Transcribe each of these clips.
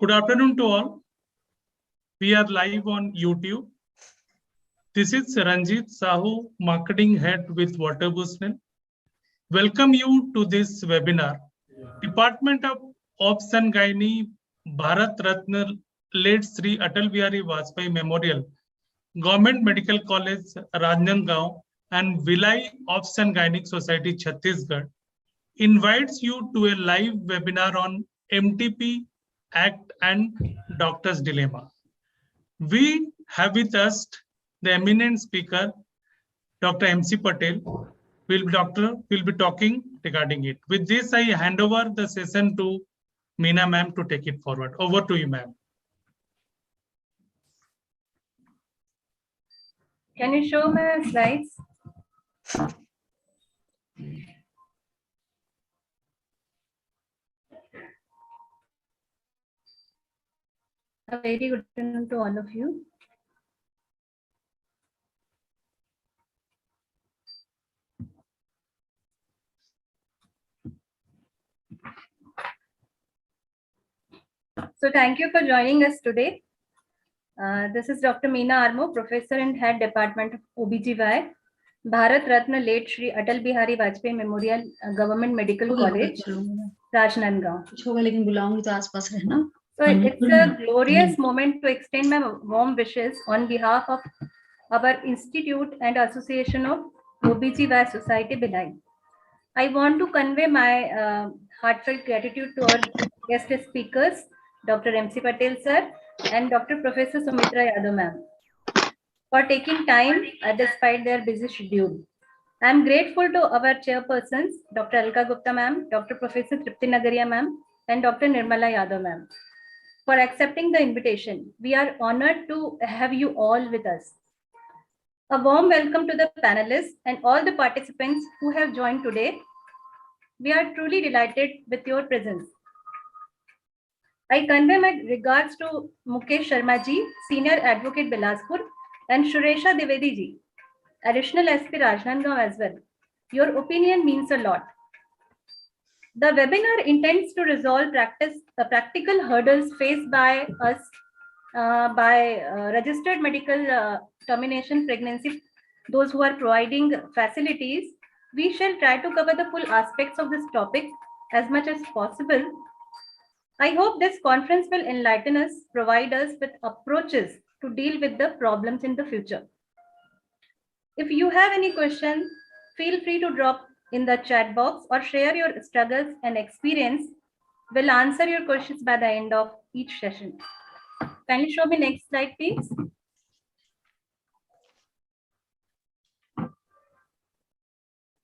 Good afternoon to all. We are live on YouTube. This is Ranjit Sahu, Marketing Head with Water Bushnell. Welcome you to this webinar. Department of Obs and Gynae, Bharat Ratna, late Sri Atal Bihari Vajpayee Memorial, Government Medical College, Rajnandgaon, and Vilai Obs and Gynae Society, Chhattisgarh, invites you to a live webinar on MTP Act and Doctors Dilemma. We have with us the eminent speaker, Dr. MC Patel, will be talking regarding it. With this, I hand over the session to Meena ma'am to take it forward. Over to you, ma'am. Can you show my slides? A very good afternoon to all of you. So thank you for joining us today. This is Dr. Meena Armo, Professor and Head Department of OBGY, Bharat Ratna late Shri Atal Bihari Vajpayee Memorial Government Medical College, Rajnandgaon. So it's a glorious moment to extend my warm wishes on behalf of our Institute and Association of OBGY Society, Bhilai. I want to convey my heartfelt gratitude to our guest speakers, Dr. MC Patel sir and Dr. Professor Sumitra Yadav Mam, for taking time despite their busy schedule. I am grateful to our chairpersons, Dr. Alka Gupta Mam, Dr. Professor Tripti Nagaria Mam, and Dr. Nirmala Yadav Mam, for accepting the invitation. We are honored to have you all with us. A warm welcome to the panelists and all the participants who have joined today. We are truly delighted with your presence. I convey my regards to Mukesh Sharma ji, Senior Advocate Bilaspur, and Suresha Dwivedi ji, Additional SP Rajnandgaon as well. Your opinion means a lot. The webinar intends to resolve practical hurdles faced by us registered medical termination pregnancy, those who are providing facilities. We shall try to cover the full aspects of this topic as much as possible. I hope this conference will enlighten us, provide us with approaches to deal with the problems in the future. If you have any questions, feel free to drop in the chat box or share your struggles and experience. We'll answer your questions by the end of each session. Kindly show me next slide, please.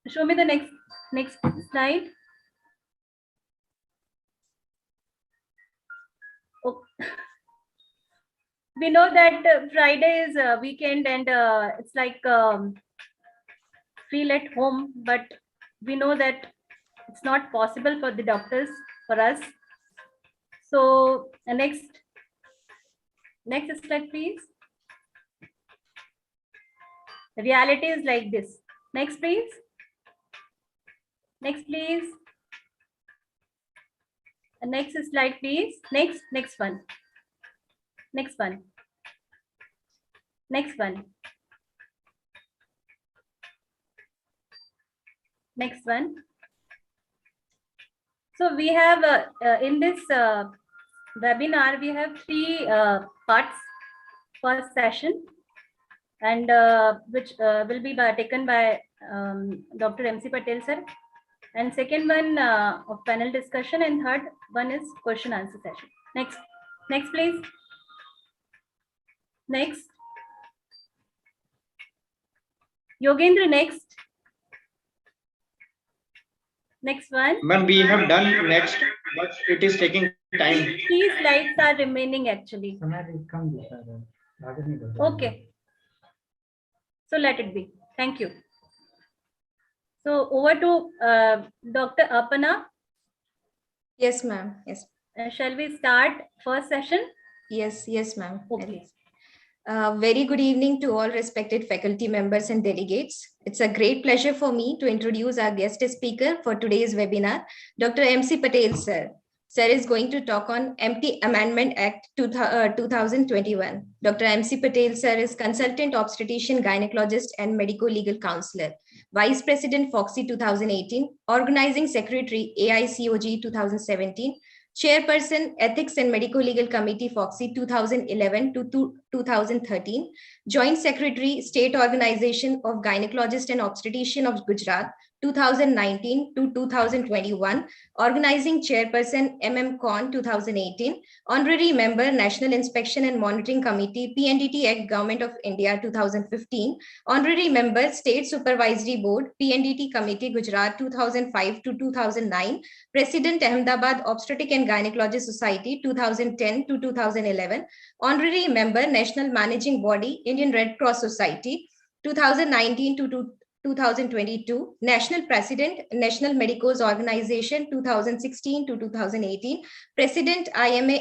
Show me the next slide. Oh. We know that Friday is a weekend and it's like feel at home, but we know that it's not possible for the doctors, for us. So next slide, please. The reality is like this. Next, please. Next, please. Next slide, please. Next one. Next one. Next one. Next one. So we have in this webinar, we have three parts. First session, and which will be taken by Dr. MC Patel sir, and second one of panel discussion, and third one is question answer session. Next please. Next. Yogendra, next. Next one. Ma'am, we have done next, but it is taking time. These slides are remaining actually. Okay. So let it be. Thank you. So over to Dr. Apana. Yes, ma'am. Yes. Shall we start first session? Yes, ma'am. Okay. Very good evening to all respected faculty members and delegates. It's a great pleasure for me to introduce our guest speaker for today's webinar, Dr. MC Patel sir. Sir is going to talk on MT Amendment Act 2021. Dr. MC Patel, sir, is Consultant Obstetrician, Gynecologist, and Medico-Legal Counselor. Vice President, FOXY 2018. Organizing Secretary, AICOG 2017. Chairperson, Ethics and Medico-Legal Committee, FOXY 2011 to 2013. Joint Secretary, State Organization of Gynecologist and Obstetrician of Gujarat, 2019 to 2021, Organizing Chairperson, MMCon 2018, Honorary Member, National Inspection and Monitoring Committee, PNDT Act Government of India 2015, Honorary Member, State Supervisory Board, PNDT Committee, Gujarat 2005 to 2009, President, Ahmedabad Obstetric and Gynecology Society 2010 to 2011, Honorary Member, National Managing Body, Indian Red Cross Society 2019 to 2022, National President, National Medicos Organization 2016 to 2018, President, IMA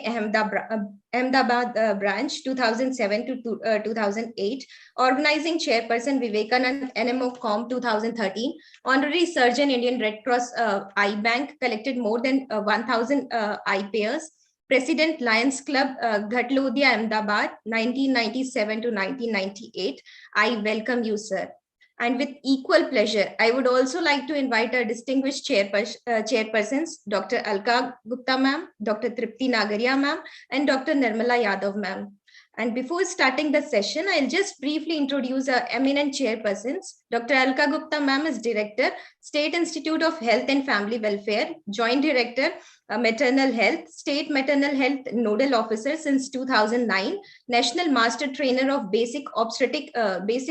Ahmedabad Branch 2007 to 2008, Organizing Chairperson, Vivekanand NMO Com 2013, Honorary Surgeon, Indian Red Cross Eye Bank, collected more than 1,000 eye pairs, President, Lions Club, Ghatlodhya, Ahmedabad, 1997 to 1998. I welcome you, sir. And with equal pleasure, I would also like to invite our distinguished chairpersons, Dr. Alka Gupta ma'am, Dr. Tripti Nagaria ma'am, and Dr. Nirmala Yadav ma'am. And before starting the session, I'll just briefly introduce our eminent chairpersons. Dr. Alka Gupta ma'am is Director, State Institute of Health and Family Welfare, Joint Director, Maternal Health, State Maternal Health Nodal Officer since 2009, National Master Trainer of Basic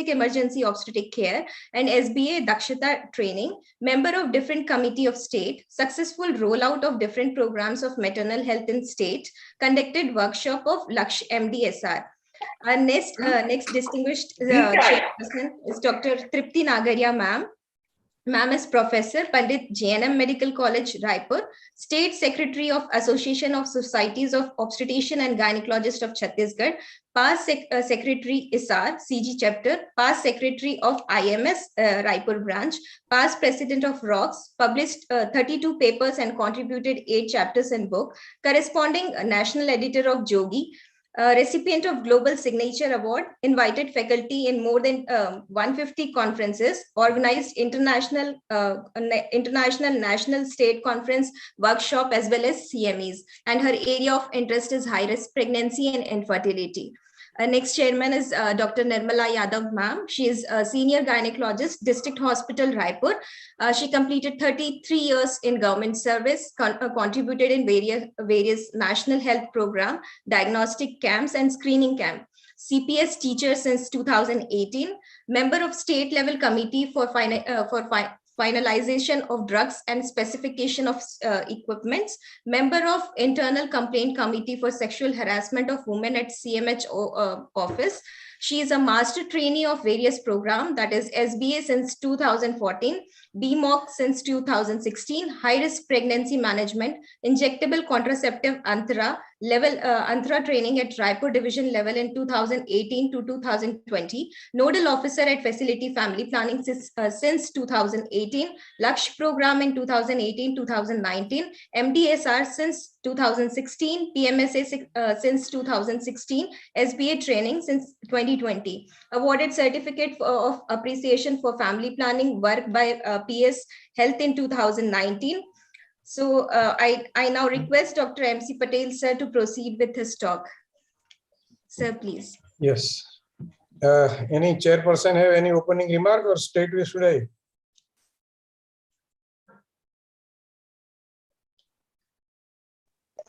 Emergency Obstetric Care and SBA Dakshata Training, member of different committee of state, successful rollout of different programs of maternal health in state, conducted workshop of Laksh MDSR. Our next distinguished chairperson is Dr. Tripti Nagaria ma'am. Ma'am is Professor, Pandit JNM Medical College, Raipur, State Secretary of Association of Societies of Obstetrician and Gynecologist of Chhattisgarh, past Secretary ISAR, CG Chapter, past Secretary of IMS, Raipur Branch, past President of ROCS, published 32 papers and contributed 8 chapters in book, corresponding National Editor of Jogi, recipient of Global Signature Award, invited faculty in more than 150 conferences, organized international, national, state conference, workshop, as well as CMEs. And her area of interest is high-risk pregnancy and infertility. Next chairman is Dr. Nirmala Yadav Mam. She is a senior gynecologist, District Hospital, Raipur. She completed 33 years in government service, contributed in various national health program, diagnostic camps, and screening camp. CPS teacher since 2018, member of state level committee for finalization of drugs and specification of equipments, member of internal complaint committee for sexual harassment of women at CMH office. She is a master trainee of various programs, that is SBA since 2014, BMOC since 2016, high-risk pregnancy management, injectable contraceptive Antara training at Raipur division level in 2018 to 2020, nodal officer at facility family planning since 2018, Laksh program in 2018-2019, MDSR since 2016, PMSA since 2016, SBA training since 2020, awarded certificate of appreciation for family planning work by PS Health in 2019. So I now request Dr. MC Patel, sir, to proceed with his talk. Sir, please. Yes. Any chairperson have any opening remark or straight way should I?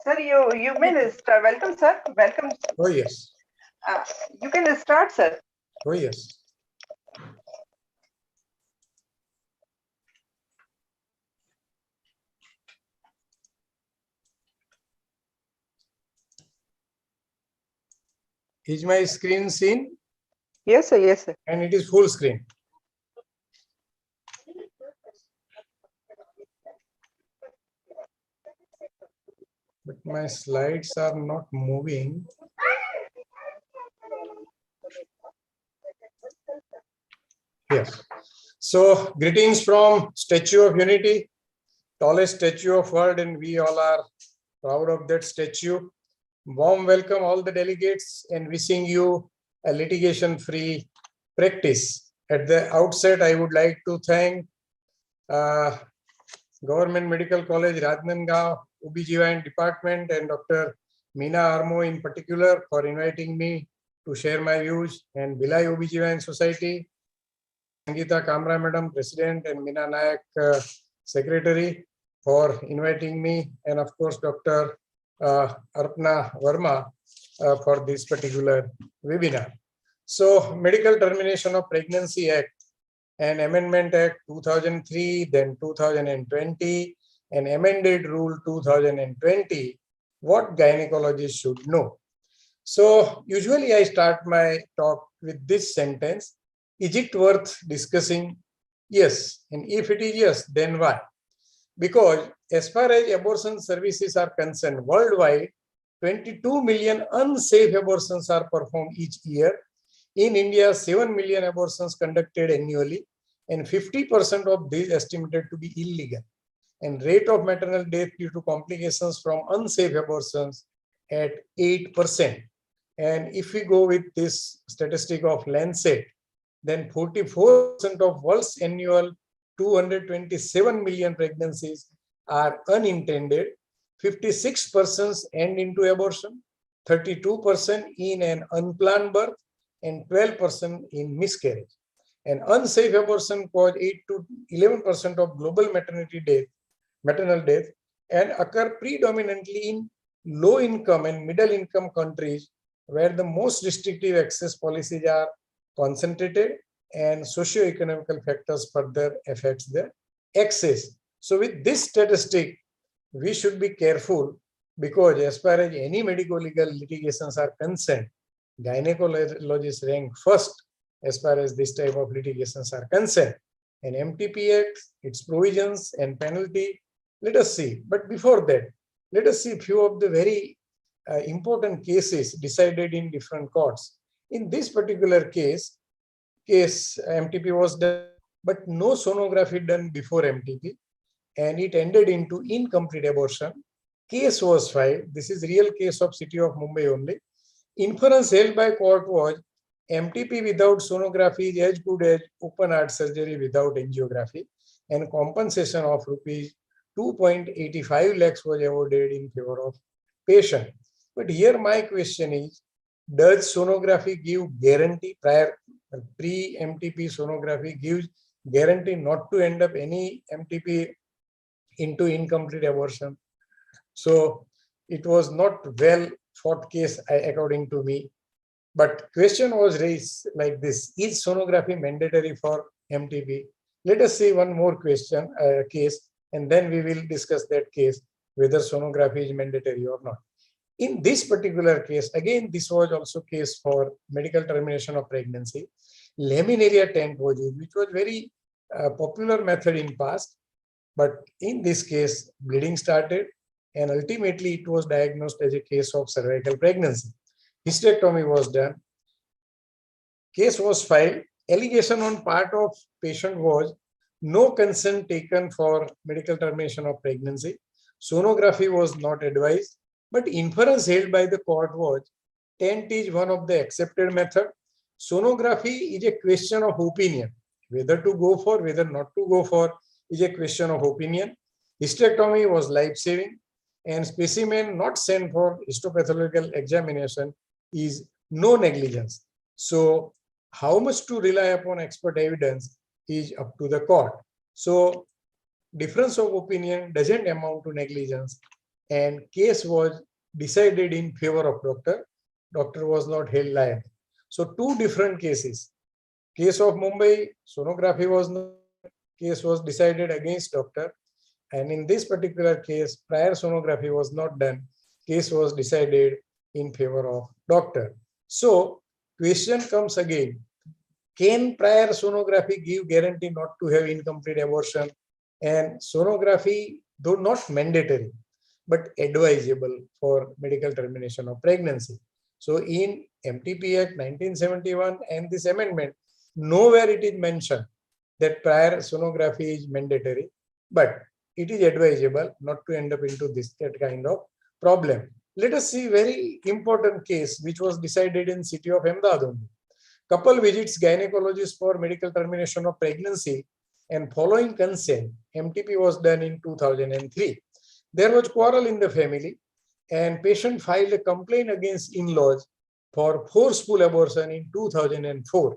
Sir, you may start. Welcome, sir. Welcome. Oh, yes. You can start, sir. Oh, yes. Is my screen seen? Yes, sir. Yes, sir. And it is full screen. But my slides are not moving. Yes. So greetings from Statue of Unity, tallest statue of world, and we all are proud of that statue. Warm welcome all the delegates and wishing you a litigation-free practice. At the outset, I would like to thank Government Medical College, Rajnandgaon, OBGYN Department and Dr. Meena Armo in particular for inviting me to share my views, and Bhilai OBGYN Society, Sangeeta Kamra Madam, President, and Meena Nayak, Secretary, for inviting me, and of course, Dr. Arpana Verma for this particular webinar. So, Medical Termination of Pregnancy Act and Amendment Act 2003, then 2020, and amended Rule 2020, what gynecologists should know. So usually I start my talk with this sentence: is it worth discussing? Yes. And if it is yes, then why? Because as far as abortion services are concerned, worldwide, 22 million unsafe abortions are performed each year. In India, 7 million abortions conducted annually, and 50% of these estimated to be illegal. And rate of maternal death due to complications from unsafe abortions at 8%. And if we go with this statistic of Lancet, then 44% of world's annual 227 million pregnancies are unintended, 56% end into abortion, 32% in an unplanned birth, and 12% in miscarriage. And unsafe abortion cause 8 to 11% of global maternal death, and occur predominantly in low-income and middle-income countries where the most restrictive access policies are concentrated and socio-economical factors further affects the access. So with this statistic, we should be careful, because as far as any medico-legal litigations are concerned, gynecologists rank first as far as this type of litigations are concerned. And MTP Act, its provisions and penalty, let us see. But before that, let us see a few of the very important cases decided in different courts. In this particular case MTP was done, but no sonography done before MTP, and it ended into incomplete abortion. Case was filed. This is real case of City of Mumbai only. Inference held by court was MTP without sonography is as good as open heart surgery without angiography, and compensation of rupees 2.85 lakhs was awarded in favor of patient. But here my question is, does sonography give guarantee? Pre-MTP sonography gives guarantee not to end up any MTP into incomplete abortion. So it was not well fought case according to me. But question was raised like this: is sonography mandatory for MTP? Let us see one more question, case, and then we will discuss that case, whether sonography is mandatory or not. In this particular case, again, this was also case for medical termination of pregnancy. Laminaria tent was used, which was very popular method in past. But in this case, bleeding started, and ultimately it was diagnosed as a case of cervical pregnancy. Hysterectomy was done. Case was filed. Allegation on part of patient was no consent taken for medical termination of pregnancy. Sonography was not advised, but inference held by the court was tent is one of the accepted method. Sonography is a question of opinion. Whether to go for, whether not to go for is a question of opinion. Hysterectomy was life-saving, and specimen not sent for histopathological examination is no negligence. So how much to rely upon expert evidence is up to the court. So difference of opinion doesn't amount to negligence, and case was decided in favor of doctor. Doctor was not held liable. So two different cases. Case of Mumbai, sonography was not, case was decided against doctor. And in this particular case, prior sonography was not done. Case was decided in favor of doctor. So question comes again: can prior sonography give guarantee not to have incomplete abortion? And sonography, though not mandatory, but advisable for medical termination of pregnancy. So in MTP Act 1971 and this amendment, nowhere it is mentioned that prior sonography is mandatory, but it is advisable not to end up into this that kind of problem. Let us see very important case which was decided in city of Ahmedabad only. Couple visits gynecologist for medical termination of pregnancy and following consent, MTP was done in 2003. There was quarrel in the family and patient filed a complaint against in-laws for forceful abortion in 2004.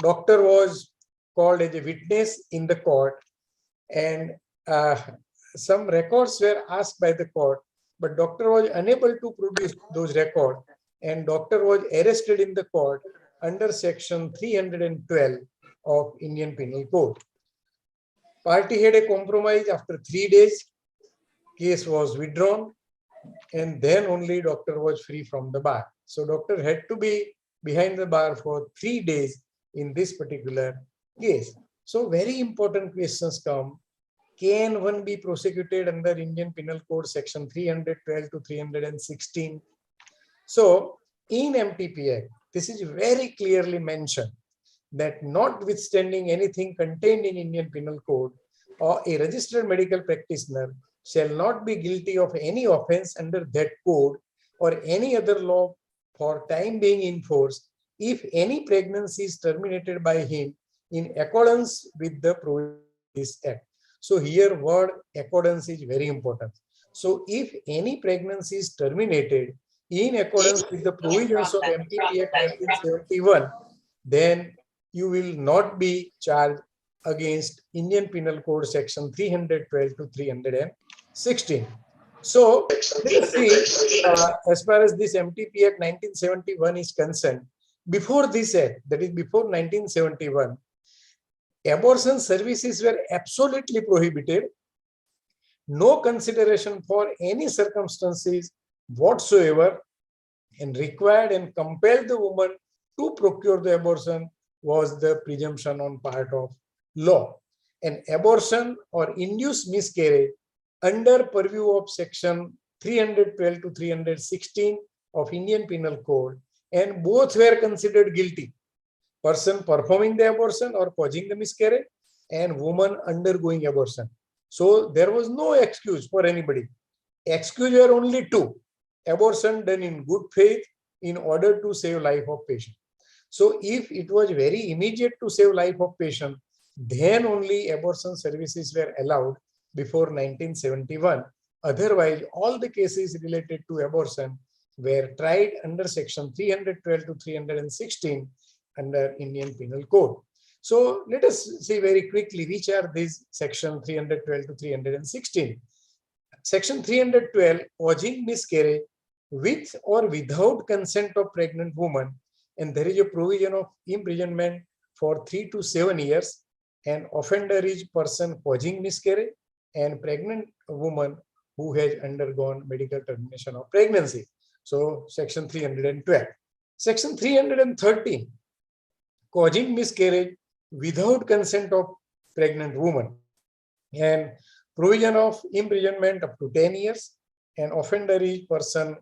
Doctor was called as a witness in the court and some records were asked by the court, but doctor was unable to produce those records and doctor was arrested in the court under section 312 of Indian Penal Code. Party had a compromise after 3 days, case was withdrawn and then only doctor was free from the bar. So doctor had to be behind the bar for 3 days in this particular case. So very important questions come. Can one be prosecuted under Indian Penal Code section 312 to 316? So in MTP Act, this is very clearly mentioned that notwithstanding anything contained in Indian Penal Code, or a registered medical practitioner shall not be guilty of any offense under that code or any other law for time being in force if any pregnancy is terminated by him in accordance with the provisions of this act. So here word accordance is very important. So if any pregnancy is terminated in accordance with the provisions of MTP Act 1971, then you will not be charged against Indian Penal Code section 312 to 316. So let's see, as far as this MTP Act 1971 is concerned, before this act, that is before 1971, abortion services were absolutely prohibited. No consideration for any circumstances whatsoever, and required and compelled the woman to procure the abortion was the presumption on part of law. An abortion or induced miscarriage under purview of section 312 to 316 of Indian Penal Code, and both were considered guilty. Person performing the abortion or causing the miscarriage and woman undergoing abortion. So there was no excuse for anybody. Excuse were only two: abortion done in good faith in order to save life of patient. So if it was very immediate to save life of patient, then only abortion services were allowed before 1971. Otherwise, all the cases related to abortion were tried under section 312 to 316 under Indian Penal Code. So let us see very quickly which are these section 312 to 316. Section 312, causing miscarriage with or without consent of pregnant woman, and there is a provision of imprisonment for 3 to 7 years, and offender is person causing miscarriage and pregnant woman who has undergone medical termination of pregnancy. So section 312. Section 313, causing miscarriage without consent of pregnant woman, and provision of imprisonment up to 10 years, and offender is person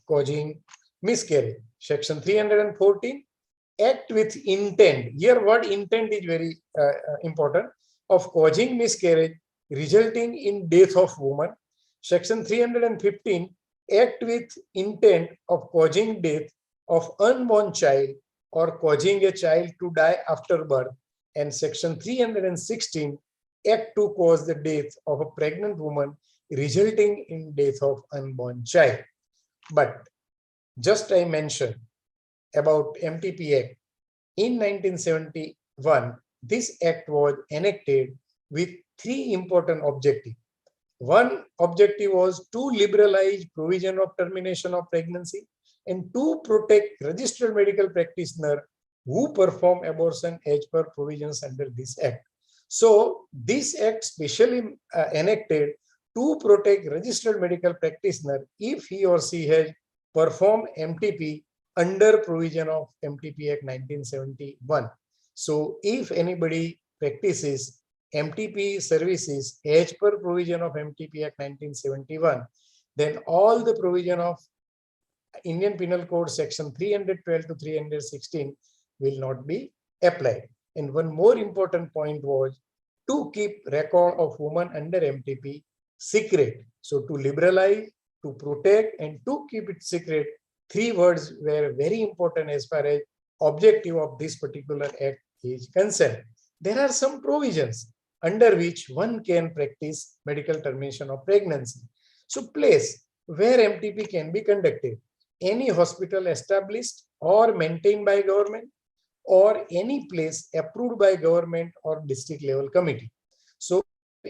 causing miscarriage. Section 314, act with intent. Here word intent is very important, of causing miscarriage resulting in death of woman. Section 315, act with intent of causing death of unborn child or causing a child to die after birth. And section 316, act to cause the death of a pregnant woman resulting in death of unborn child. But just I mentioned about MTP Act. In 1971, this act was enacted with three important objectives. One objective was to liberalize provision of termination of pregnancy and to protect registered medical practitioners who perform abortion as per provisions under this act. So this act specially enacted to protect registered medical practitioner if he or she has performed MTP under provision of MTP Act 1971. So if anybody practices MTP services as per provision of MTP Act 1971, then all the provision of Indian Penal Code section 312 to 316 will not be applied. And one more important point was to keep record of women under MTP secret. So to liberalize, to protect and to keep it secret. Three words were very important as far as objective of this particular act is concerned. There are some provisions under which one can practice medical termination of pregnancy. So place where MTP can be conducted, any hospital established or maintained by government, or any place approved by government or district level committee. So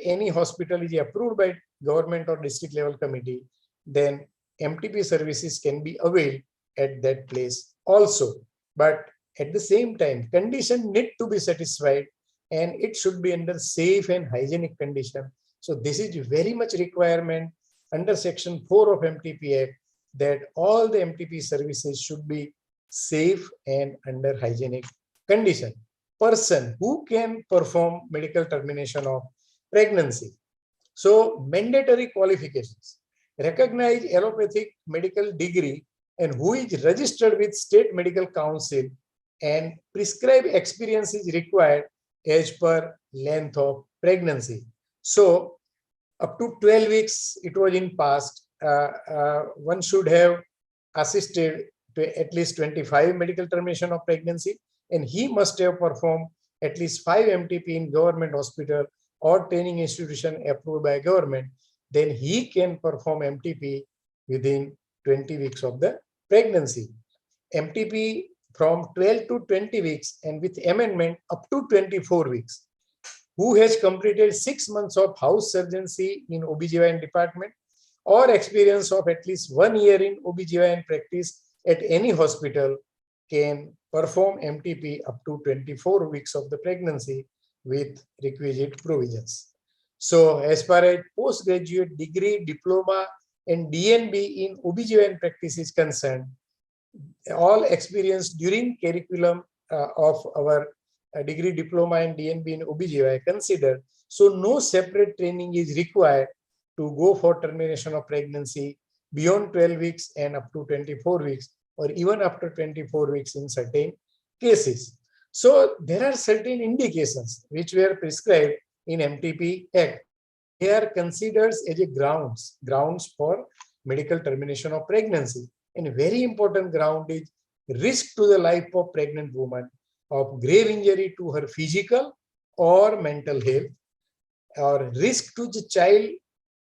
any hospital is approved by government or district level committee, then MTP services can be availed at that place also. But at the same time, condition need to be satisfied and it should be under safe and hygienic condition. So this is very much requirement under section 4 of MTP Act, that all the MTP services should be safe and under hygienic condition. Person who can perform medical termination of pregnancy. So mandatory qualifications: recognize allopathic medical degree and who is registered with state medical council, and prescribed experience is required as per length of pregnancy. So up to 12 weeks it was in past, one should have assisted to at least 25 medical termination of pregnancy, and he must have performed at least 5 MTP in government hospital or training institution approved by government. Then he can perform MTP within 20 weeks of the pregnancy. MTP from 12 to 20 weeks and with amendment up to 24 weeks. Who has completed 6 months of house surgery in OBGYN department or experience of at least 1 year in OBGYN practice at any hospital can perform MTP up to 24 weeks of the pregnancy with requisite provisions. So as far as postgraduate degree, diploma and DNB in OBGYN practice is concerned, all experience during curriculum of our degree, diploma and DNB in OBGYN considered. So no separate training is required to go for termination of pregnancy beyond 12 weeks and up to 24 weeks, or even after 24 weeks in certain cases. So there are certain indications which were prescribed in MTP Act. They are considered as a grounds for medical termination of pregnancy. And a very important ground is risk to the life of pregnant woman of grave injury to her physical or mental health, or risk to the child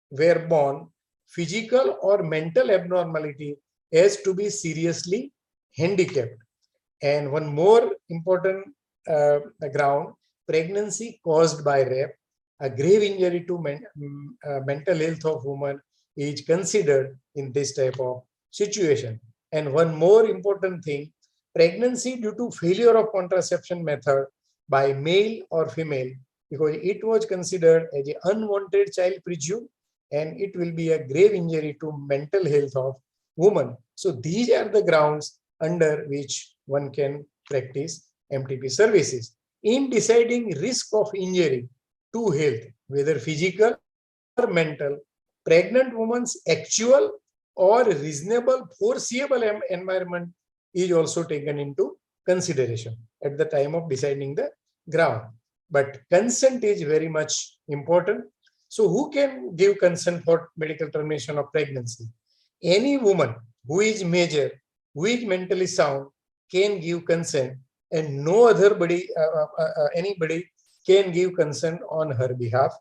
where born physical or mental abnormality as to be seriously handicapped. And one more important ground, pregnancy caused by rape, a grave injury to mental health of woman is considered in this type of situation. And one more important thing, pregnancy due to failure of contraception method by male or female, because it was considered as an unwanted child presumed, and it will be a grave injury to mental health of woman. So these are the grounds under which one can practice MTP services. In deciding risk of injury to health, whether physical or mental, pregnant woman's actual or reasonable foreseeable environment is also taken into consideration at the time of deciding the ground. But consent is very much important. So who can give consent for medical termination of pregnancy? Any woman who is major, who is mentally sound, can give consent, and no other anybody can give consent on her behalf.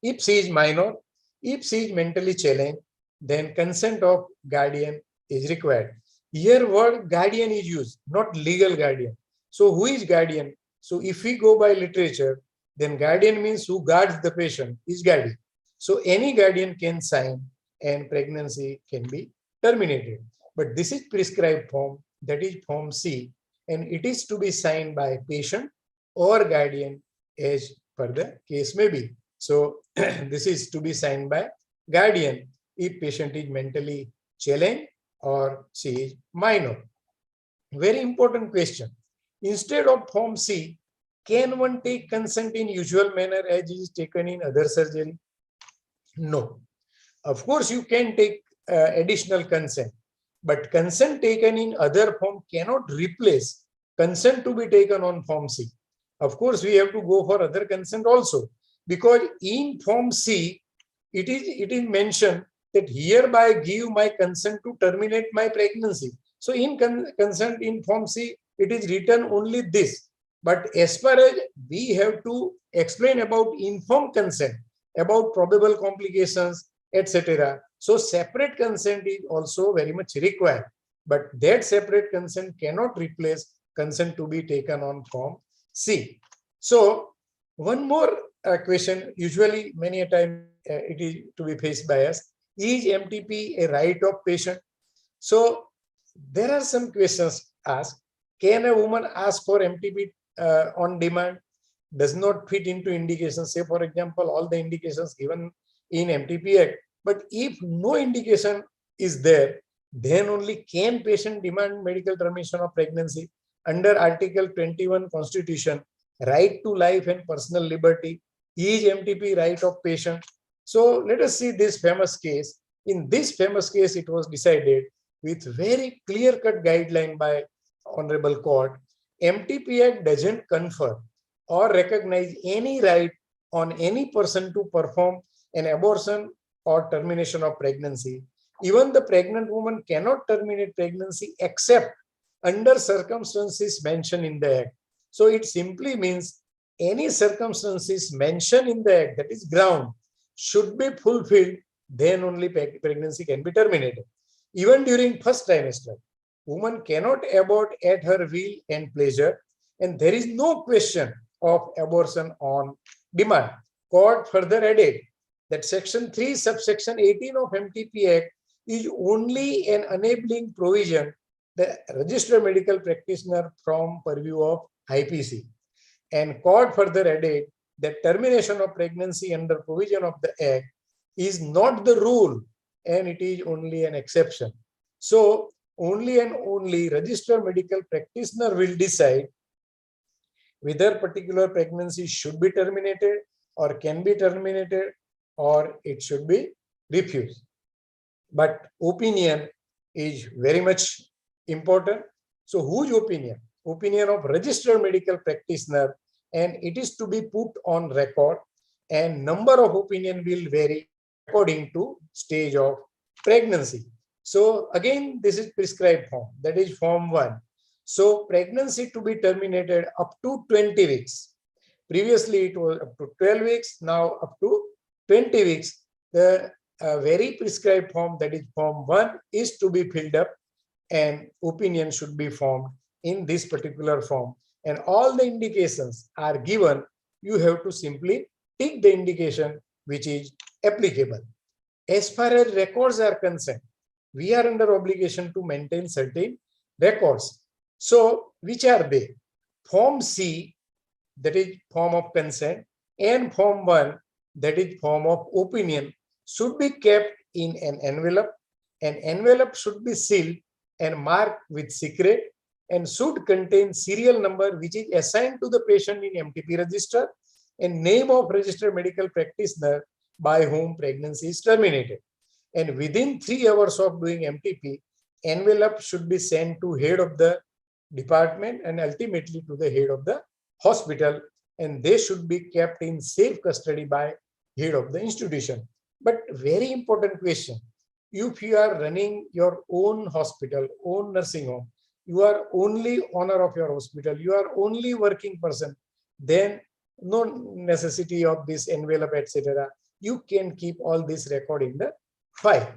If she is minor, if she is mentally challenged, then consent of guardian is required. Here word guardian is used, not legal guardian. So who is guardian? So if we go by literature, then guardian means who guards the patient is guardian. So any guardian can sign and pregnancy can be terminated. But this is prescribed form, that is form C, and it is to be signed by patient or guardian as per the case may be. So this is to be signed by guardian if patient is mentally challenged or she is minor. Very important question. Instead of form C, can one take consent in usual manner as is taken in other surgery? No. Of course, you can take additional consent, but consent taken in other form cannot replace consent to be taken on form C. Of course, we have to go for other consent also, because in form C, it is mentioned that hereby give my consent to terminate my pregnancy. So in consent in Form C, it is written only this. But as far as we have to explain about informed consent, about probable complications, etc. So separate consent is also very much required. But that separate consent cannot replace consent to be taken on Form C. So one more question, usually many a time it is to be faced by us. Is MTP a right of patient? So there are some questions asked. Can a woman ask for MTP on demand? Does not fit into indications. Say, for example, all the indications given in MTP Act. But if no indication is there, then only can patient demand medical termination of pregnancy under Article 21 Constitution, right to life and personal liberty. Is MTP right of patient? So let us see this famous case. In this famous case, it was decided with very clear-cut guideline by Honorable Court. MTP Act doesn't confer or recognize any right on any person to perform an abortion or termination of pregnancy. Even the pregnant woman cannot terminate pregnancy except under circumstances mentioned in the Act. So it simply means any circumstances mentioned in the Act, that is ground, should be fulfilled, then only pregnancy can be terminated. Even during first trimester, woman cannot abort at her will and pleasure, and there is no question of abortion on demand. Court further added that Section 3, subsection 18 of MTP Act is only an enabling provision the registered medical practitioner from purview of IPC. And court further added that termination of pregnancy under provision of the Act is not the rule and it is only an exception. So only and only registered medical practitioner will decide whether particular pregnancy should be terminated or can be terminated or it should be refused. But opinion is very much important. So whose opinion? Opinion of registered medical practitioner, and it is to be put on record, and number of opinion will vary according to stage of pregnancy. So again, this is prescribed form, that is Form 1. So pregnancy to be terminated up to 20 weeks. Previously it was up to 12 weeks, now up to 20 weeks. The very prescribed form, that is Form 1, is to be filled up and opinion should be formed in this particular form. And all the indications are given. You have to simply tick the indication which is applicable. As far as records are concerned, we are under obligation to maintain certain records. So which are they? Form C, that is form of consent, and Form 1, that is form of opinion, should be kept in an envelope. An envelope should be sealed and marked with secret and should contain serial number which is assigned to the patient in MTP register and name of registered medical practitioner by whom pregnancy is terminated. And within 3 hours of doing MTP, envelope should be sent to head of the department and ultimately to the head of the hospital, and they should be kept in safe custody by head of the institution. But very important question, if you are running your own hospital, own nursing home, you are only owner of your hospital, you are only working person, then no necessity of this envelope, etc. You can keep all this record in the file.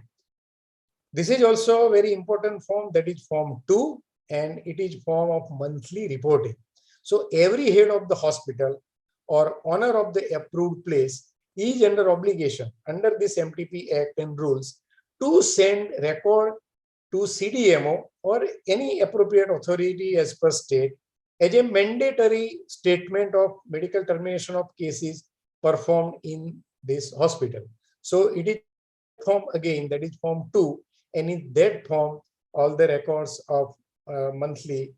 This is also a very important form, that is Form 2, and it is form of monthly reporting. So every head of the hospital or owner of the approved place is under obligation under this MTP Act and rules to send record to CDMO or any appropriate authority as per state as a mandatory statement of medical termination of cases performed in this hospital. So it is form again, that is Form 2, and in that form all the records of monthly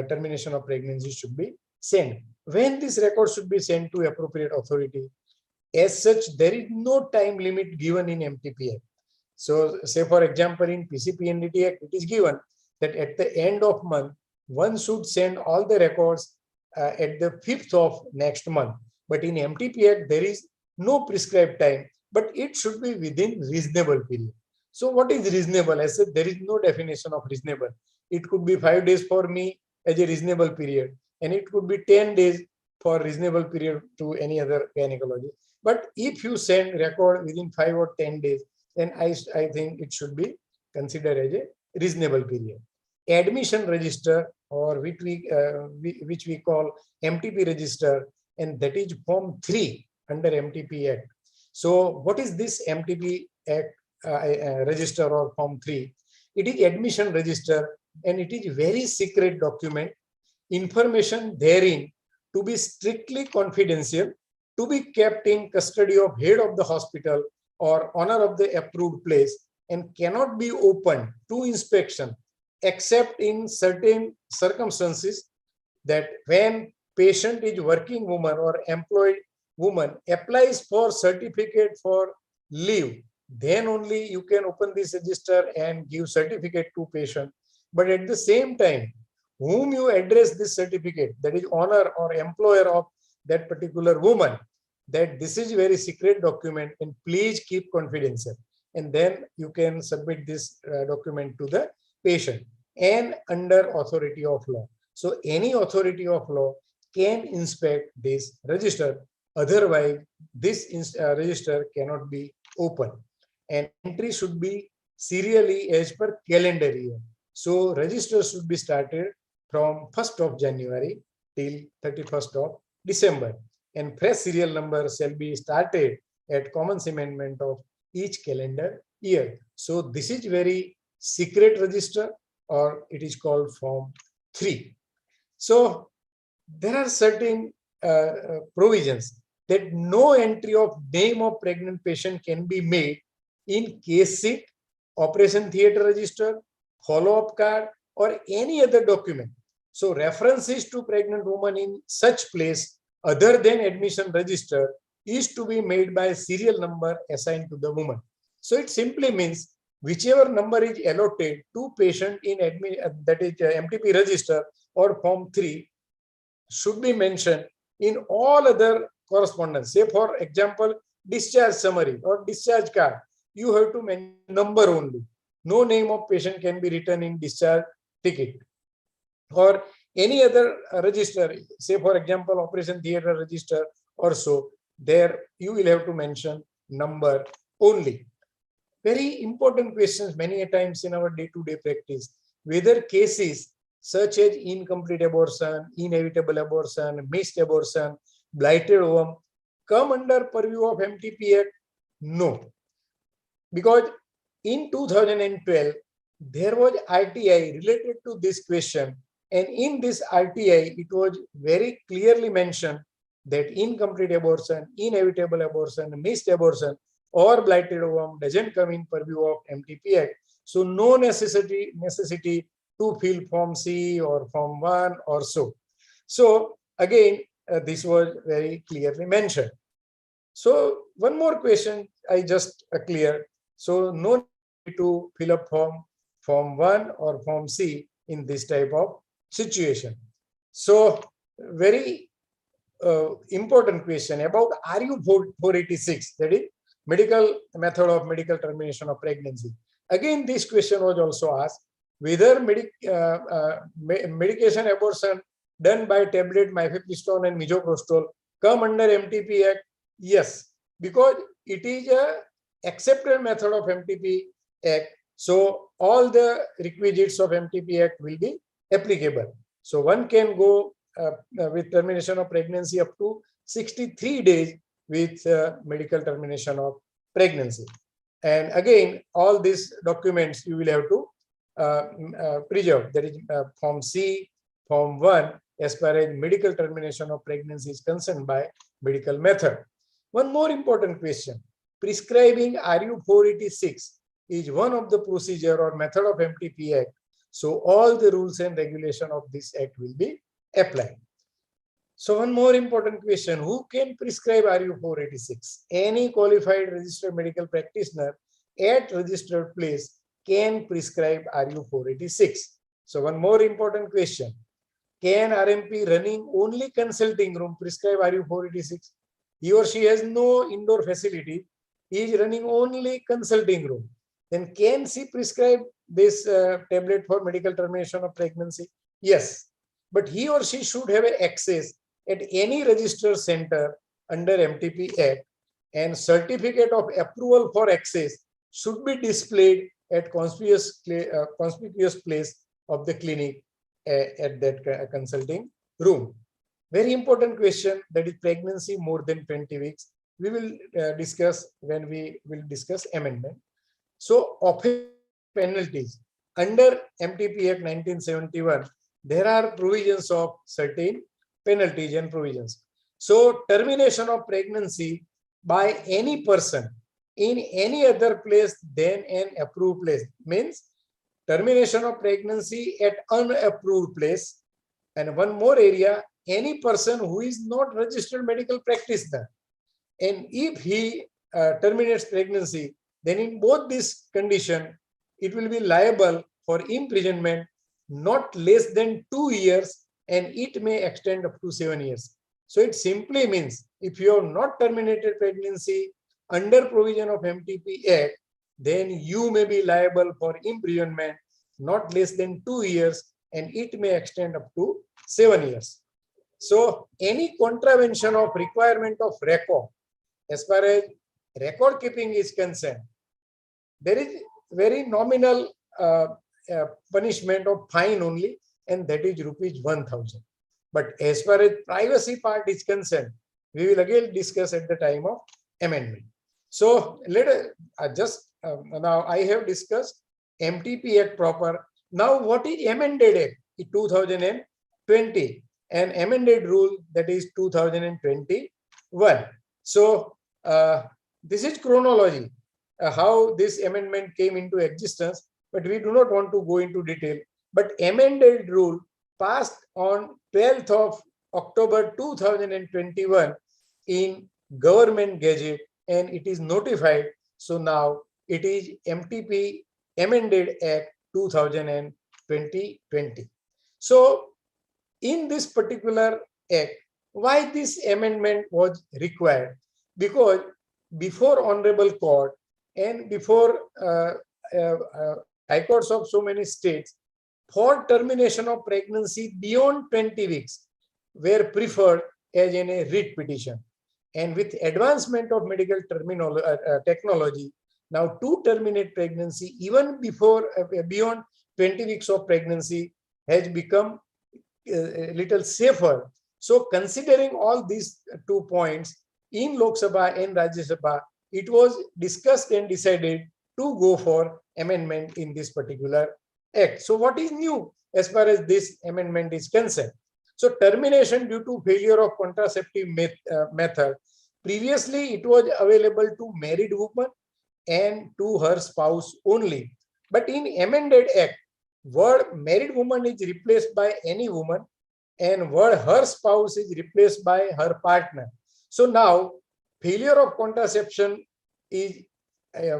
termination of pregnancy should be sent. When this record should be sent to appropriate authority, as such there is no time limit given in MTP Act. So say for example in PCPNDT Act it is given that at the end of month one should send all the records at the 5th of next month. But in MTP Act there is no prescribed time, but it should be within reasonable period. So what is reasonable? I said there is no definition of reasonable. It could be 5 days for me as a reasonable period, and it could be 10 days for reasonable period to any other gynecologist. But if you send record within 5 or 10 days, then I think it should be considered as a reasonable period. Admission register, or which we call MTP register, and that is Form 3 under MTP Act. So what is this MTP Act register or Form 3? It is admission register, and it is very secret document. Information therein to be strictly confidential, to be kept in custody of head of the hospital or owner of the approved place, and cannot be opened to inspection except in certain circumstances, that when patient is working woman or employed woman applies for certificate for leave, then only you can open this register and give certificate to patient. But at the same time, whom you address this certificate, that is owner or employer of that particular woman, that this is very secret document and please keep confidential. And then you can submit this document to the patient and under authority of law. So any authority of law can inspect this register. Otherwise, this register cannot be open. And entry should be serially as per calendar year. So register should be started from 1st of January till 31st of December. And fresh serial number shall be started at commence amendment of each calendar year. So this is very secret register, or it is called Form 3. So there are certain provisions that no entry of name of pregnant patient can be made in case sheet, operation theater register, follow-up card, or any other document. So references to pregnant woman in such place other than admission register is to be made by serial number assigned to the woman. So it simply means whichever number is allotted to patient in that is MTP register or Form 3 should be mentioned in all other correspondence. Say for example, discharge summary or discharge card, you have to mention number only. No name of patient can be written in discharge ticket. Or any other register, say for example, operation theater register or so, there you will have to mention number only. Very important questions many a times in our day-to-day practice, whether cases such as incomplete abortion, inevitable abortion, missed abortion, blighted ovum come under purview of MTP Act? No. Because in 2012, there was RTI related to this question. And in this RTI, it was very clearly mentioned that incomplete abortion, inevitable abortion, missed abortion, or blighted ovum doesn't come in purview of MTP Act. So no necessity to fill Form C or Form 1 or so. So again, this was very clearly mentioned. So one more question I just cleared. So no need to fill up Form 1 or Form C in this type of situation. So very important question about RU 486, that is medical method of medical termination of pregnancy. Again, this question was also asked, whether medication abortion done by tablet mifepristone and misoprostol come under MTP Act? Yes, because it is a accepted method of MTP Act. So all the requisites of MTP Act will be applicable. So one can go with termination of pregnancy up to 63 days with medical termination of pregnancy. And again, all these documents you will have to preserve. That is Form C, Form 1, as far as medical termination of pregnancy is concerned by medical method. One more important question. Prescribing RU 486 is one of the procedure or method of MTP Act. So all the rules and regulation of this act will be applied. So one more important question, who can prescribe RU 486? Any qualified registered medical practitioner at registered place can prescribe RU 486. So one more important question, can RMP running only consulting room prescribe RU 486? He or she has no indoor facility, he is running only consulting room. then can she prescribe this tablet for medical termination of pregnancy? Yes, but he or she should have access at any registered center under MTP Act, and certificate of approval for access should be displayed at conspicuous place of the clinic at that consulting room. Very important question, that is pregnancy more than 20 weeks. We will discuss when we will discuss amendment. So offense penalties under MTP Act 1971, there are provisions of certain penalties and provisions. So termination of pregnancy by any person in any other place than an approved place means termination of pregnancy at unapproved place. And one more area, any person who is not registered medical practitioner, and if he terminates pregnancy, then in both this condition, it will be liable for imprisonment not less than 2 years, and it may extend up to 7 years. So it simply means if you have not terminated pregnancy under provision of MTP Act, then you may be liable for imprisonment not less than 2 years, and it may extend up to 7 years. So any contravention of requirement of record, as far as record keeping is concerned, there is very nominal punishment of fine only, and that is rupees 1,000. But as far as privacy part is concerned, we will again discuss at the time of amendment. So let us now I have discussed MTP Act proper. Now what is amended Act? 2020, and amended rule, that is 2021. So this is chronology, how this amendment came into existence, but we do not want to go into detail. But amended rule passed on 12th of October 2021 in Government Gazette, and it is notified. So now it is MTP Amended Act 2020. So in this particular act, why this amendment was required? Because before Honorable Court and before high courts of so many states, for termination of pregnancy beyond 20 weeks were preferred as in a writ petition. And with advancement of medical technology, now to terminate pregnancy even before beyond 20 weeks of pregnancy has become a little safer. So considering all these 2 points in Lok Sabha and Rajya Sabha, it was discussed and decided to go for amendment in this particular act. So what is new as far as this amendment is concerned? So termination due to failure of contraceptive method. Previously, it was available to married woman and to her spouse only. But in amended act, word married woman is replaced by any woman, and word her spouse is replaced by her partner. So now failure of contraception is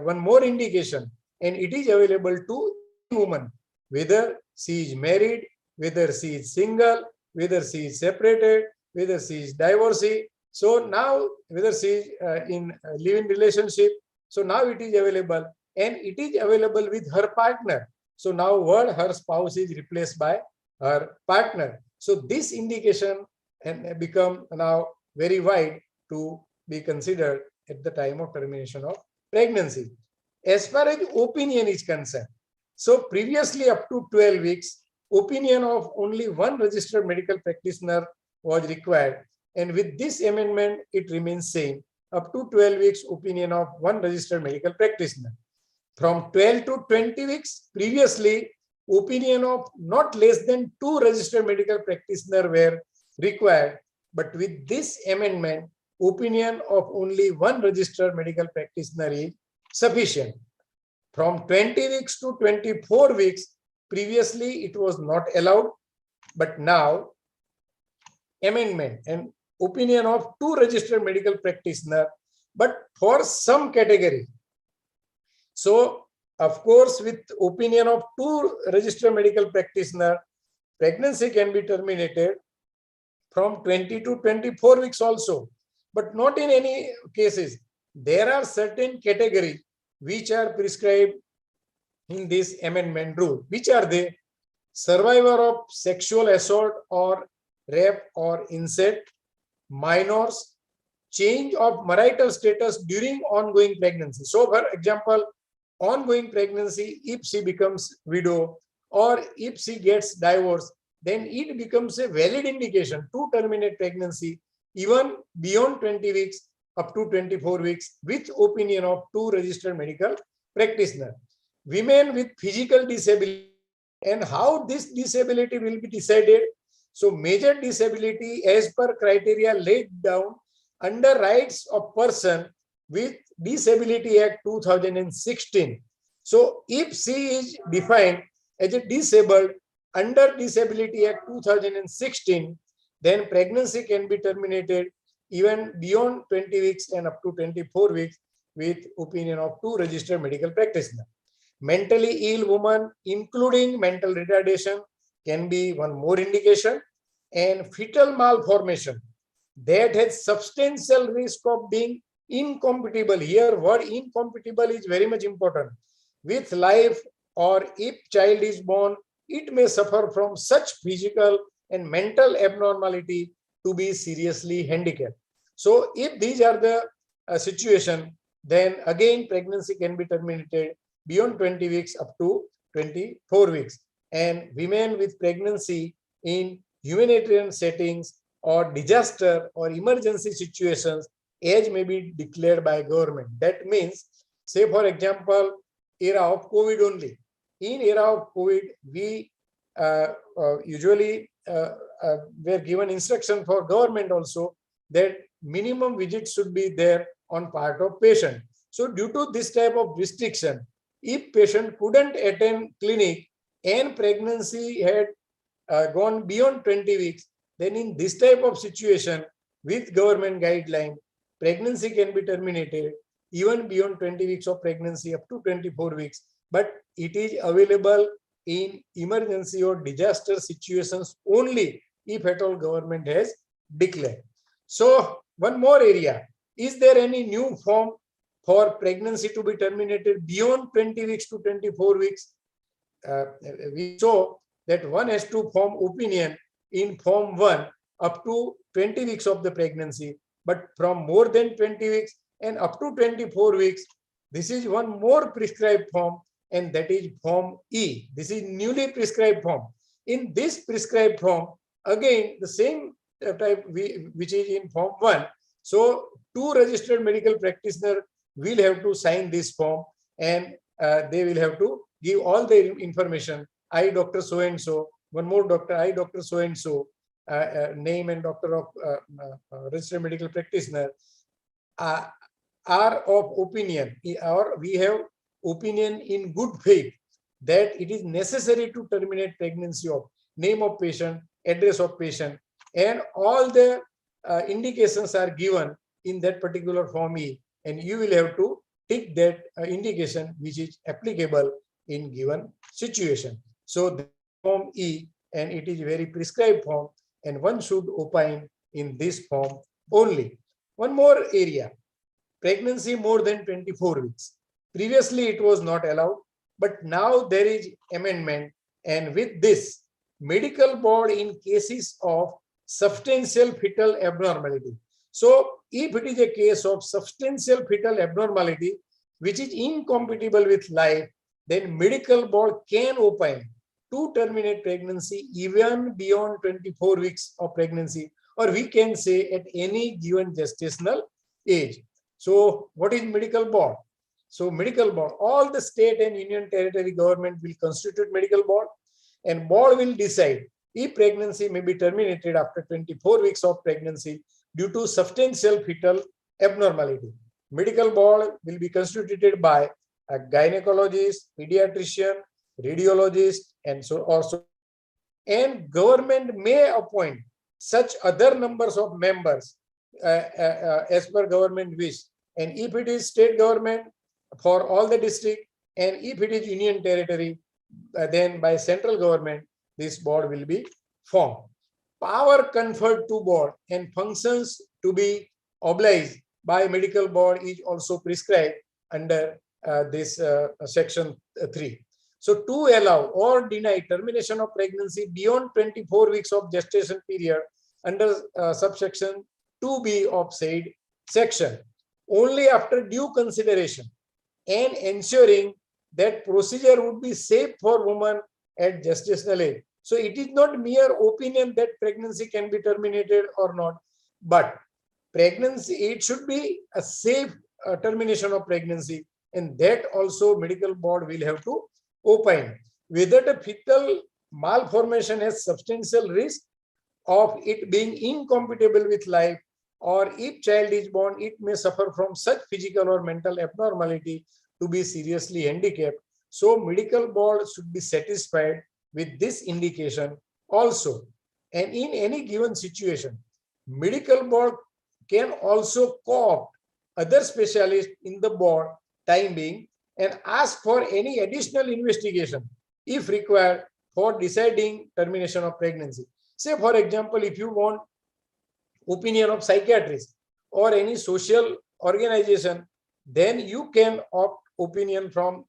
one more indication, and it is available to woman, whether she is married, whether she is single, whether she is separated, whether she is divorcee. So now whether she is in a living relationship, so now it is available, and it is available with her partner. So now word her spouse is replaced by her partner. So this indication and become now very wide to be considered at the time of termination of pregnancy. As far as opinion is concerned, so previously up to 12 weeks, opinion of only one registered medical practitioner was required. And with this amendment, it remains same. Up to 12 weeks, opinion of one registered medical practitioner. From 12 to 20 weeks, previously, opinion of not less than 2 registered medical practitioners were required. But with this amendment, opinion of only one registered medical practitioner is sufficient. From 20 weeks to 24 weeks, previously it was not allowed, but now amendment and opinion of 2 registered medical practitioners, but for some category. So, of course, with opinion of 2 registered medical practitioners, pregnancy can be terminated from 20 to 24 weeks also, but not in any cases. There are certain categories which are prescribed in this amendment rule. Which are they? Survivor of sexual assault or rape or incest, minors, change of marital status during ongoing pregnancy. So, for example, ongoing pregnancy, if she becomes widow or if she gets divorced, then it becomes a valid indication to terminate pregnancy even beyond 20 weeks up to 24 weeks with opinion of two registered medical practitioners. Women with physical disability, and how this disability will be decided. So major disability as per criteria laid down under Rights of Person with Disability Act 2016. So if she is defined as a disabled under Disability Act 2016, then pregnancy can be terminated even beyond 20 weeks and up to 24 weeks with opinion of two registered medical practitioners. Mentally ill woman, including mental retardation, can be one more indication, and fetal malformation that has substantial risk of being incompatible. Here, word incompatible is very much important with life, or if child is born, it may suffer from such physical and mental abnormality to be seriously handicapped. So, if these are the situation, then again pregnancy can be terminated beyond 20 weeks up to 24 weeks. And women with pregnancy in humanitarian settings or disaster or emergency situations, age may be declared by government. That means, say for example, era of COVID only. In era of COVID, we usually were given instruction for government also that minimum visits should be there on part of patient. So due to this type of restriction, if patient couldn't attend clinic and pregnancy had gone beyond 20 weeks, then in this type of situation with government guideline, pregnancy can be terminated even beyond 20 weeks of pregnancy up to 24 weeks. But it is available in emergency or disaster situations only if at all government has declared. So one more area, is there any new form for pregnancy to be terminated beyond 20 weeks to 24 weeks? We saw that one has to form opinion in form 1 up to 20 weeks of the pregnancy, but from more than 20 weeks and up to 24 weeks, this is one more prescribed form, and that is form E. This is newly prescribed form. In this prescribed form, again the same type which is in form 1. So two registered medical practitioners will have to sign this form, and they will have to give all the information. I, Dr. So and so, one more doctor, I, Dr. So and so, name and doctor of registered medical practitioner, are of opinion, or we have opinion in good faith that it is necessary to terminate pregnancy of name of patient, address of patient, and all the indications are given in that particular form E, and you will have to tick that indication which is applicable in given situation. So the form E, and it is very prescribed form, and one should opine in this form only. One more area, pregnancy more than 24 weeks. Previously it was not allowed, but now there is amendment, and with this, medical board in cases of substantial fetal abnormality. So if it is a case of substantial fetal abnormality which is incompatible with life, then medical board can opine to terminate pregnancy even beyond 24 weeks of pregnancy, or we can say at any given gestational age. So what is medical board? So medical board, all the state and union territory government will constitute medical board, and board will decide if pregnancy may be terminated after 24 weeks of pregnancy due to substantial fetal abnormality. Medical board will be constituted by a gynecologist, pediatrician, radiologist, and so also. And government may appoint such other numbers of members as per government wish. And if it is state government, for all the district, and if it is union territory, then by central government, this board will be formed. Power conferred to board and functions to be obliged by medical board is also prescribed under this section 3. So to allow or deny termination of pregnancy beyond 24 weeks of gestation period under subsection 2B of said section, only after due consideration and ensuring that procedure would be safe for women at gestational age. So it is not mere opinion that pregnancy can be terminated or not, but pregnancy, it should be a safe termination of pregnancy, and that also medical board will have to opine whether the fetal malformation has substantial risk of it being incompatible with life, or if child is born, it may suffer from such physical or mental abnormality to be seriously handicapped. So medical board should be satisfied with this indication also. And in any given situation, medical board can also co-opt other specialists in the board time being and ask for any additional investigation if required for deciding termination of pregnancy. Say, for example, if you want opinion of psychiatrist or any social organization, then you can opt opinion from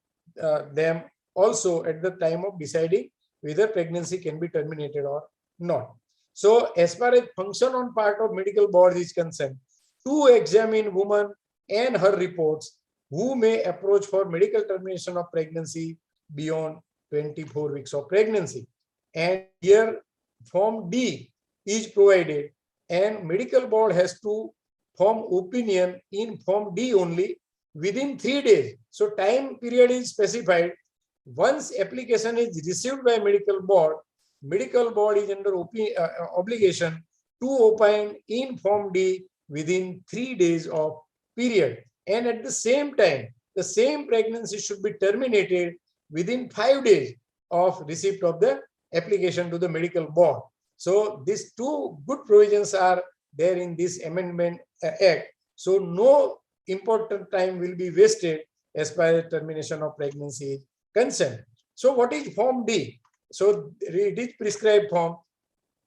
them also at the time of deciding whether pregnancy can be terminated or not. So as far as function on part of medical board is concerned, to examine woman and her reports who may approach for medical termination of pregnancy beyond 24 weeks of pregnancy. And here Form D is provided, and medical board has to form opinion in Form D only within 3 days. So time period is specified. Once application is received by medical board is under obligation to opine in Form D within 3 days of period. And at the same time, the same pregnancy should be terminated within 5 days of receipt of the application to the medical board. So these two good provisions are there in this amendment act. So no important time will be wasted as far as termination of pregnancy is concerned. So what is Form D? So it is prescribed form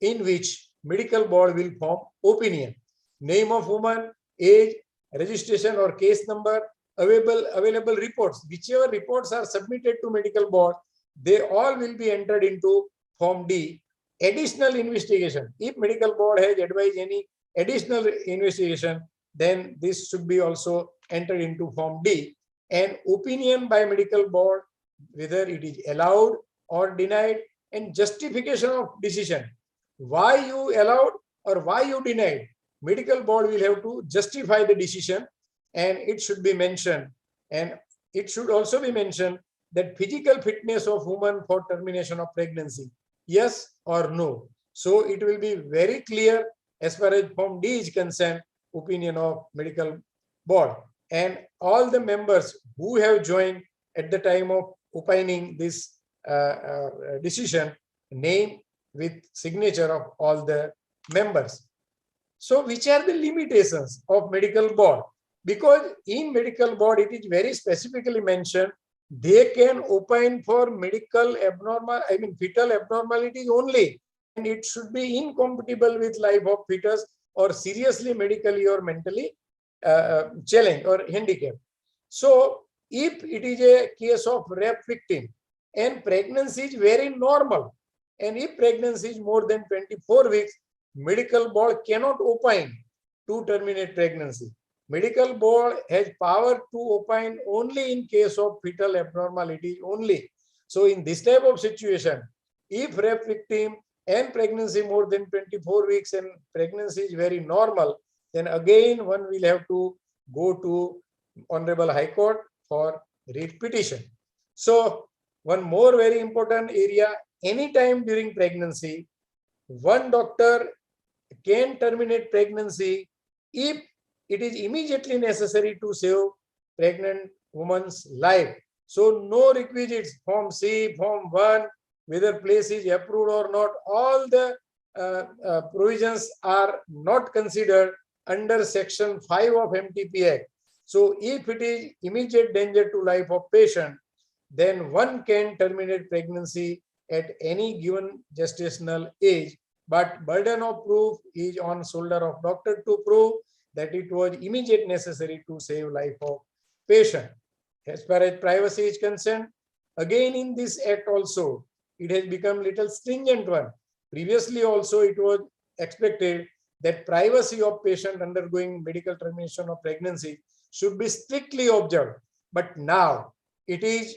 in which medical board will form opinion. Name of woman, age, registration or case number, available reports. Whichever reports are submitted to medical board, they all will be entered into Form D. Additional investigation. If medical board has advised any additional investigation, then this should be also entered into Form D. And opinion by medical board, whether it is allowed or denied, and justification of decision. Why you allowed or why you denied. Medical board will have to justify the decision, and it should be mentioned. And it should also be mentioned that physical fitness of woman for termination of pregnancy, yes or no. So it will be very clear as far as Form D is concerned, opinion of medical board. And all the members who have joined at the time of opining this decision, name with signature of all the members. So which are the limitations of medical board? Because in medical board, it is very specifically mentioned, they can opine for medical fetal abnormalities only, and it should be incompatible with life of fetus or seriously medically or mentally challenged or handicapped. So if it is a case of rape victim and pregnancy is very normal, and if pregnancy is more than 24 weeks, medical board cannot opine to terminate pregnancy. Medical board has power to opine only in case of fetal abnormality only. So in this type of situation, if rape victim and pregnancy more than 24 weeks and pregnancy is very normal, then again one will have to go to Honorable High Court for writ petition. So one more very important area, anytime during pregnancy, one doctor can terminate pregnancy if it is immediately necessary to save pregnant woman's life. So no requisites, Form C, Form 1, whether place is approved or not, all the provisions are not considered under Section 5 of MTP Act. So if it is immediate danger to life of patient, then one can terminate pregnancy at any given gestational age, but burden of proof is on shoulder of doctor to prove that it was immediate necessary to save life of patient. As far as privacy is concerned, Again, in this act also, it has become little stringent one. Previously also, it was expected that privacy of patient undergoing medical termination of pregnancy should be strictly observed. But now it is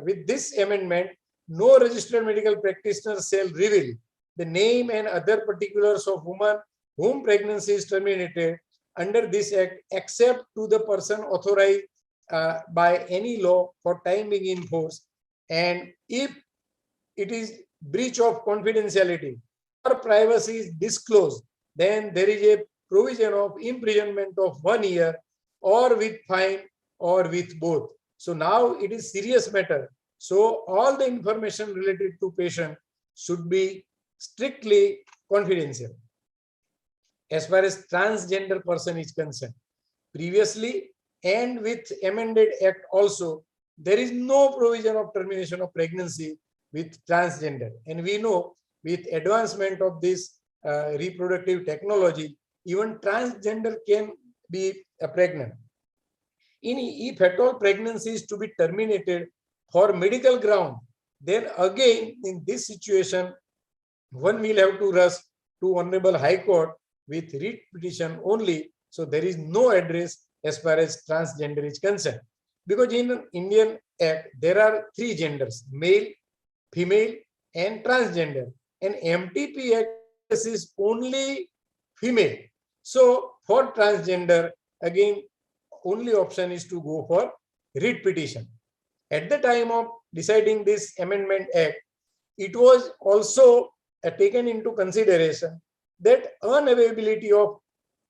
with this amendment, no registered medical practitioner shall reveal the name and other particulars of woman whom pregnancy is terminated under this act, except to the person authorized by any law for time being in force. And if it is breach of confidentiality or privacy is disclosed, then there is a provision of imprisonment of 1 year or with fine or with both. So now it is serious matter. So all the information related to patient should be strictly confidential. As far as transgender person is concerned, previously and with amended act also, there is no provision of termination of pregnancy with transgender. And we know with advancement of this reproductive technology, even transgender can be pregnant. If at all pregnancy is to be terminated for medical ground, then again in this situation, one will have to rush to Honorable High Court with writ petition only. So there is no address as far as transgender is concerned. Because in Indian Act, there are 3 genders, male, female, and transgender. And MTP Act is only female. So for transgender, again, only option is to go for writ petition. At the time of deciding this Amendment Act, it was also taken into consideration that unavailability of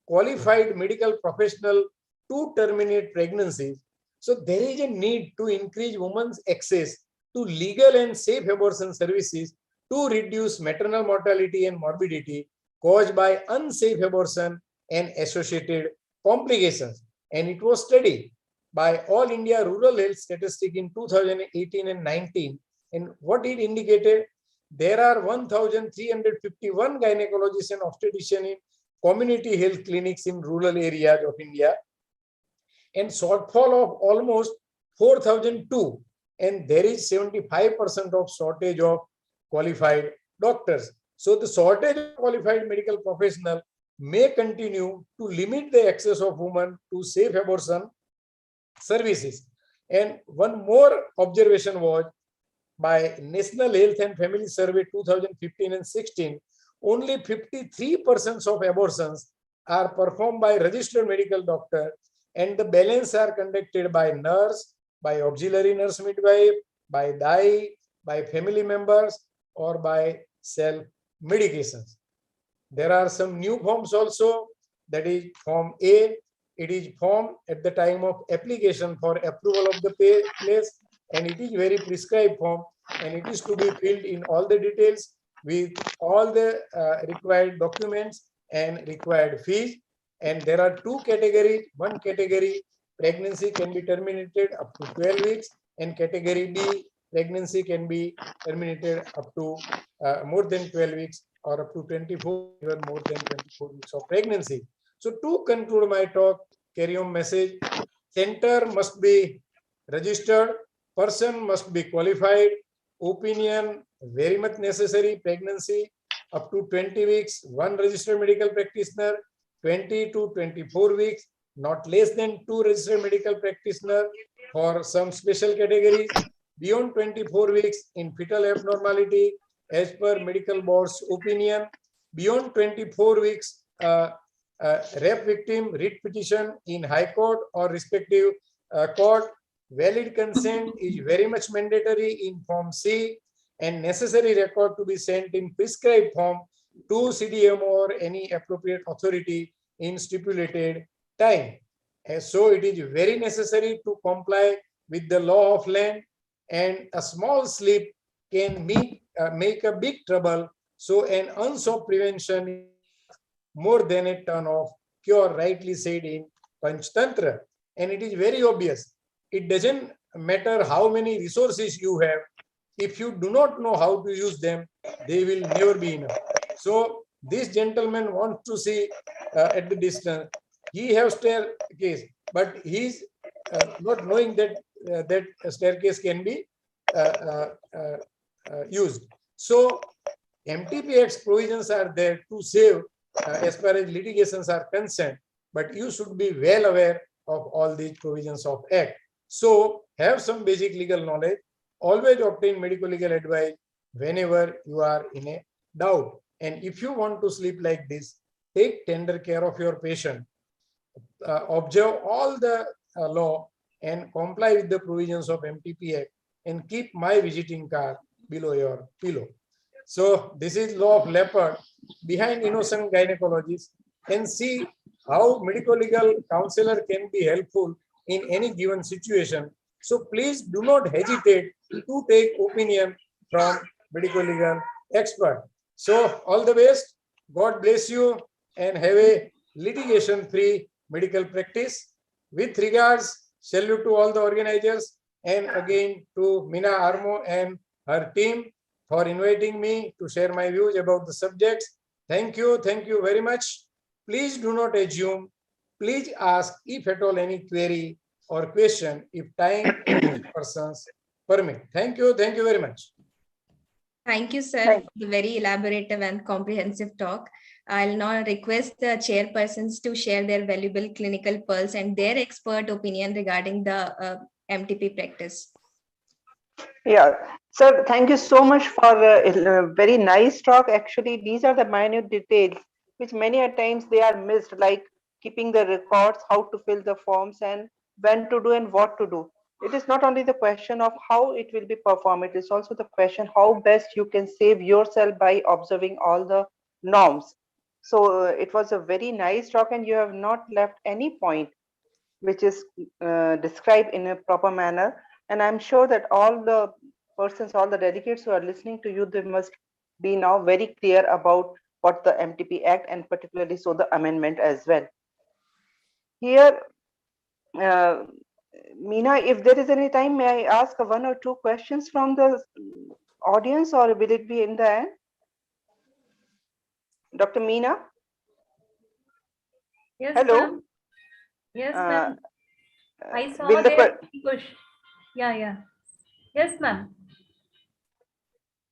qualified medical professional to terminate pregnancies. So there is a need to increase women's access to legal and safe abortion services to reduce maternal mortality and morbidity caused by unsafe abortion and associated complications. And it was studied by All India Rural Health Statistic in 2018 and 19. And what it indicated, there are 1,351 gynecologists and obstetricians in community health clinics in rural areas of India, and shortfall of almost 4,002. And there is 75% of shortage of qualified doctors. So the shortage of qualified medical professional may continue to limit the access of women to safe abortion services. And one more observation was by National Health and Family Survey 2015 and 16, only 53% of abortions are performed by registered medical doctor, and the balance are conducted by nurse, by auxiliary nurse midwife, by DAI, by family members, or by self-medications. There are some new forms also, that is Form A. It is formed at the time of application for approval of the place, and it is very prescribed form, and it is to be filled in all the details with all the required documents and required fees. And there are 2 categories. One category, pregnancy can be terminated up to 12 weeks, and category B, pregnancy can be terminated up to more than 12 weeks or up to 24, even more than 24 weeks of pregnancy. So to conclude my talk, carry on message, center must be registered, person must be qualified, opinion very much necessary, pregnancy up to 20 weeks, 1 registered medical practitioner, 20 to 24 weeks, not less than 2 registered medical practitioners for some special categories, beyond 24 weeks in fetal abnormality as per medical board's opinion, beyond 24 weeks rape victim writ petition in High Court or respective court. Valid consent is very much mandatory in Form C, and necessary record to be sent in prescribed form to CDMO or any appropriate authority in stipulated time. And so it is very necessary to comply with the law of land, and a small slip can make a big trouble. So an ounce of prevention is more than a ton of cure, rightly said in Panchtantra. And it is very obvious. It doesn't matter how many resources you have. If you do not know how to use them, they will never be enough. So this gentleman wants to see at the distance. He has staircase, but he is not knowing that that staircase can be used. So MTP Act's provisions are there to save as far as litigations are concerned, but you should be well aware of all these provisions of Act. So have some basic legal knowledge. Always obtain medical legal advice whenever you are in a doubt. And if you want to sleep like this, take tender care of your patient. Observe all the law and comply with the provisions of MTP Act and keep my visiting card below your pillow. So this is law of leopard behind innocent gynecologist, and see how medical legal counselor can be helpful in any given situation. So please do not hesitate to take opinion from medical legal expert. So all the best. God bless you and have a litigation-free medical practice. With regards, salute to all the organizers and again to Meena Armo and her team for inviting me to share my views about the subjects. Thank you very much. Please do not assume. Please ask if at all any query or question if time and persons permit. Thank you very much. Thank you, sir, for the very elaborative and comprehensive talk. I'll now request the chairpersons to share their valuable clinical pearls and their expert opinion regarding the MTP practice. Yeah, sir, thank you so much for a very nice talk. Actually, these are the minute details which many a times they are missed, like keeping the records, how to fill the forms, and when to do and what to do. It is not only the question of how it will be performed, it is also the question how best you can save yourself by observing all the norms. So it was a very nice talk, and you have not left any point which is described in a proper manner. And I'm sure that all the persons, all the delegates who are listening to you, they must be now very clear about what the MTP Act and particularly so the amendment as well. Here, Meena, if there is any time, may I ask one or two questions from the audience, or will it be in the end? Dr. Meena? Yes, Hello. ma'am. Yes, ma'am. I saw will the there push. Yeah. Yes, ma'am.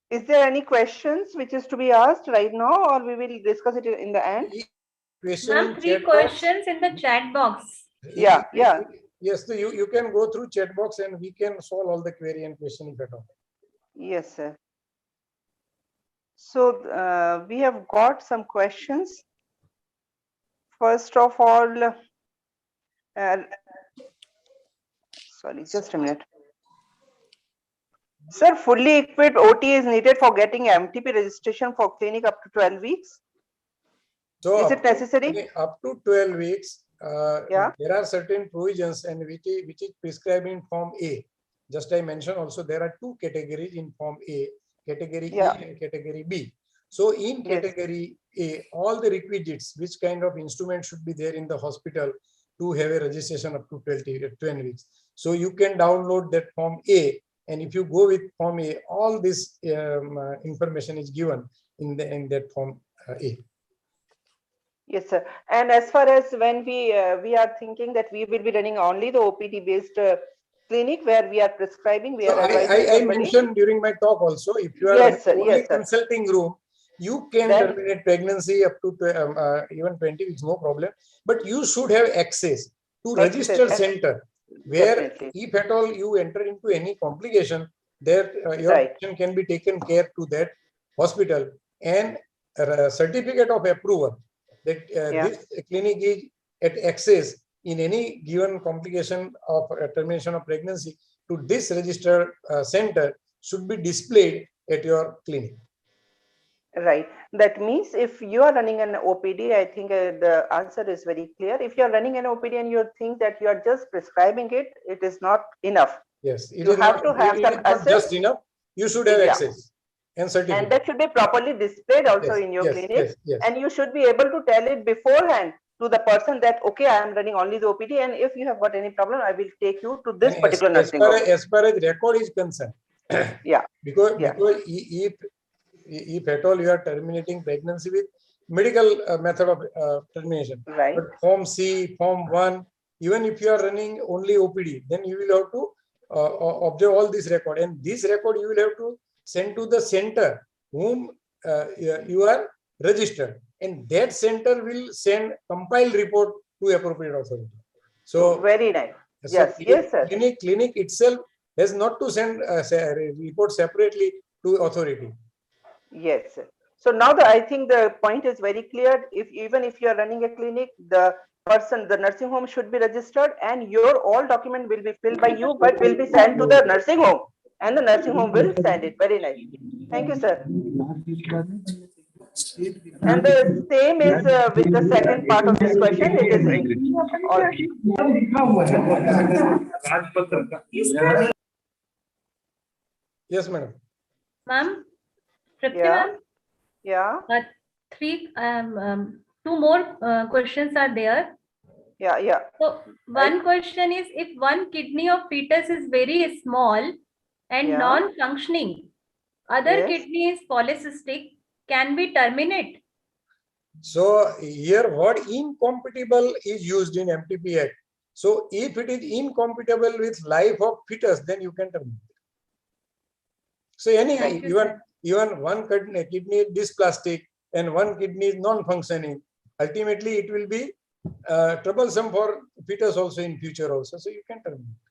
Is there any questions which is to be asked right now, or we will discuss it in the end? Ma'am, 3 questions in the chat box. Yeah. Yes, so you can go through chat box and we can solve all the query and question if at all. Yes, sir. So we have got some questions. First of all, sorry, just a minute. Sir, fully equipped OT is needed for getting MTP registration for clinic up to 12 weeks. So is it necessary? Up to 12 weeks, Yeah. there are certain provisions and which is prescribed in Form A. Just I mentioned also there are 2 categories in Form A, category A and category B. So in category A, all the requisites, which kind of instrument should be there in the hospital to have a registration up to 12 weeks. So you can download that Form A, and if you go with Form A, all this information is given in that Form A. Yes, sir. And as far as when we are thinking that we will be running only the OPD based clinic where we are prescribing, we are advising. I mentioned during my talk also, if you are only consulting room, you can terminate pregnancy up to even 20 weeks, no problem. But you should have access to registered center where if at all you enter into any complication, there your patient can be taken care to that hospital, and a certificate of approval that this clinic is at access in any given complication of termination of pregnancy to this registered center should be displayed at your clinic. Right. That means if you are running an OPD, I think the answer is very clear. If you are running an OPD and you think that you are just prescribing it, it is not enough. Yes, you have to have some not just enough. You should have access and certificate. And that should be properly displayed also in your clinic. And you should be able to tell it beforehand to the person that, okay, I am running only the OPD, and if you have got any problem, I will take you to this particular nursing home. As far as record is concerned, because if at all you are terminating pregnancy with medical method of termination, but Form C, Form 1, even if you are running only OPD, then you will have to observe all this record, and this record you will have to send to the center whom you are registered, and that center will send compiled report to appropriate authority. So very nice. so Yes, yes, sir. clinic itself has not to send a report separately to authority. Yes, sir. So now I think the point is very clear. Even if you are running a clinic, the nursing home should be registered, and your all document will be filled by you, but will be sent to the nursing home, and the nursing home will send it. Very nice. Thank you, sir. And the same is with the second part of this question. It is Yes, madam. Ma'am, Tripti Yeah. ma'am, Yeah. two more questions are there. Yeah. So one question is, if one kidney of fetus is very small and Yeah. non-functioning, other Yes. kidney is polycystic, can we terminate? So here word incompatible is used in MTP Act. So if it is incompatible with life of fetus, then you can terminate. So even one kidney is dysplastic and one kidney is non-functioning, ultimately it will be troublesome for fetus also in future also. So you can terminate.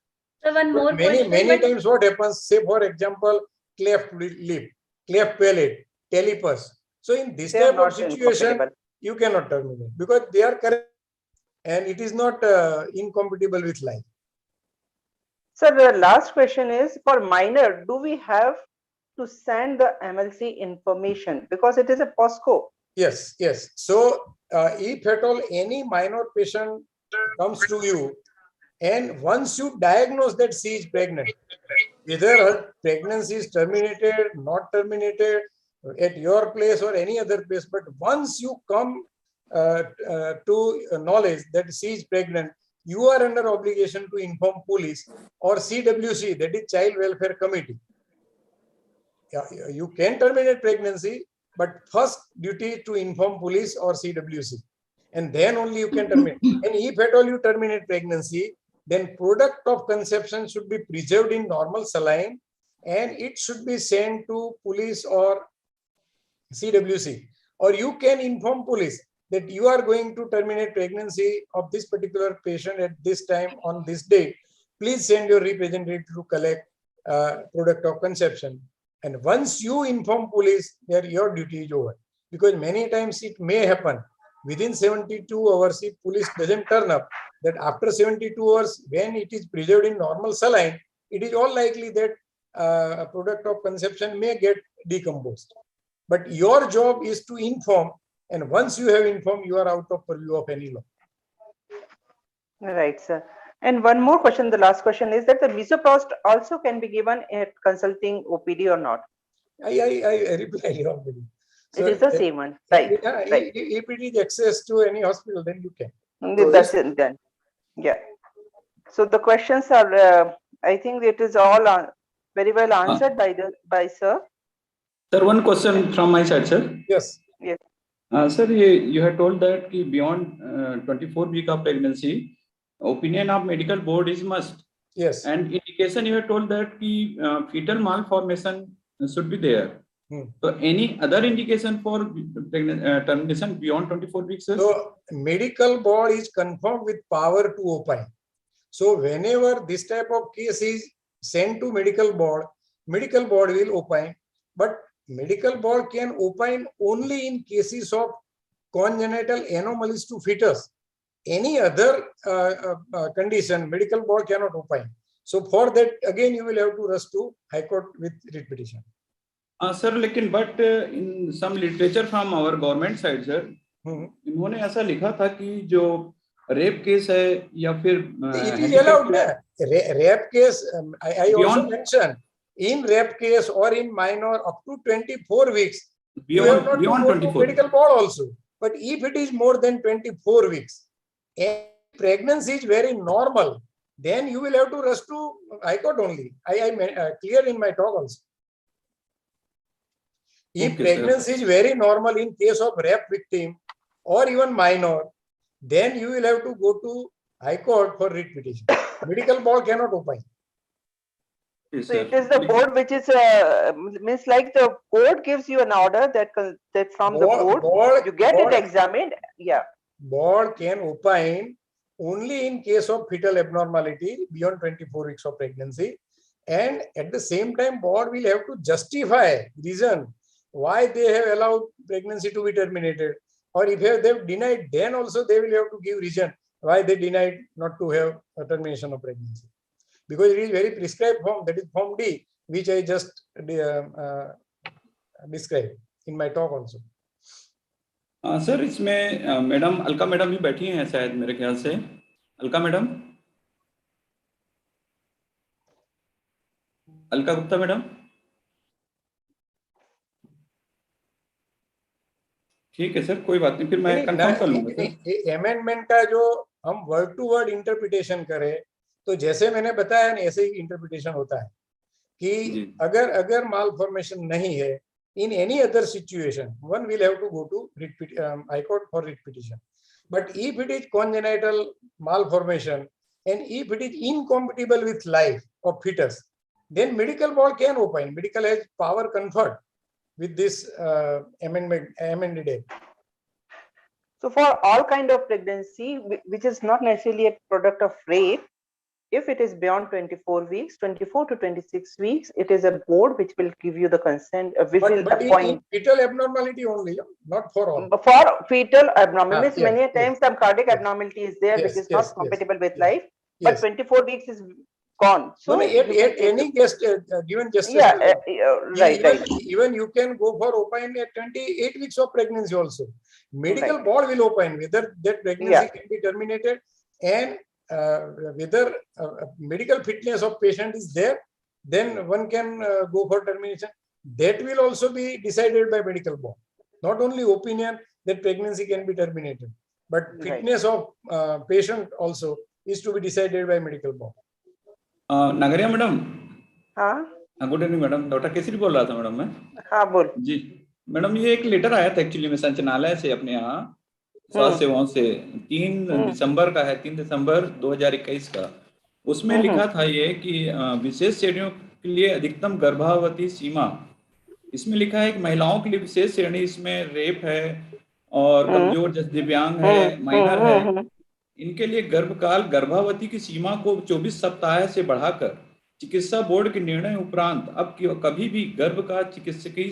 So one more question. Many times what happens, say for example, cleft lip, cleft palate, talipus. So in this type of situation, you cannot terminate because they are correct and it is not incompatible with life. So the last question is, for minor, do we have to send the MLC information because it is a POSCO? Yes. So if at all any minor patient comes to you, and once you diagnose that she is pregnant, whether her pregnancy is terminated, not terminated, at your place or any other place, but once you come to knowledge that she is pregnant, you are under obligation to inform police or CWC, that is Child Welfare Committee. You can terminate pregnancy, but first duty is to inform police or CWC, and then only you can terminate. And if at all you terminate pregnancy, then product of conception should be preserved in normal saline, and it should be sent to police or CWC, or you can inform police that you are going to terminate pregnancy of this particular patient at this time on this date. Please send your representative to collect product of conception. And once you inform police, your duty is over. Because many times it may happen within 72 hours, if police doesn't turn up, that after 72 hours, when it is preserved in normal saline, it is all likely that a product of conception may get decomposed. But your job is to inform, and once you have informed, you are out of purview of any law. Right, sir. And one more question, the last question is that the misoprost also can be given at consulting OPD or not? I replied already. So it is the same one, right? Right. If it is access to any hospital, then you can. That's it then. Yeah. So the questions are, I think it is all very well answered by sir. Sir, one question from my side, sir. Yes. Yes. Sir, you had told that beyond 24 week of pregnancy, opinion of medical board is must. Yes. And indication you had told that fetal malformation should be there. So any other indication for termination beyond 24 weeks, sir? So medical board is confirmed with power to opine. So whenever this type of case is sent to medical board will opine. But medical board can opine only in cases of congenital anomalies to fetus. Any other condition, medical board cannot opine. So for that, again, you will have to rush to High Court with writ petition. Sir, but in some literature from our government side, sir, इन्होंने ऐसा लिखा था कि जो rape case है या फिर it is allowed rape case. I also mentioned in rape case or in minor up to 24 weeks. Beyond 24 medical board also. But if it is more than 24 weeks and pregnancy is very normal, then you will have to rush to High Court only. I clear in my talk also. If pregnancy is very normal in case of rape victim or even minor, then you will have to go to High Court for writ petition. Medical board cannot opine. Yes, So sir. it is the board which is means like the board gives you an order that from the board you get it examined. Yeah. Board can opine only in case of fetal abnormality beyond 24 weeks of pregnancy, and at the same time board will have to justify reason why they have allowed pregnancy to be terminated, or if they've denied, then also they will have to give reason why they denied not to have a termination of pregnancy, because it is very prescribed form, that is form D, which I just described in my talk also. Sir इसमें madam Alka madam भी बैठी हैं शायद मेरे ख्याल से। Alka madam, Alka Gupta madam, ठीक है सर, कोई बात नहीं, फिर मैं कंफर्म कर लूंगा। अमेंडमेंट का जो हम वर्ड टू वर्ड इंटरप्रिटेशन करें, तो जैसे मैंने बताया ना, ऐसे ही इंटरप्रिटेशन होता है कि अगर माल फॉर्मेशन नहीं है, in any other situation, one will have to go to High Court for writ petition. But if it is congenital malformation and if it is incompatible with life of fetus, then medical board can opine. Medical has power conferred with this amended act. So for all kind of pregnancy, which is not necessarily a product of rape, if it is beyond 24 weeks, 24 to 26 weeks, it is a board which will give you the consent, which will appoint. Fetal abnormality only, not for all. For fetal abnormality, many times some cardiac abnormality is there, which is not compatible with life, but 24 weeks is gone. So no, any given gestation, right. Even you can go for opine at 28 weeks of pregnancy also. Medical board will opine whether that pregnancy can be terminated, and whether medical fitness of patient is there, then one can go for termination. That will also be decided by medical board. Not only opinion that pregnancy can be terminated, but fitness of patient also is to be decided by medical board. Nagaria madam, हाँ good evening madam, doctor Kesari बोल रहा था madam मैं। हाँ बोल जी madam, ये एक letter आया था एक्चुअली में संचालनालय से अपने यहाँ स्वास्थ्य सेवाओं से, 3 दिसंबर का है, 3 दिसंबर 2021 का। उसमें लिखा था ये कि विशेष श्रेणियों के लिए अधिकतम गर्भावधि सीमा, इसमें लिखा है कि महिलाओं के लिए विशेष श्रेणी, इसमें रेप है और कमजोर जैसे दिव्यांग है, माइनर है, इनके लिए गर्भकाल गर्भावधि की सीमा को 24 सप्ताह से बढ़ाकर चिकित्सा बोर्ड के निर्णय उपरांत अब कभी भी गर्भ का चिकित्सकीय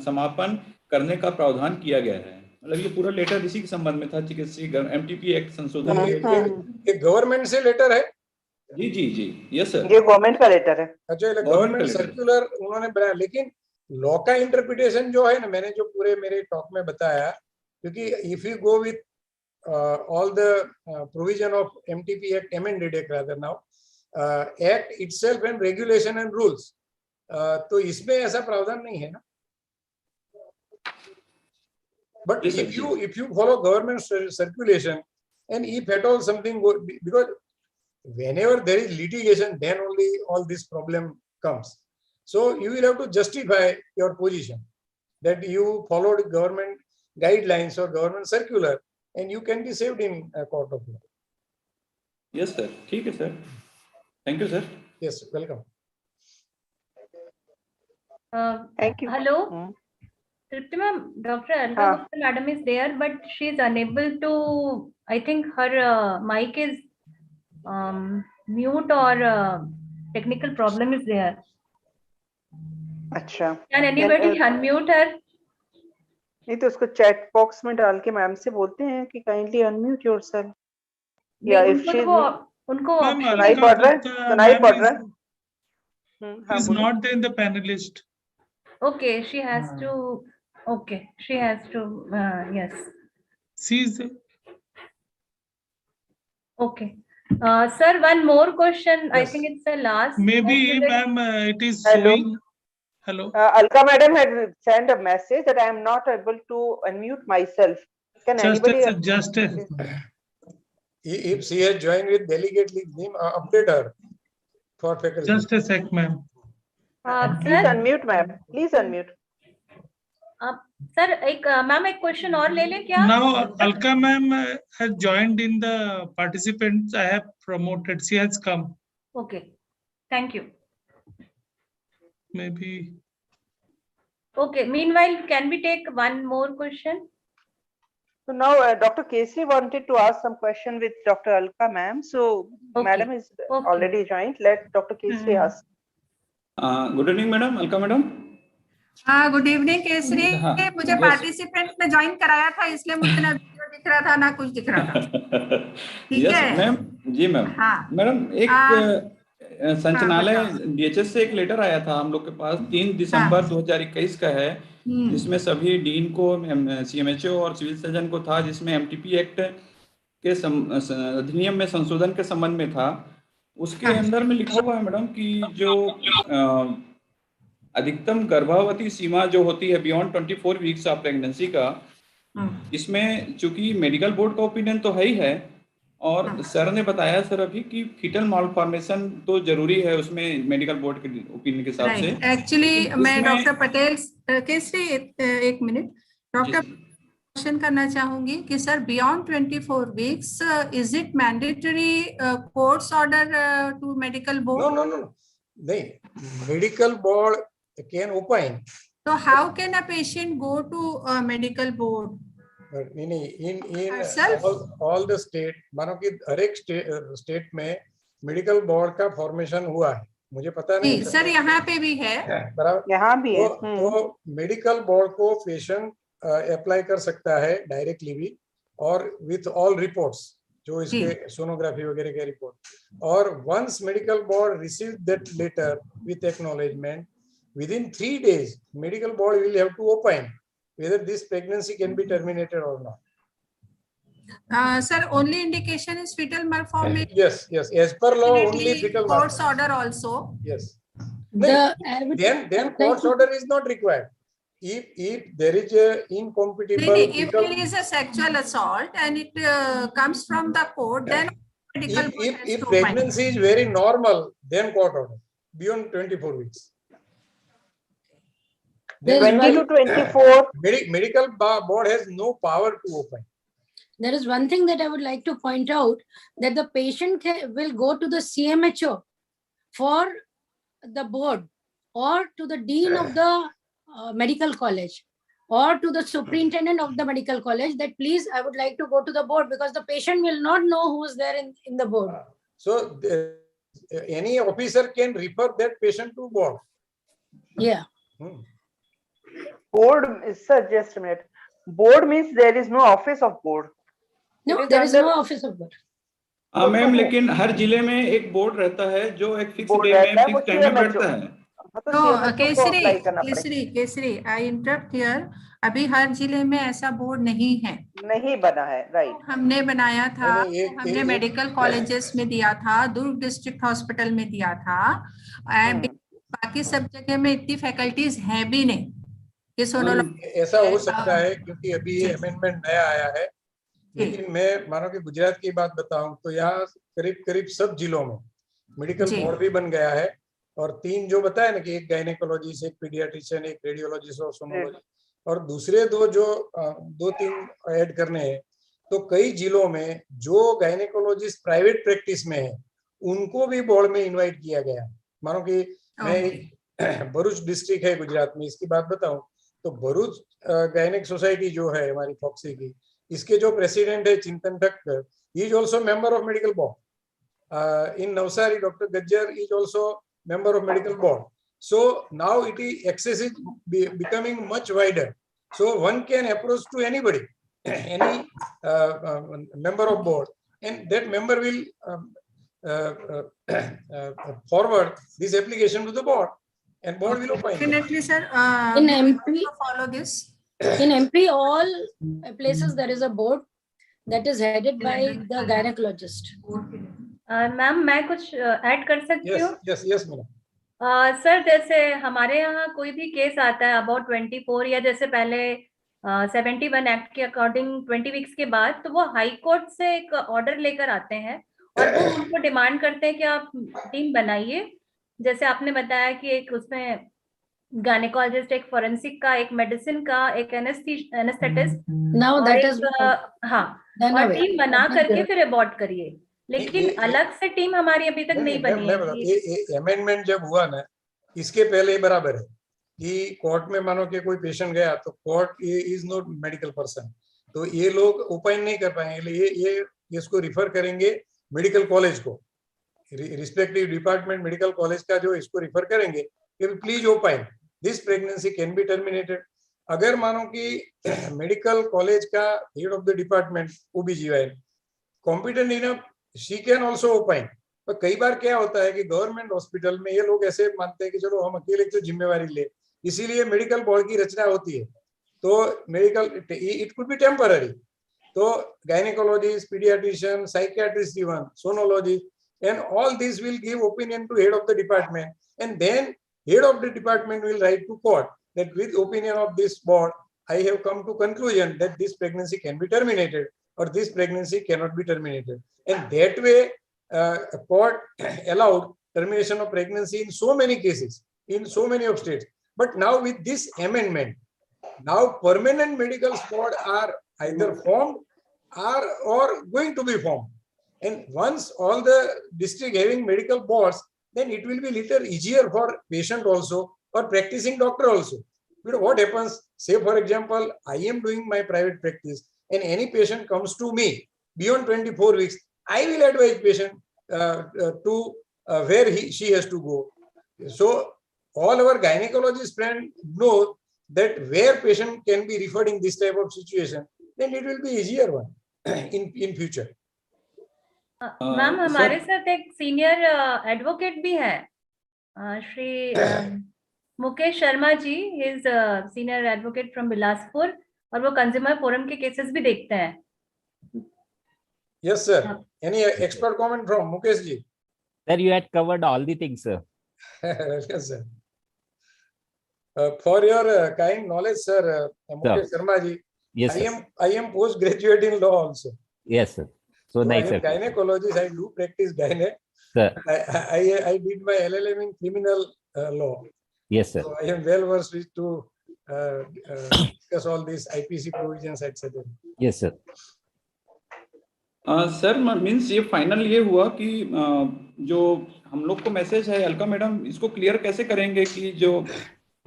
समापन करने का प्रावधान किया गया है। मतलब ये पूरा लेटर इसी के संबंध में था, चिकित्सीय MTP एक्ट संशोधन। ये गवर्नमेंट से लेटर है? जी जी जी, यस सर, ये गवर्नमेंट का लेटर है। अच्छा, गवर्नमेंट सर्कुलर उन्होंने बनाया, लेकिन लॉ का इंटरप्रिटेशन जो है ना, मैंने जो पूरे मेरे टॉक में बताया, क्योंकि if you go with all the provision of MTP Act, amended Act rather now, Act itself and regulation and rules, तो इसमें ऐसा प्रावधान नहीं है ना। But if you follow government circulation, and if at all something because whenever there is litigation, then only all this problem comes. So you will have to justify your position that you followed government guidelines or government circular, and you can be saved in a court of law. Yes sir, ठीक है sir, thank you sir. Yes, welcome. Thank you. Hello, Tripti ma'am, Dr. Alka Gupta madam is there, but she is unable to, I think her mic is mute or technical problem is there. अच्छा, Can anybody unmute her? नहीं तो उसको chat box में डाल के ma'am से बोलते हैं कि काइंडली अनम्यूट योरसेल्फ, या इफ शी उनको सुनाई पड़ रहा है, सुनाई पड़ रहा है, is not there in the panelist. Okay, she has to, okay, she has to, yes, She's okay. Sir, one more question. Yes. I think it's the last. Maybe ma'am, it is showing. Hello. Alka madam had sent a message that I am not able to unmute myself. Can anybody if she has joined with delegate name, update her for faculty. Just a sec, ma'am. Please unmute, ma'am. Please unmute. Sir, ma'am, एक question और ले लें क्या? Now Alka ma'am has joined in the participants. I have promoted. She has come. Okay. Thank you. maybe. Okay. Meanwhile, can we take one more question? So now Dr. Kesri wanted to ask some question with Dr. Alka ma'am. So Okay. madam is Okay. already joined. Let Dr. Kesri ask. Good evening madam, Alka madam. हाँ, good evening Kesari. हाँ, मुझे yes. Participant में join कराया था, इसलिए मुझे ना video दिख रहा था ना कुछ दिख रहा था। ठीक यस है मैम, जी मैम। हाँ मैडम एक संचालय बताओ। डीएचएस से एक लेटर आया था हम लोग के पास 3 दिसंबर 2021 का है, जिसमें सभी डीन को, सीएमएचओ और सिविल सर्जन को था, जिसमें एमटीपी एक्ट के अधिनियम में संशोधन के संबंध में था। उसके अंदर में लिखा हुआ है मैडम कि जो अधिकतम गर्भवती सीमा जो होती है बियॉन्ड 24 वीक्स ऑफ प्रेगनेंसी का, इसमें चूंकि मेडिकल बोर्ड का ओपिनियन तो है ही है, और सर ने बताया सर अभी कि फीटल मालफॉर्मेशन तो जरूरी है उसमें मेडिकल बोर्ड के ओपिनियन के हिसाब से। एक्चुअली मैं डॉक्टर पटेल केसरी एक मिनट डॉक्टर क्वेश्चन करना चाहूंगी कि sir beyond 24 weeks is it mandatory courts order to medical board? No. नहीं, medical board can opine. So how can a patient go to a medical board? नहीं, in Herself? all the state, मानो कि हर एक state में medical board का formation हुआ है, मुझे पता नहीं सर यहाँ पे भी है, बराबर, यहाँ भी है। तो मेडिकल बोर्ड को पेशेंट अप्लाई कर सकता है डायरेक्टली भी, और विथ ऑल रिपोर्ट्स, जो इसके सोनोग्राफी वगैरह के रिपोर्ट, और once medical board receive that letter with acknowledgement, within 3 days medical board will have to opine whether this pregnancy can be terminated or not. Sir, only indication is fetal malformation. Yes, as per law only fetal court's malformation. order also. Yes. Then court's order is not required. If there is a incompatible If it is a sexual assault and it comes from the court, then medical board has if to opine. pregnancy is very normal, then court order beyond 24 weeks. 20 to 24. Medical board has no power to opine. there is one thing that I would like to point out, that the patient will go to the CMHO for the board, or to the dean of the medical college, or to the superintendent of the medical college, that please, I would like to go to the board, because the patient will not know who is there in the board. So any officer can refer that patient to board. Yeah. Board is, sir, just a minute. Board means there is no office of board. No, there is no office of board. हाँ ma'am, लेकिन हर जिले में एक board रहता है जो एक fix day में, फिक्स टाइम में बैठता है। तो केसरी आई इंटरप्ट हियर, अभी हर जिले में ऐसा बोर्ड नहीं है, नहीं बना है, राइट। हमने बनाया था, हमने मेडिकल कॉलेजेस में दिया था, दुर्ग डिस्ट्रिक्ट हॉस्पिटल में दिया था, बाकी सब जगह में इतनी फैकल्टीज हैं भी नहीं। ऐसा हो सकता है क्योंकि अभी ये अमेंडमेंट नया आया है, लेकिन मैं मानो कि गुजरात की बात बताऊं तो यहाँ करीब सब जिलों में मेडिकल बोर्ड भी बन गया है, और 3 जो बताया ना कि एक गायनेकोलॉजिस्ट, एक पीडियाट्रिशियन, एक रेडियोलॉजिस्ट और सोनोलॉजी, और दूसरे 2 जो 2-3 ऐड करने हैं, तो कई जिलों में जो गायनेकोलॉजिस्ट प्राइवेट प्रैक्टिस में है उनको भी बोर्ड में इन्वाइट किया गया। मानो कि मैं भरूच डिस्ट्रिक्ट है गुजरात में, इसकी बात बताऊं तो भरूच गायनेक सोसाइटी जो है हमारी फॉक्सी की, इसके जो प्रेसिडेंट है चिंतन Thakkar, he is also member of medical board. In Navsari doctor Gajjar is also member of medical board. So now it is access is becoming much wider, so one can approach to anybody, any member of board, and that member will forward this application to the board, and board will opine. Definitely, sir. In MP, follow this. In MP, all places there is a board that is headed by the gynecologist. Ma'am मैं कुछ add कर सकती हूँ? Yes madam. Sir जैसे हमारे यहाँ कोई भी केस आता है अबाउट 24, या जैसे पहले 71 एक्ट के अकॉर्डिंग 20 वीक्स के बाद, तो वो हाई कोर्ट से एक ऑर्डर लेकर आते हैं और वो उनको डिमांड करते हैं कि आप टीम बनाइए। जैसे आपने बताया कि एक उसमें गायनेकोलॉजिस्ट, एक फोरेंसिक का, एक मेडिसिन का, एक एनेस्थेटिस्ट, हाँ, और टीम बना करके फिर अबॉर्ट करिए। लेकिन अलग से टीम हमारी अभी तक नहीं बनी है। अमेंडमेंट जब हुआ ना, इसके पहले ही बराबर है कि कोर्ट में मानो कि कोई पेशेंट गया तो court is not medical person, तो ये लोग ओपन नहीं कर पाएंगे, ये इसको रिफर करेंगे मेडिकल कॉलेज को, रिस्पेक्टिव डिपार्टमेंट मेडिकल कॉलेज का जो इसको रिफर करेंगे कि please open this pregnancy can be terminated. अगर मानो कि मेडिकल कॉलेज का head of the department OBGYN competent enough, she can also open. पर कई बार क्या होता है कि गवर्नमेंट हॉस्पिटल में ये लोग ऐसे मानते हैं कि चलो हम अकेले तो जिम्मेवारी ले, इसीलिए मेडिकल बोर्ड की रचना होती है। तो medical it could be temporary, तो gynaecologist, paediatrician, psychiatrist, even sonologist, and all these will give opinion to head of the department, and then head of the department will write to court that with opinion of this board I have come to conclusion that this pregnancy can be terminated or this pregnancy cannot be terminated, and that way a court allowed termination of pregnancy in so many cases in so many of states. But now with this amendment, now permanent medical board are either formed or going to be formed. And once all the district having medical boards, then it will be little easier for patient also or practicing doctor also. You know what happens? Say for example, I am doing my private practice, and any patient comes to me beyond 24 weeks, I will advise patient to where she has to go. So all our gynecologist friends know that where patient can be referred in this type of situation, then it will be easier one in future. Ma'am हमारे साथ एक senior advocate भी है, Shri Mukesh Sharma ji, is senior advocate from Bilaspur, और वो consumer forum के cases भी देखते हैं। Yes sir, any expert comment from Mukesh ji? Sir, you had covered all the things, sir. Yes sir. For your kind knowledge sir, Mukesh Sharma ji, Yes, I am postgraduate in law also. Yes sir. So nice, I am sir. gynecologist, I do practice gyne. Sir. I did my LLM in criminal law. Yes sir. So I am well versed with to discuss all these IPC provisions etc. Yes sir. Sir means ये final ये हुआ कि जो हम लोग को message है Alka madam, इसको क्लियर कैसे करेंगे कि जो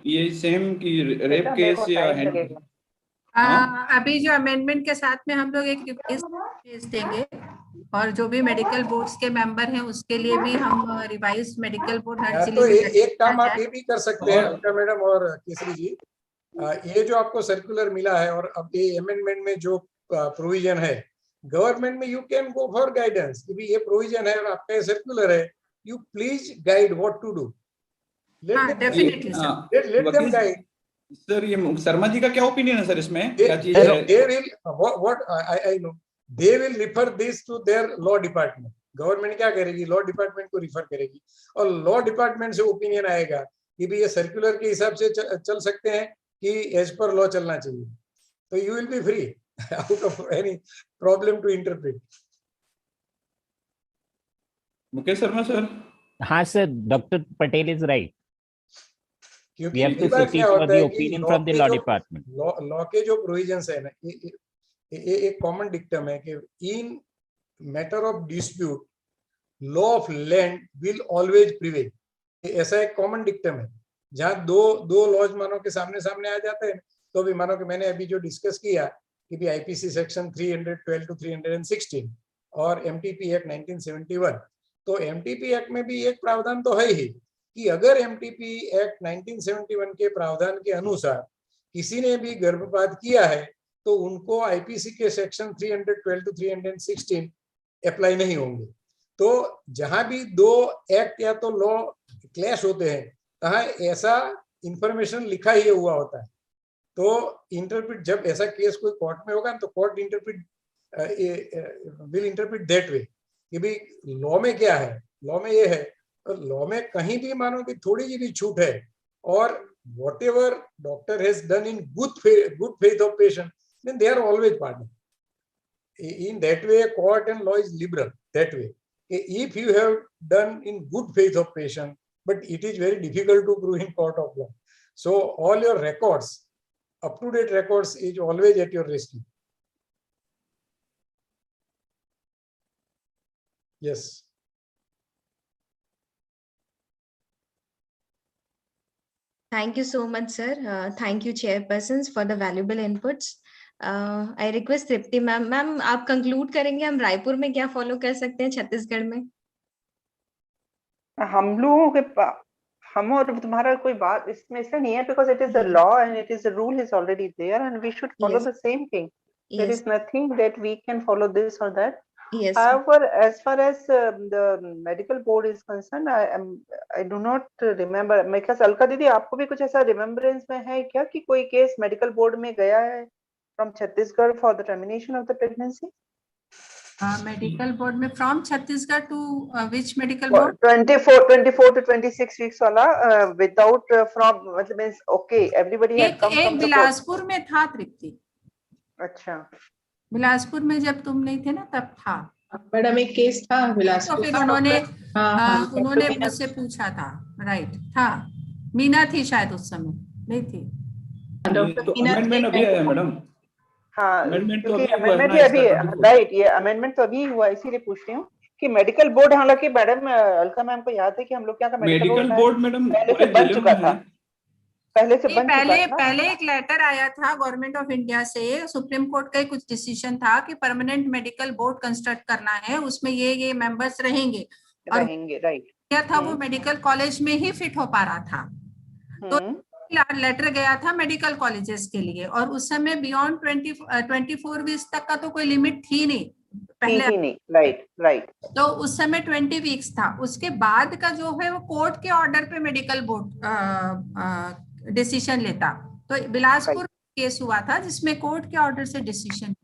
ये सेम की रेप केस या अभी जो अमेंडमेंट के साथ में हम लोग एक रिवाइज भेज देंगे, और जो भी मेडिकल बोर्ड्स के मेंबर हैं उसके लिए भी हम रिवाइज मेडिकल बोर्ड हर तो एक काम आप ये भी कर सकते हैं अलका मैडम और केसरी जी, ये जो आपको सर्कुलर मिला है और अब ये अमेंडमेंट में जो प्रोविजन है गवर्नमेंट में, you can go for guidance कि ये प्रोविजन है और आपका ये सर्कुलर है, you please guide what to do, let them guide. Sir ये शर्मा जी का क्या ओपिनियन है सर इसमें? क्या चीज है? They will refer this to their law department. Government क्या करेगी? लॉ डिपार्टमेंट को रिफर करेगी और लॉ डिपार्टमेंट से ओपिनियन आएगा कि भी ये सर्कुलर के हिसाब से चल सकते हैं कि एज पर लॉ चलना चाहिए, तो you will be free out of any problem to interpret. Mukesh Sharma sir. हाँ sir, doctor Patel is right. क्योंकि क्या होता है कि लॉ के जो प्रोविजंस है ना, ये एक कॉमन डिक्टम है कि इन matter of dispute law of land will always prevail, ऐसा एक कॉमन डिक्टम है। जहाँ दो लॉज मानो के सामने आ जाते हैं, तो भी मानो कि मैंने अभी जो डिस्कस किया कि भी आईपीसी सेक्शन 312 to 316 और एमटीपी एक्ट 1971, तो एमटीपी एक्ट में भी एक प्रावधान तो है ही कि अगर एमटीपी एक्ट 1971 के प्रावधान के अनुसार किसी ने भी गर्भपात किया है तो उनको आईपीसी के सेक्शन 312 to 316 अप्लाई नहीं होंगे। तो जहां भी दो एक्ट या तो लॉ क्लैश होते हैं, तहाँ ऐसा इंफॉर्मेशन लिखा ही हुआ होता है। तो इंटरप्रिट, जब ऐसा केस कोई कोर्ट में होगा तो court will interpret that way कि भाई लॉ में क्या है, लॉ में ये है, तो लॉ में कहीं भी मानो कि थोड़ी सी भी छूट है और whatever doctor has done in good faith of patient, then they are always pardoned. In that way, court and law is liberal. That way, if you have done in good faith of patient, but it is very difficult to prove in court of law. So all your records, up-to-date records, is always at your rescue. Yes. Thank you so much, sir. Thank you, chairpersons, for the valuable inputs. I request Tripti ma'am. Ma'am, आप conclude करेंगे हम रायपुर में क्या follow कर सकते हैं छत्तीसगढ़ में? हम लोगों के हम और तुम्हारा कोई बात इसमें ऐसा नहीं है, because it is a law and it is a rule is already there and we should follow the same thing. There is nothing that we can follow this or that. Yes. However, as far as the medical board is concerned, I do not remember. मैं क्या अलका दीदी आपको भी कुछ ऐसा remembrance में है क्या कि कोई केस medical board में गया है from Chhattisgarh for the termination of the pregnancy? Medical board में from Chhattisgarh to which medical board? 24 to 26 weeks वाला without from मतलब means okay everybody had come from the court. Bilaspur में था तृप्ति. अच्छा. बिलासपुर में जब तुम नहीं थे ना तब था मैडम एक केस था बिलासपुर. तो फिर उन्होंने मुझसे पूछा था. राइट था. मीना थी शायद उस समय. नहीं थी. अमेंडमेंट अभी आया मैडम. हाँ क्योंकि अमेंडमेंट भी अभी राइट ये अमेंडमेंट तो अभी हुआ इसीलिए पूछ रही हूँ कि मेडिकल बोर्ड हालांकि मैडम अलका मैम को याद है कि हम लोग क्या का मेडिकल बोर्ड मैडम पहले से बन चुका था. पहले एक लेटर आया था गवर्नमेंट ऑफ इंडिया से. सुप्रीम कोर्ट का कुछ डिसीजन था कि परमानेंट मेडिकल बोर्ड कंस्ट्रक्ट करना है, उसमें ये मेंबर्स रहेंगे. राइट. क्या था वो मेडिकल कॉलेज में ही फिट हो पा रहा था. तो लेटर गया था मेडिकल कॉलेजेस के लिए और उस समय बियॉन्ड 24 वीक्स तक का तो कोई लिमिट थी नहीं पहले. राइट. तो उस समय 20 वीक्स था. उसके बाद का जो है वो कोर्ट के ऑर्डर पे मेडिकल बोर्ड डिसीजन लेता. तो बिलासपुर केस हुआ था जिसमें कोर्ट के ऑर्डर से decision.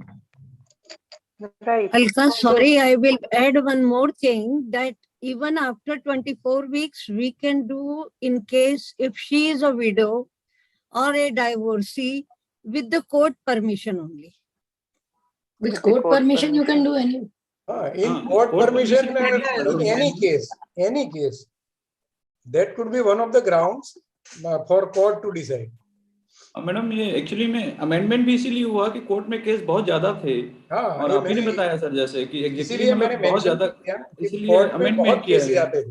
Alka, sorry, I will add one more thing that even after 24 weeks, we can do in case if she is a widow or a divorcee with the court permission only. With court permission, you can do any. In court permission, in any case, that could be one of the grounds for court to decide. Madam ये actually में amendment भी इसीलिए हुआ कि court में case बहुत ज्यादा थे. और आपने बताया सर जैसे कि इसीलिए मैंने बहुत ज्यादा इसलिए अमेंडमेंट किया है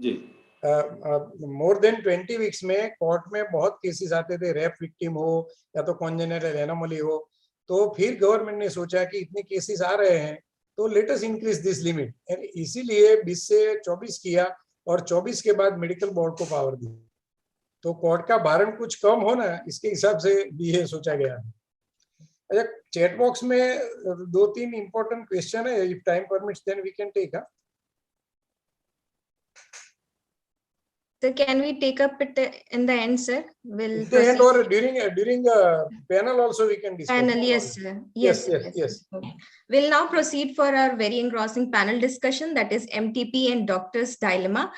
जी. मोर देन 20 वीक्स में कोर्ट में बहुत केसेस आते थे. रेप विक्टिम हो या तो कॉन्जेनिटल एनोमली हो. तो फिर गवर्नमेंट ने सोचा कि इतने केसेस आ रहे हैं तो let us increase this limit. इसीलिए 20 से 24 किया और 24 के बाद मेडिकल बोर्ड को पावर दी. तो कोर्ट का भारण कुछ कम हो ना, इसके हिसाब से भी ये सोचा गया है. अच्छा, चैट बॉक्स में 2-3 इंपॉर्टेंट क्वेश्चन है. If time permits then we can take. So can we take up it in the end, sir? Will end or during panel also we can discuss. Panel, yes, sir. Yes. We'll now proceed for our very engrossing panel discussion, that is MTP and Doctors Dilemma.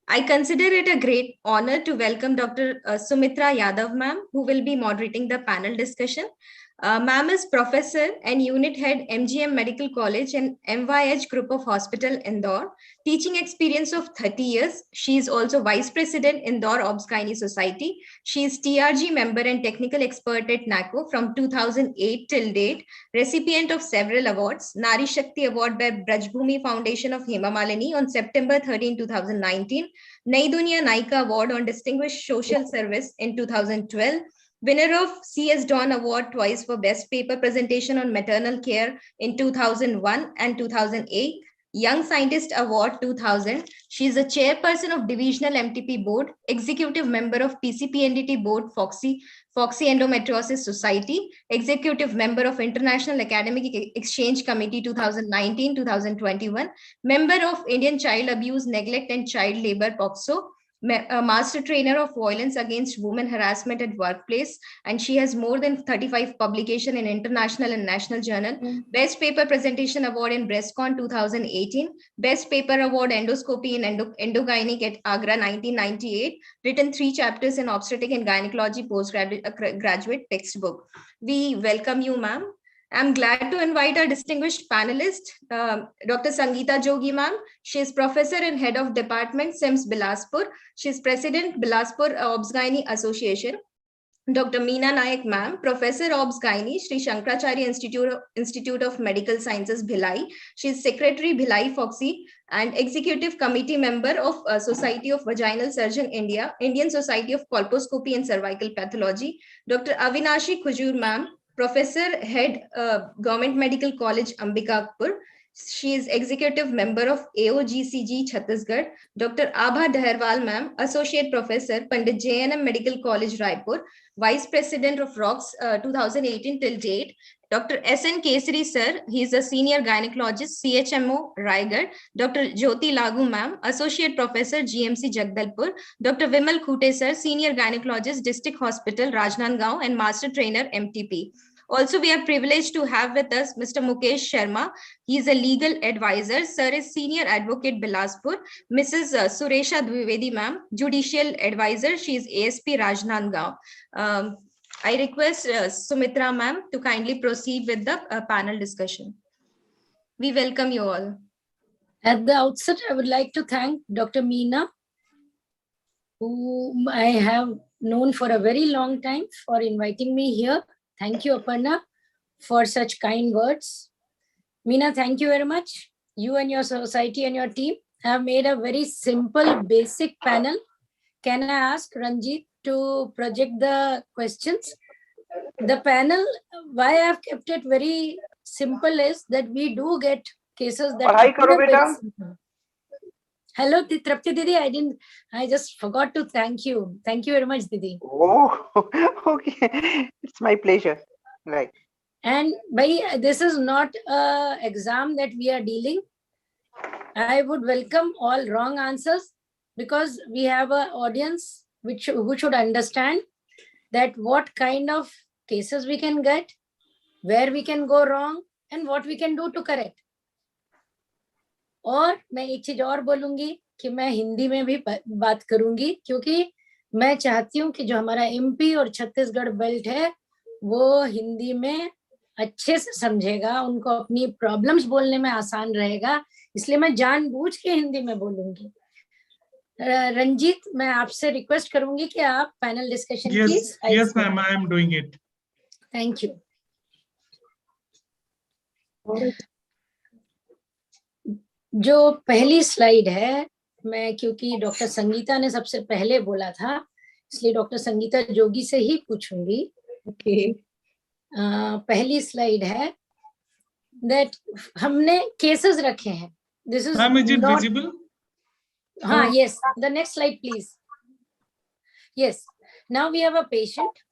I consider it a great honor to welcome Dr. Sumitra Yadav Mam, who will be moderating the panel discussion. Ma'am is professor and unit head MGM Medical College and MYH Group of Hospital Indore, teaching experience of 30 years. She is also vice president Indore Obs-Gynae Society. She is TRG member and technical expert at NACO from 2008 till date, recipient of several awards. Nari Shakti Award by Brajbhumi Foundation of Hema Malini on September 13, 2019. Nai Duniya Naika Award on Distinguished Social Service in 2012. Winner of CS Dawn Award twice for Best Paper Presentation on Maternal Care in 2001 and 2008. Young Scientist Award 2000. She is a chairperson of Divisional MTP Board, executive member of PCPNDT Board, Foxy Endometriosis Society, executive member of International Academic Exchange Committee 2019-2021, member of Indian Child Abuse, Neglect and Child Labor, POCSO, a master trainer of violence against women harassment at workplace, and she has more than 35 publications in international and national journal. Best Paper Presentation Award in BreastCon 2018, Best Paper Award Endoscopy in Endogynec at Agra 1998, written 3 chapters in Obstetric and Gynecology postgraduate textbook. We welcome you, ma'am. I'm glad to invite our distinguished panelist, Dr. Sangeeta Jogi ma'am. She is professor and head of department, SIMS Bilaspur. She is president, Bilaspur Obs-Gynae Association. Dr. Meena Nayak Mam, Professor Obs Gynae, Sri Shankaracharya Institute of Medical Sciences, Bhilai. She is Secretary Bhilai Foxy and Executive Committee Member of Society of Vaginal Surgeon India, Indian Society of Colposcopy and Cervical Pathology. Dr. Avinashi Khujur Mam, Professor Head Government Medical College, Ambikapur. She is Executive Member of AOGCG, Chhattisgarh. Dr. Abha Daharwal Mam, Associate Professor, Pandit JNM Medical College, Raipur. Vice President of ROX 2018 till date. Dr. S.N. Kesari Sir, he is a Senior Gynecologist, CHMO, Raigad. Dr. Jyoti Lagu Ma'am, Associate Professor, GMC, Jagdalpur. Dr. Vimal Khute Sir, Senior Gynecologist, District Hospital, Rajnandgaon, and Master Trainer, MTP. Also, we are privileged to have with us Mr. Mukesh Sharma. He is a legal advisor. Sir is Senior Advocate, Bilaspur. Mrs. Suresha Dwivedi Ma'am, Judicial Advisor. She is ASP, Rajnandgaon. I request Sumitra Ma'am to kindly proceed with the panel discussion. We welcome you all. At the outset, I would like to thank Dr. Meena, whom I have known for a very long time, for inviting me here. Thank you, Aparna, for such kind words. Meena, thank you very much. You and your society and your team have made a very simple, basic panel. Can I ask Ranjit to project the questions? The panel, why I have kept it very simple is that we do get cases that appear very simple. Hello, Trapti Didi. I just forgot to thank you. Thank you very much, Didi. Oh, okay. It's my pleasure. Right. And this is not an exam that we are dealing. I would welcome all wrong answers because we have an audience who should understand that what kind of cases we can get, where we can go wrong, and what we can do to correct. और मैं एक चीज और बोलूंगी कि मैं हिंदी में भी बात करूंगी क्योंकि मैं चाहती हूँ कि जो हमारा एमपी और छत्तीसगढ़ बेल्ट है वो हिंदी में अच्छे से समझेगा, उनको अपनी प्रॉब्लम्स बोलने में आसान रहेगा, इसलिए मैं जानबूझ के हिंदी में बोलूंगी. रंजीत, मैं आपसे रिक्वेस्ट करूंगी कि आप पैनल डिस्कशन की. Yes, ma'am, I am doing it. Thank you. जो पहली स्लाइड है, मैं क्योंकि डॉक्टर संगीता ने सबसे पहले बोला था इसलिए डॉक्टर संगीता जोगी से ही पूछूंगी. ओके. पहली स्लाइड है दैट हमने केसेस रखे हैं. This is not visible. हाँ, yes. The next slide, please. Yes. Now we have a patient.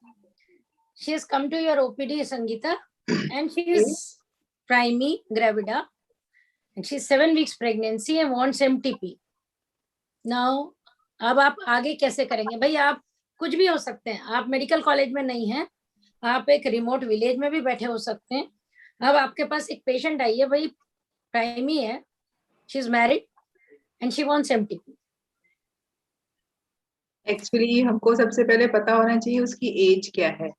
She has come to your OPD, Sangeeta, and she is primary gravida, and she's 7 weeks pregnancy and wants MTP. Now, अब आप आगे कैसे करेंगे? भाई आप कुछ भी हो सकते हैं. आप मेडिकल कॉलेज में नहीं हैं, आप एक रिमोट विलेज में भी बैठे हो सकते हैं. अब आपके पास एक पेशेंट आई है, भाई प्राइमी है, she is married and she wants MTP. Actually हमको सबसे पहले पता होना चाहिए उसकी एज क्या है.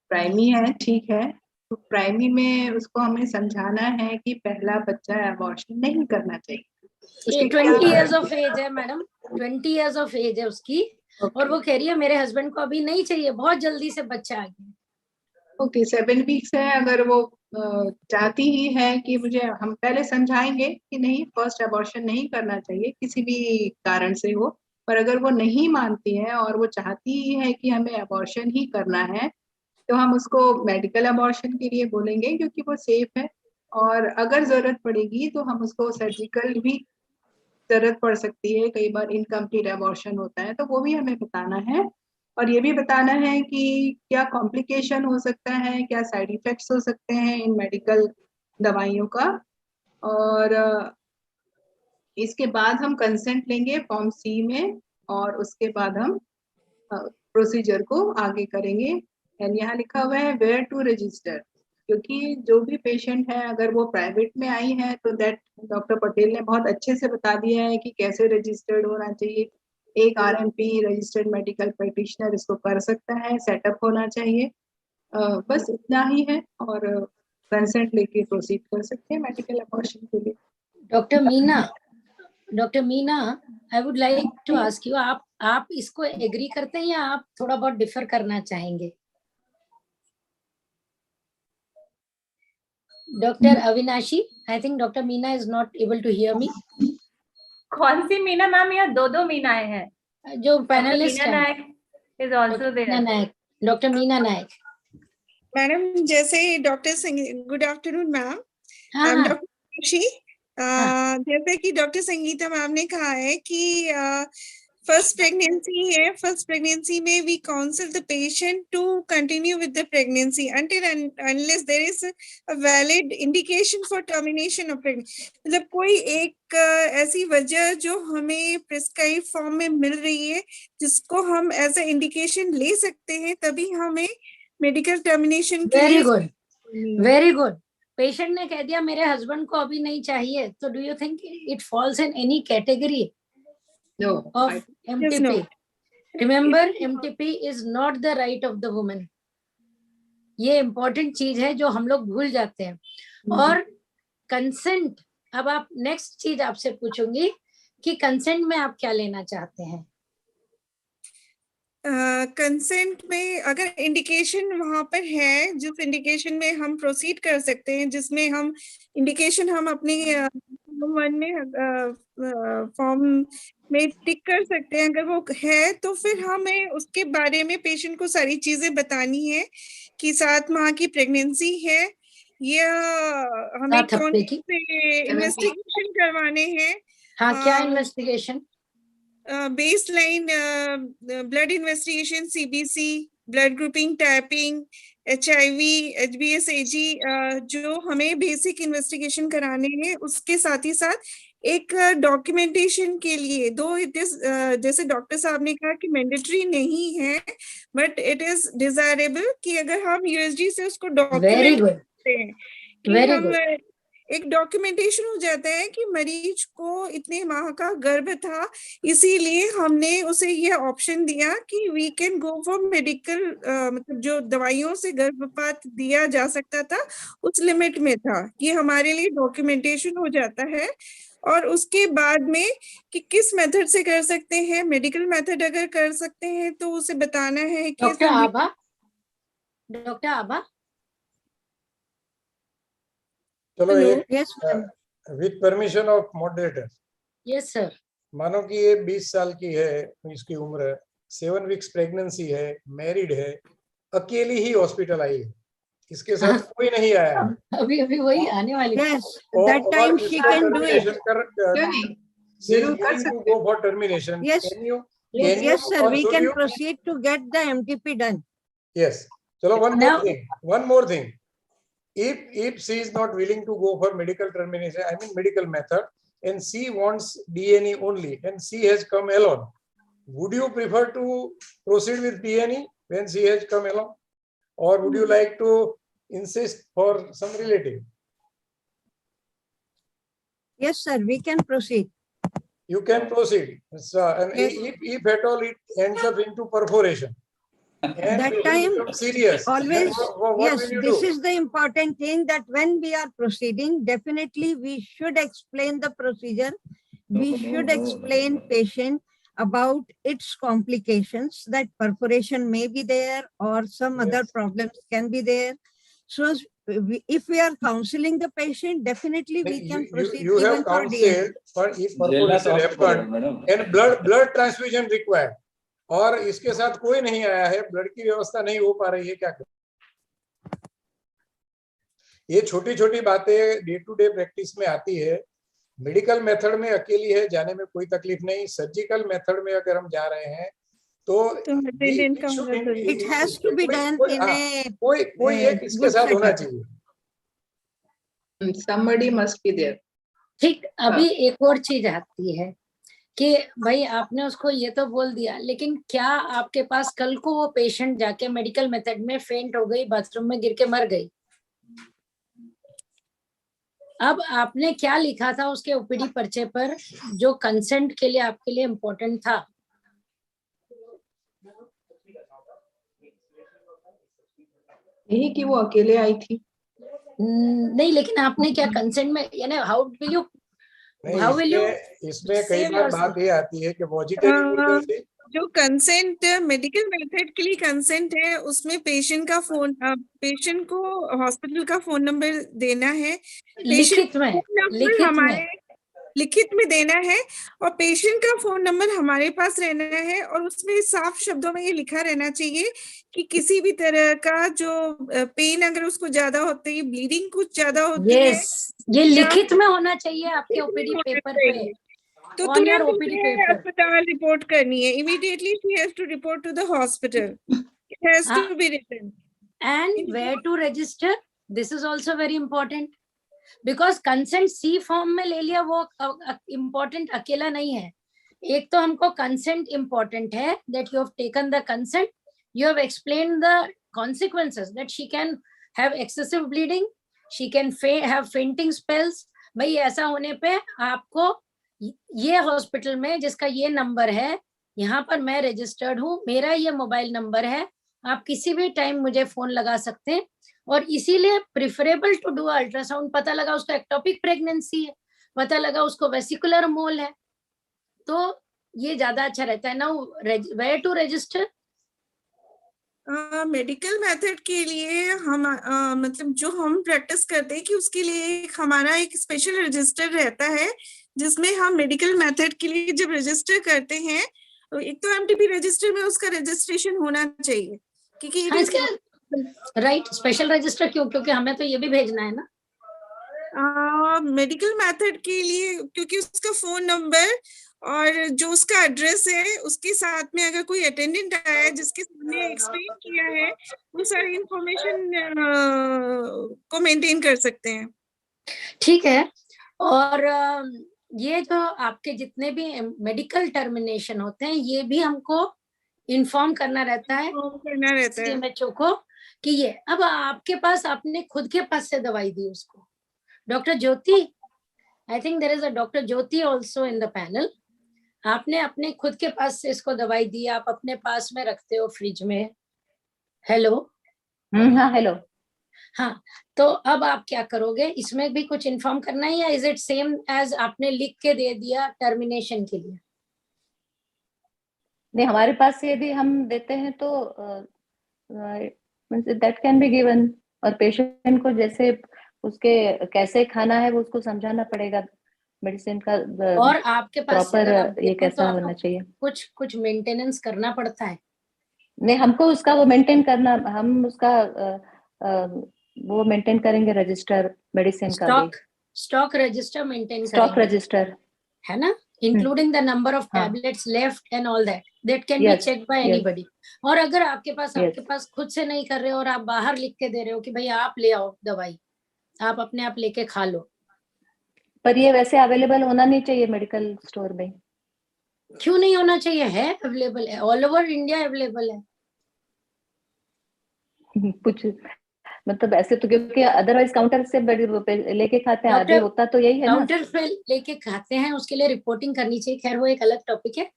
प्राइमी है, ठीक है, तो प्राइमी में उसको हमें समझाना है कि पहला बच्चा अबॉर्शन नहीं करना चाहिए. 20 years of age है मैडम, 20 years of age है उसकी. और वो कह रही है मेरे हस्बैंड को अभी नहीं चाहिए, बहुत जल्दी से बच्चा आ गया. ओके, 7 weeks है. अगर वो चाहती ही है कि मुझे, हम पहले समझाएंगे कि नहीं, फर्स्ट अबॉर्शन नहीं करना चाहिए किसी भी कारण से हो. पर अगर वो नहीं मानती है और वो चाहती ही है कि हमें अबॉर्शन ही करना है, तो हम उसको मेडिकल अबॉर्शन के लिए बोलेंगे क्योंकि वो सेफ है. और अगर जरूरत पड़ेगी तो हम उसको सर्जिकल भी जरूरत पड़ सकती है. कई बार इनकम्प्लीट अबॉर्शन होता है, तो वो भी हमें बताना है. और ये भी बताना है कि क्या कॉम्प्लिकेशन हो सकता है, क्या साइड इफेक्ट्स हो सकते हैं इन मेडिकल दवाइयों का. और इसके बाद हम कंसेंट लेंगे फॉर्म सी में और उसके बाद हम प्रोसीजर को आगे करेंगे. एंड यहाँ लिखा हुआ है वेयर टू रजिस्टर, क्योंकि जो भी पेशेंट है अगर वो प्राइवेट में आई है तो दैट डॉक्टर पटेल ने बहुत अच्छे से बता दिया है कि कैसे रजिस्टर्ड होना चाहिए. एक RMP रजिस्टर्ड मेडिकल प्रैक्टिशनर इसको कर सकता है, सेटअप होना चाहिए. बस इतना ही है और कंसेंट लेके प्रोसीड कर सकते हैं मेडिकल अबॉर्शन के लिए. Doctor Meena, I would like to ask you, आप आप इसको एग्री करते हैं या आप थोड़ा बहुत डिफर करना चाहेंगे? Doctor Avinashi, I think doctor Meena is not able to hear me. कौन सी मीना मैम? या दो मीनाएं हैं? जो पैनलिस्ट मीना है. Nayak is also there. Nayak, doctor Meena Nayak. Madam जैसे डॉक्टर गुड आफ्टरनून मैम. हाँ, डॉक्टर जोशी, जैसे कि डॉक्टर संगीता मैम ने कहा है कि फर्स्ट प्रेगनेंसी में we counsel the patient to continue with the pregnancy until unless there is a valid indication for termination of pregnancy. मतलब कोई एक ऐसी वजह जो हमें प्रिस्क्राइब फॉर्म में मिल रही है जिसको हम एज अ इंडिकेशन ले सकते हैं, तभी हमें मेडिकल टर्मिनेशन के वेरी लिए. Good, very good. पेशेंट ने कह दिया मेरे हस्बैंड को अभी नहीं चाहिए, तो do you think it falls in any category No, of MTP? no. Remember, MTP is not the right of the woman. ये important चीज है जो हम लोग भूल जाते हैं. और कंसेंट, अब आप नेक्स्ट चीज आपसे पूछूंगी कि कंसेंट में आप क्या लेना चाहते हैं? कंसेंट में अगर इंडिकेशन वहां पर है, जिस इंडिकेशन में हम प्रोसीड कर सकते हैं, जिसमें हम इंडिकेशन हम अपने वन में फॉर्म में टिक कर सकते हैं, अगर वो है तो फिर हमें उसके बारे में पेशेंट को सारी चीजें बतानी है कि 7 माह की प्रेगनेंसी है या हमें कौन से इन्वेस्टिगेशन करवाने हैं. हाँ, क्या investigation? Baseline blood investigation, CBC, blood grouping, tapping, HIV, HbS-Ag, जो हमें बेसिक इन्वेस्टिगेशन कराने हैं. उसके साथ ही साथ एक डॉक्यूमेंटेशन के लिए, दो इट इज जैसे डॉक्टर साहब ने कहा कि मैंडेटरी नहीं है, बट इट इज डिजायरेबल कि अगर हम USG से उसको डॉक्यूमेंट करते हैं कि हम एक डॉक्यूमेंटेशन हो जाता है कि मरीज को इतने माह का गर्भ था, इसीलिए हमने उसे यह ऑप्शन दिया कि we can go for medical, मतलब जो दवाइयों से गर्भपात दिया जा सकता था उस लिमिट में था. ये हमारे लिए डॉक्यूमेंटेशन हो जाता है. और उसके बाद में कि किस मेथड से कर सकते हैं, मेडिकल मेथड अगर कर सकते हैं तो उसे बताना है कि डॉक्टर आभा, चलो एक with permission of moderator. Yes sir. मानो कि ये 20 साल की है, इसकी उम्र 7 वीक्स प्रेगनेंसी है, मैरिड है, अकेली ही हॉस्पिटल आई है, इसके साथ कोई नहीं आया. अभी वही आने वाली. That time she can do it. She is willing to go for termination. Yes. Yes, sir. We can proceed to get the MTP done. Yes. So one more thing. If she is not willing to go for medical termination, I mean medical method, and she wants D&E only, and she has come alone, would you prefer to proceed with D&E when she has come alone, or would you like to insist for some relative? Yes, sir. We can proceed. You can proceed. And yes. If at all it ends up into perforation, and that time serious, always what yes, this is the important thing, that when we are proceeding, definitely we should explain the procedure. We should explain patient about its complications, that perforation may be there or some other problems can be there. So if we are counseling the patient, definitely we can proceed. You have counseled for if perforation happened and blood transfusion required, और इसके साथ कोई नहीं आया है, blood की व्यवस्था नहीं हो पा रही है, क्या करें? ये छोटी छोटी बातें डे टू डे प्रैक्टिस में आती है. मेडिकल मेथड में अकेली है, जाने में कोई तकलीफ नहीं. सर्जिकल मेथड में अगर हम जा रहे हैं तो it has to be done in a कोई एक इसके साथ होना चाहिए. Somebody must be there. ठीक. अभी एक और चीज आती है कि भाई आपने उसको ये तो बोल दिया, लेकिन क्या आपके पास कल को वो पेशेंट जाके मेडिकल मेथड में फेंट हो गई, बाथरूम में गिर के मर गई, अब आपने क्या लिखा था उसके ओपीडी पर्चे पर जो कंसेंट के लिए आपके लिए इम्पोर्टेंट था? यही कि वो अकेले आई थी. नहीं, लेकिन आपने क्या कंसेंट में, यानी हाउ विल यू इसमें कई बार बात ये आती है कि वॉजिटेटिव जो कंसेंट मेडिकल मेथड के लिए कंसेंट है, उसमें पेशेंट को हॉस्पिटल का फोन नंबर देना है, लिखित में, लिखित हमारे लिखित में देना है, और पेशेंट का फोन नंबर हमारे पास रहना है, और उसमें साफ शब्दों में ये लिखा रहना चाहिए कि किसी भी तरह का जो पेन अगर उसको ज्यादा होती है, ब्लीडिंग कुछ ज्यादा होती है, ये लिखित में होना चाहिए आपके ओपीडी पेपर पे, तो ऑन योर तुरंत ओपीडी उसे पेपर। अस्पताल रिपोर्ट करनी है। Immediately she has to report to the hospital, it has to be written. And where to register, this is also very important, because consent सी form में ले लिया वो इम्पोर्टेंट अकेला नहीं है। एक तो हमको कंसेंट इम्पोर्टेंट है, that you have taken the consent, you have explain the consequences that she can have excessive bleeding, she can have fainting spells। भाई ऐसा होने पे आपको ये हॉस्पिटल में जिसका ये नंबर है, यहाँ पर मैं रजिस्टर्ड हूँ, मेरा ये मोबाइल नंबर है, आप किसी भी टाइम मुझे फोन लगा सकते हैं। और इसीलिए प्रिफरेबल टू डू अल्ट्रासाउंड। पता लगा उसको एक्टोपिक प्रेगनेंसी है, पता लगा उसको वेसिकुलर मोल है, तो ये ज्यादा अच्छा रहता है ना। Where to register? Medical method के लिए हम मतलब जो हम प्रैक्टिस करते हैं कि उसके लिए हमारा एक स्पेशल रजिस्टर रहता है, जिसमें हम मेडिकल मेथड के लिए जब रजिस्टर करते हैं, एक तो एमटीपी रजिस्टर में उसका रजिस्ट्रेशन होना चाहिए, क्योंकि राइट, स्पेशल रजिस्टर क्यों? क्योंकि हमें तो ये भी भेजना है ना मेडिकल मेथड के लिए, क्योंकि उसका फोन नंबर और जो उसका एड्रेस है, उसके साथ में अगर कोई अटेंडेंट आया है जिसके सामने एक्सप्लेन किया है, वो सारी इंफॉर्मेशन को मेंटेन कर सकते हैं। ठीक है। और ये जो आपके जितने भी मेडिकल टर्मिनेशन होते हैं, ये भी हमको इन्फॉर्म करना रहता है CMHO को कि ये अब आपके पास, आपने खुद के पास से दवाई दी उसको। Doctor Jyoti, I think there is a doctor Jyoti also in the panel. आपने अपने खुद के पास से इसको दवाई दी, आप अपने पास में रखते हो फ्रिज में। हेलो? हाँ हेलो। हाँ, तो अब आप क्या करोगे? इसमें भी कुछ इन्फॉर्म करना है, या इज इट सेम एज आपने लिख के दे दिया टर्मिनेशन के लिए? नहीं, हमारे पास से यदि हम देते हैं तो दैट कैन बी गिवन, और पेशेंट को जैसे उसके कैसे खाना है वो उसको समझाना पड़ेगा, मेडिसिन का और आपके पास प्रॉपर ये कैसा तो होना चाहिए। कुछ मेंटेनेंस करना पड़ता है। नहीं, हमको उसका वो मेंटेन करना, हम उसका वो मेंटेन करेंगे, रजिस्टर मेडिसिन का भी। स्टॉक रजिस्टर मेंटेन करेंगे, स्टॉक रजिस्टर है ना, including the number of tablets left and all that can be check by anybody. और अगर आपके पास खुद से नहीं कर रहे हो और आप बाहर लिख के दे रहे हो कि भाई आप ले आओ दवाई, आप अपने आप लेके खा लो, पर ये वैसे अवेलेबल होना नहीं चाहिए मेडिकल स्टोर में। क्यों नहीं होना चाहिए? है, अवेलेबल है, ऑल ओवर इंडिया अवेलेबल है। कुछ मतलब ऐसे तो, क्योंकि अदरवाइज काउंटर से लेके खाते हैं, आगे होता तो यही है ना, काउंटर पे लेके खाते हैं, उसके लिए रिपोर्टिंग करनी चाहिए। खैर वो एक अलग टॉपिक है।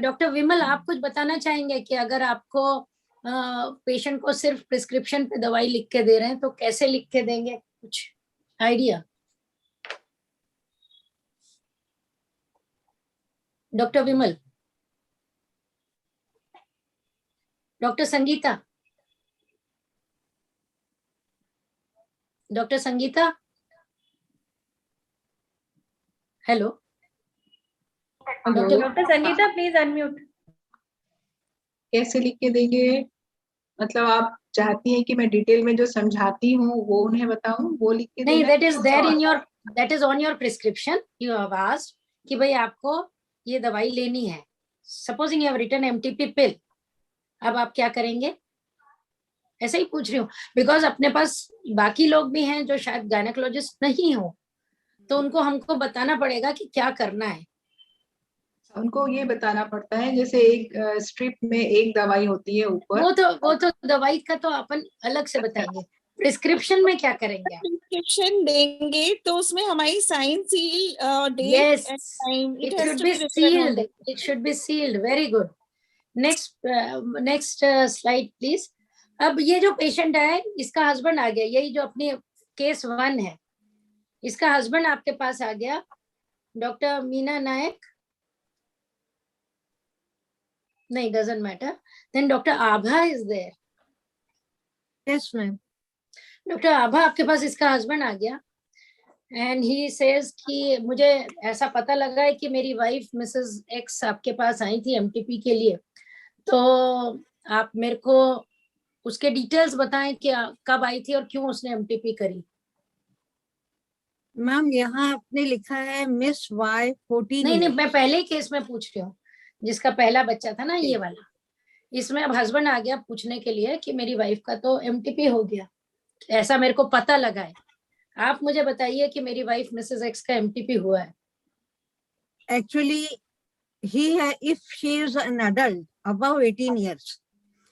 डॉक्टर विमल, आप कुछ बताना चाहेंगे कि अगर आपको पेशेंट को सिर्फ प्रिस्क्रिप्शन पे दवाई लिख के दे रहे हैं तो कैसे लिख के देंगे? कुछ idea? Doctor Vimal? Doctor Sangeeta? Doctor Sangeeta? Hello? Doctor Sangeeta please unmute. कैसे लिख के देंगे? मतलब आप चाहती हैं कि मैं डिटेल में जो समझाती हूँ वो उन्हें बताऊं, वो लिख के? नहीं, that is on your prescription, you have asked कि भाई आपको ये दवाई लेनी है। Supposing you have written MTP pill, अब आप क्या करेंगे? ऐसे ही पूछ रही हूँ, बिकॉज अपने पास बाकी लोग भी हैं जो शायद गायनेकोलॉजिस्ट नहीं हो, तो उनको हमको बताना पड़ेगा कि क्या करना है। उनको ये बताना पड़ता है, जैसे एक स्ट्रिप में एक दवाई होती है ऊपर, वो तो दवाई का तो अपन अलग से बताएंगे। प्रिस्क्रिप्शन में क्या करेंगे? प्रिस्क्रिप्शन देंगे तो उसमें हमारी sign, seal, date and time, it should be sealed. Very good. Next slide please. अब ये जो पेशेंट है, इसका हस्बैंड आ गया, यही जो अपनी केस 1 है, इसका हस्बैंड आपके पास आ गया, डॉक्टर मीना नायक। नहीं, doesn't matter. Then Dr. Abha is there. Yes, ma'am. Dr. Abha, आपके पास इसका हस्बैंड आ गया and he says कि मुझे ऐसा पता लगा है कि मेरी वाइफ मिसेस एक्स आपके पास आई थी एमटीपी के लिए, तो आप मेरे को उसके डिटेल्स बताएं कि कब आई थी और क्यों उसने एमटीपी करी. मैम यहाँ आपने लिखा है मिस वाई 14. नहीं, मैं पहले केस में पूछ रही हूँ, जिसका पहला बच्चा था ना, ये वाला. इसमें अब हस्बैंड आ गया पूछने के लिए कि मेरी वाइफ का तो एमटीपी हो गया, ऐसा मेरे को पता लगा है. आप मुझे बताइए कि मेरी वाइफ मिसेस एक्स का एमटीपी हुआ है. Actually, if she is an adult above 18 years,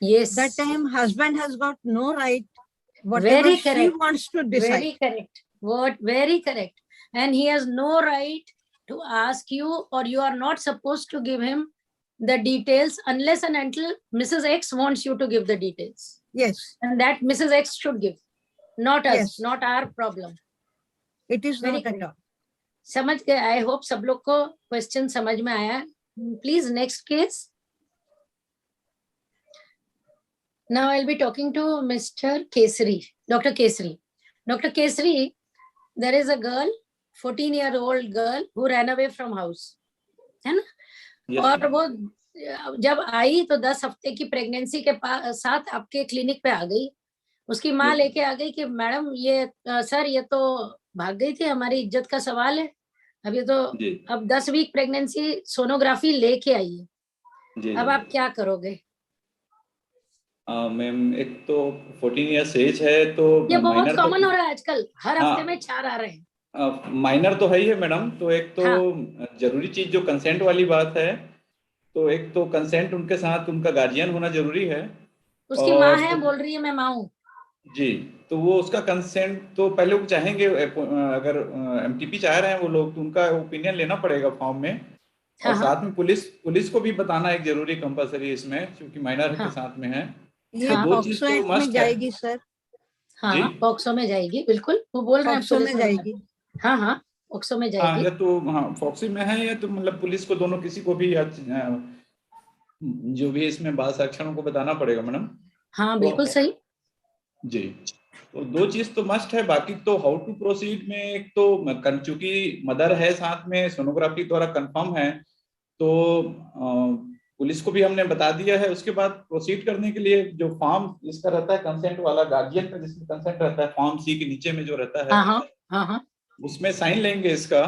yes, that time husband has got no right. Whatever she wants to decide. Very correct. Very correct. And he has no right to ask you, or you are not supposed to give him the details unless and until Mrs. X wants you to give the details. Yes. And that Mrs. X should give, not us, Yes. not our problem. It is Very not at all. समझ गए. I hope सब लोग को question समझ में आया. Please, next case. Now I'll be talking to Mr. Kesari, Dr. Kesari. Dr. Kesari, there is a girl, 14-year-old girl who ran away from house, है ना? Yes, और वो जब आई तो 10 हफ्ते की प्रेगनेंसी के साथ आपके क्लिनिक पे आ गई. उसकी माँ लेके आ गई कि मैडम ये सर ये तो भाग गई थी, हमारी इज्जत का सवाल है. अब ये तो अब 10 वीक प्रेगनेंसी सोनोग्राफी लेके आई है. अब आप क्या करोगे? मैम एक तो 14 ईयर्स एज है तो ये बहुत कॉमन हो रहा है आजकल, हर हफ्ते में 4 आ रहे हैं. माइनर तो है ही है मैडम. तो एक तो जरूरी चीज जो कंसेंट वाली बात है, तो एक तो कंसेंट उनके साथ उनका गार्जियन होना जरूरी है. उसकी माँ है, बोल रही है मैं माँ हूँ जी, तो वो उसका कंसेंट तो पहले वो चाहेंगे, अगर एमटीपी चाह रहे हैं वो लोग तो उनका ओपिनियन लेना पड़ेगा फॉर्म में. और साथ में पुलिस को भी बताना एक जरूरी कंपलसरी इसमें, क्योंकि माइनर के साथ में है. ये पॉक्सो एक्ट में जाएगी सर. हाँ, पॉक्सो में जाएगी, बिल्कुल. वो बोल रहे हैं पॉक्सो में जाएगी. हाँ, पॉक्सो में जाएगी. या तो पॉक्सो में है, या तो मतलब पुलिस को, दोनों किसी को भी, जो भी इसमें बात साक्षरों को बताना पड़ेगा मैडम. हाँ, बिल्कुल सही जी. तो 2 चीज तो मस्ट है. बाकी तो हाउ टू प्रोसीड में, एक तो चूंकि मदर है साथ में, सोनोग्राफी द्वारा कंफर्म है, तो पुलिस को भी हमने बता दिया है. उसके बाद प्रोसीड करने के लिए जो फॉर्म इसका रहता है कंसेंट वाला, गार्जियन का जिसमें कंसेंट रहता है, फॉर्म सी के नीचे में जो रहता है, हाँ, उसमें साइन लेंगे इसका.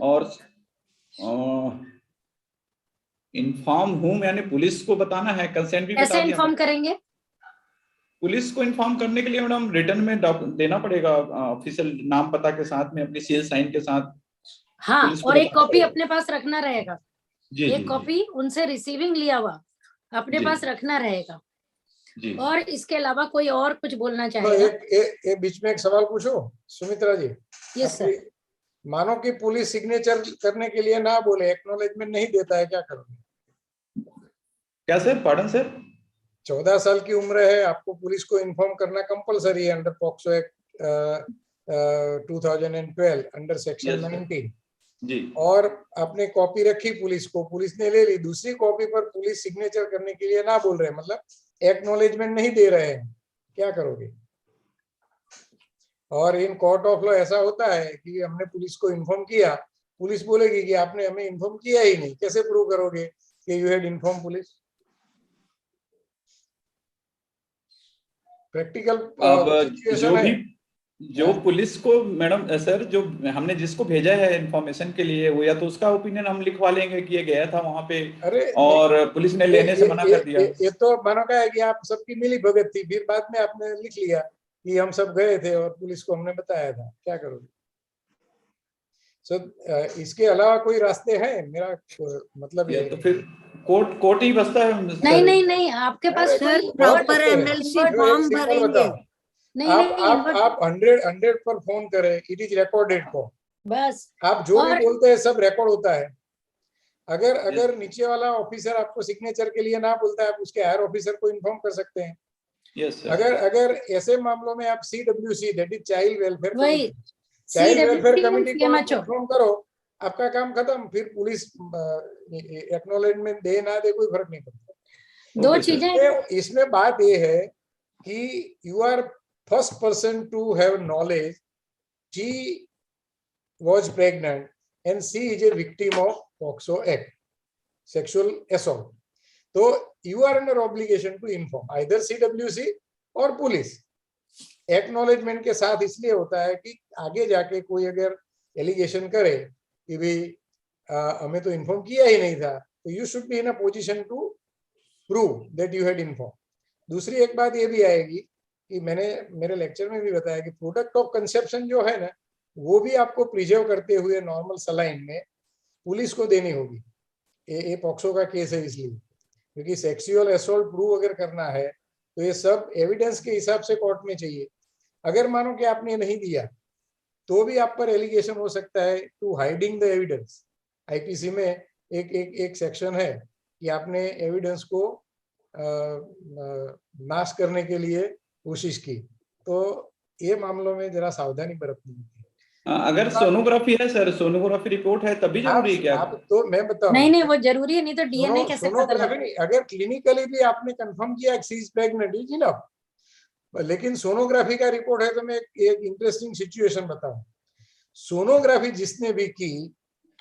और इन्फॉर्म हूम, यानी पुलिस को बताना है. कंसेंट भी कैसे इन्फॉर्म करेंगे? पुलिस को इन्फॉर्म करने के लिए मैडम रिटर्न में देना पड़ेगा, ऑफिशियल नाम पता के साथ में, अपनी सील साइन के साथ. हाँ, और एक कॉपी अपने पास रखना रहेगा. एक कॉपी उनसे रिसीविंग लिया हुआ अपने पास रखना रहेगा. और इसके अलावा कोई और कुछ बोलना चाहेगा? एक बीच में एक सवाल पूछो सुमित्रा जी. Yes sir. मानो कि पुलिस सिग्नेचर करने के लिए ना बोले, एक्नॉलेजमेंट नहीं देता है, क्या करोगे? क्या सर? Pardon sir. 14 साल की उम्र है, आपको पुलिस को इन्फॉर्म करना कंपलसरी है under POCSO act 2012 under section 19 जी. और आपने कॉपी रखी पुलिस को, पुलिस ने ले ली. दूसरी कॉपी पर पुलिस सिग्नेचर करने के लिए ना बोल रहे हैं, मतलब एक्नॉलेजमेंट नहीं दे रहे हैं, क्या करोगे? और इन कोर्ट ऑफ लॉ ऐसा होता है कि हमने पुलिस को इन्फॉर्म किया, पुलिस बोलेगी कि आपने हमें इन्फॉर्म किया ही नहीं. कैसे प्रूव करोगे कि you had inform police? Practical जो पुलिस को मैडम सर, जो हमने जिसको भेजा है इंफॉर्मेशन के लिए, वो या तो उसका ओपिनियन हम लिखवा लेंगे कि ये गया था वहां पे, और पुलिस ने लेने से मना कर दिया. ये तो मानो का है कि आप सबकी मिली भगत थी, फिर बाद में आपने लिख लिया कि हम सब गए थे और पुलिस को हमने बताया था, क्या करोगे? इसके अलावा कोई रास्ते हैं? मेरा मतलब ये तो फिर कोर्ट ही बसता है. नहीं, आपके पास प्रॉपर एमएलसी फॉर्म भरेंगे. आप 100 पर फोन करें, इट इज रिकॉर्डेड फॉर. बस आप जो भी बोलते हैं सब रिकॉर्ड होता है. अगर नीचे वाला ऑफिसर आपको सिग्नेचर के लिए ना बोलता है, आप उसके हायर ऑफिसर को इन्फॉर्म कर सकते हैं. अगर ऐसे मामलों में आप CWC, that is child welfare committee को इन्फॉर्म करो आपका काम खत्म, फिर पुलिस एक्नॉलेजमेंट दे ना दे कोई फर्क नहीं पड़ता। दो चीजें इसमें बात ये है कि you are first person to have knowledge, she was pregnant and she is a victim of POCSO Act, sexual assault. So you are under obligation to inform either CWC और पुलिस। एक्नॉलेजमेंट के साथ इसलिए होता है कि आगे जाके कोई अगर एलिगेशन करे कि भाई हमें तो इन्फॉर्म किया ही नहीं था, तो you should be in a position to prove that you had inform. दूसरी एक बात ये भी आएगी कि मैंने मेरे लेक्चर में भी बताया कि प्रोडक्ट ऑफ कंसेप्शन जो है ना, वो भी आपको प्रिजर्व करते हुए नॉर्मल सलाइन में पुलिस को देनी होगी। ये पॉक्सो का केस है इसलिए, क्योंकि सेक्सुअल असॉल्ट प्रूव अगर करना है तो ये सब एविडेंस के हिसाब से कोर्ट में चाहिए। अगर मानो कि आपने नहीं दिया तो भी आप पर एलिगेशन हो सकता है to hiding the evidence. IPC में एक सेक्शन है कि आपने एविडेंस को नाश करने के लिए कोशिश की, तो ये मामलों में जरा सावधानी बरतनी होती है। अगर सोनोग्राफी है सर, सोनोग्राफी रिपोर्ट है तभी जरूरी है क्या? आप तो मैं बताऊं, नहीं वो जरूरी है, नहीं तो डीएनए कैसे पता सोनोग्राफी नहीं, अगर क्लिनिकली भी आपने कंफर्म किया she is pregnant is enough, लेकिन सोनोग्राफी का रिपोर्ट है तो मैं एक इंटरेस्टिंग सिचुएशन बताऊं। सोनोग्राफी जिसने भी की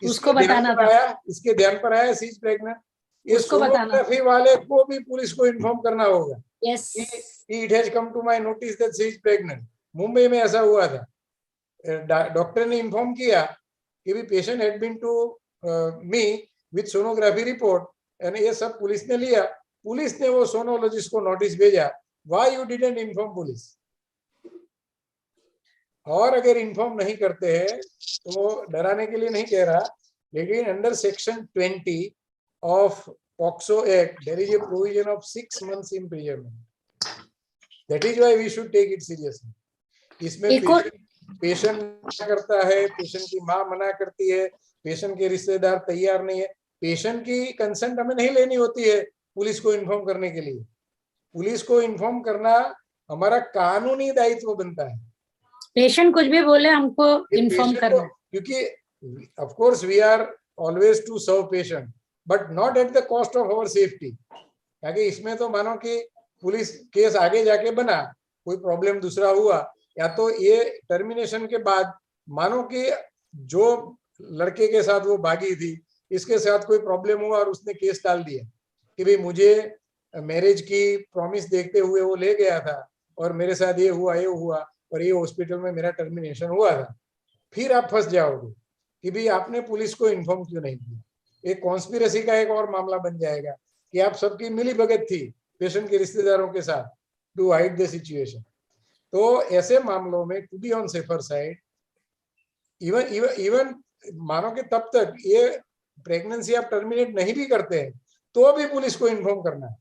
उसको बताना था, इसके ध्यान पर आया शी इज प्रेग्नेंट, ये सोनोग्राफी वाले को भी पुलिस को इन्फॉर्म करना होगा। Yes, it has come to my notice that she is pregnant. Mumbai में ऐसा हुआ था, डॉक्टर ने इन्फॉर्म किया कि भी patient had been to me with sonography report, and ये सब पुलिस ने लिया। पुलिस ने वो सोनोलॉजिस्ट को नोटिस भेजा, why you didn't inform police. और अगर इन्फॉर्म नहीं करते हैं तो डराने के लिए नहीं कह रहा, लेकिन under section 20 of POCSO act there is a provision of 6 months imprisonment। That is why we should take it seriously. इसमें पेशेंट मना करता है, पेशेंट की माँ मना करती है, पेशेंट के रिश्तेदार तैयार नहीं है, पेशेंट की कंसेंट हमें नहीं लेनी होती है पुलिस को इन्फॉर्म करने के लिए। पुलिस को इन्फॉर्म करना हमारा कानूनी दायित्व बनता है। पेशेंट कुछ भी बोले हमको इन्फॉर्म करना, क्योंकि of course we are always to serve patient but not at the cost of our safety. क्योंकि इसमें तो मानो कि पुलिस केस आगे जाके बना, कोई प्रॉब्लम दूसरा हुआ, या तो ये टर्मिनेशन के बाद मानो कि जो लड़के के साथ वो भागी थी इसके साथ कोई प्रॉब्लम हुआ और उसने केस डाल दिया कि भाई मुझे मैरिज की प्रॉमिस देखते हुए वो ले गया था और मेरे साथ ये हुआ और ये हॉस्पिटल में मेरा टर्मिनेशन हुआ था, फिर आप फंस जाओगे कि भाई आपने पुलिस को इन्फॉर्म क्यों नहीं किया। एक कॉन्स्पिरेसी का एक और मामला बन जाएगा कि आप सबकी मिली भगत थी पेशेंट के रिश्तेदारों के साथ टू हाइड द सिचुएशन। तो ऐसे मामलों में to be on safer side, even मानो कि तब तक ये प्रेगनेंसी आप टर्मिनेट नहीं भी करते हैं तो भी पुलिस को इन्फॉर्म करना है।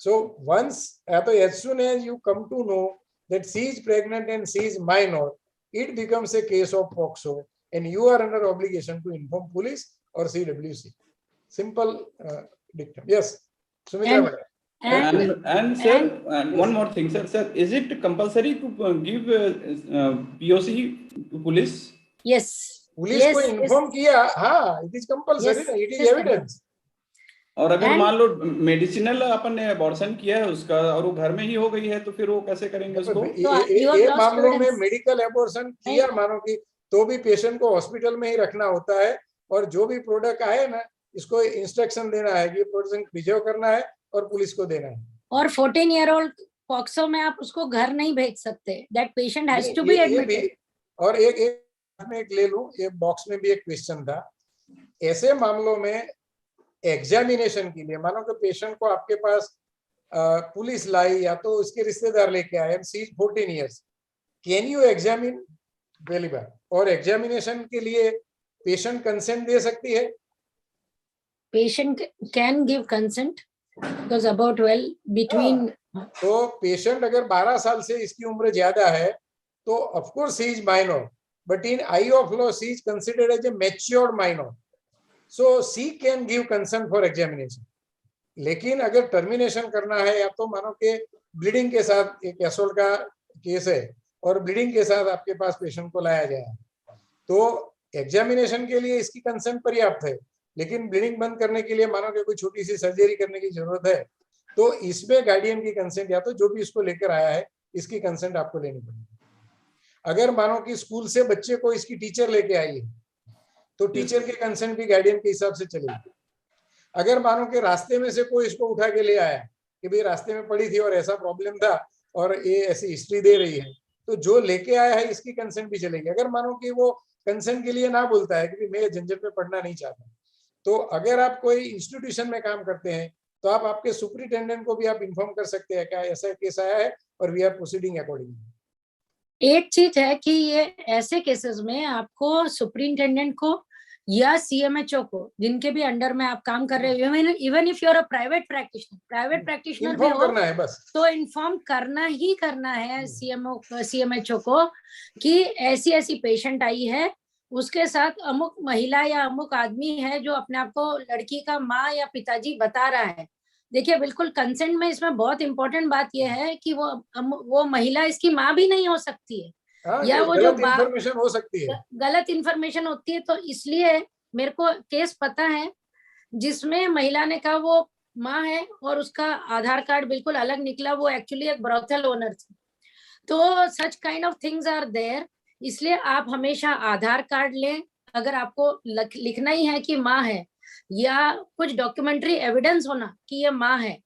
सो वंस तो as soon as you come to know that she is pregnant and she is minor, it becomes a case of POCSO and you are under obligation to inform police और CWC। Simple dictum. Yes Sumitra madam. And sir, and one more thing, sir, is it compulsory to give POC to police? Yes. Police को inform किया, हाँ, it is compulsory, it is evidence। और अगर मान लो medicinal अपन ने abortion किया है उसका और वो घर में ही हो गई है तो फिर वो कैसे करेंगे उसको? ये मामलों में मेडिकल अबॉर्शन किया मानो कि तो भी पेशेंट को हॉस्पिटल में ही रखना होता है, और जो भी प्रोडक्ट आए ना इसको इंस्ट्रक्शन देना है कि प्रोडक्ट प्रिजर्व करना है और पुलिस को देना है। और 14-year-old पॉक्सो में आप उसको घर नहीं भेज सकते, that patient has to be admitted. और एक ले लूं, ये बॉक्स में भी एक क्वेश्चन था, ऐसे मामलों में एग्जामिनेशन के लिए मानो कि पेशेंट को आपके पास पुलिस लाई या तो उसके रिश्तेदार लेके आए, she is 14 years, can you examine? पहली बार, और एग्जामिनेशन के लिए पेशेंट कंसेंट दे सकती है? Patient can give consent because about between तो पेशेंट अगर 12 साल से इसकी उम्र ज्यादा है तो of course he is minor, but in eye of law she is considered as a matured minor, so she can give consent for examination. लेकिन अगर टर्मिनेशन करना है या तो मानो कि ब्लीडिंग के साथ, एक असॉल्ट का केस है और ब्लीडिंग के साथ आपके पास पेशेंट को लाया गया है, तो एग्जामिनेशन के लिए इसकी कंसेंट पर्याप्त है, लेकिन ब्लीडिंग बंद करने के लिए मानो कि कोई छोटी सी सर्जरी करने की जरूरत है, तो इसमें गार्डियन की कंसेंट या तो जो भी इसको लेकर आया है इसकी कंसेंट आपको लेनी पड़ेगी। अगर मानो कि स्कूल से बच्चे को इसकी टीचर लेके आई है तो टीचर की कंसेंट भी गार्डियन के हिसाब से चलेगी। अगर मानो कि रास्ते में से कोई इसको उठा के ले आया कि भाई रास्ते में पड़ी थी और ऐसा प्रॉब्लम था और ये ऐसी हिस्ट्री दे रही है, तो जो लेके आया है इसकी कंसेंट भी चलेगी। अगर मानो कि वो कंसेंट के लिए ना बोलता है कि मैं झंझट में पढ़ना नहीं चाहता, तो अगर आप कोई इंस्टीट्यूशन में काम करते हैं तो आप आपके सुपरिटेंडेंट को भी आप इन्फॉर्म कर सकते हैं क्या ऐसा केस आया है और वी आर प्रोसीडिंग अकॉर्डिंगली। एक चीज है कि ये ऐसे केसेस में आपको सुपरिटेंडेंट को या सीएमएचओ को, जिनके भी अंडर में आप काम कर रहे हो, even if you are a private practitioner भी हो, करना है बस, तो इन्फॉर्म करना ही करना है सीएमएचओ को कि ऐसी ऐसी पेशेंट आई है, उसके साथ अमुक महिला या अमुक आदमी है जो अपने आप को लड़की का माँ या पिताजी बता रहा है। देखिए बिल्कुल कंसेंट में इसमें बहुत इंपॉर्टेंट बात यह है कि वो महिला इसकी माँ भी नहीं हो सकती है, या वो जो इंफॉर्मेशन हो सकती है, गलत इंफॉर्मेशन होती है। तो इसलिए मेरे को केस पता है जिसमें महिला ने कहा वो माँ है और उसका आधार कार्ड बिल्कुल अलग निकला, वो एक्चुअली एक ब्रोथल ओनर थी। तो such kind of things are there. इसलिए आप हमेशा आधार कार्ड लें, अगर आपको लिखना ही है कि माँ है, या कुछ डॉक्यूमेंट्री एविडेंस होना कि ये माँ है,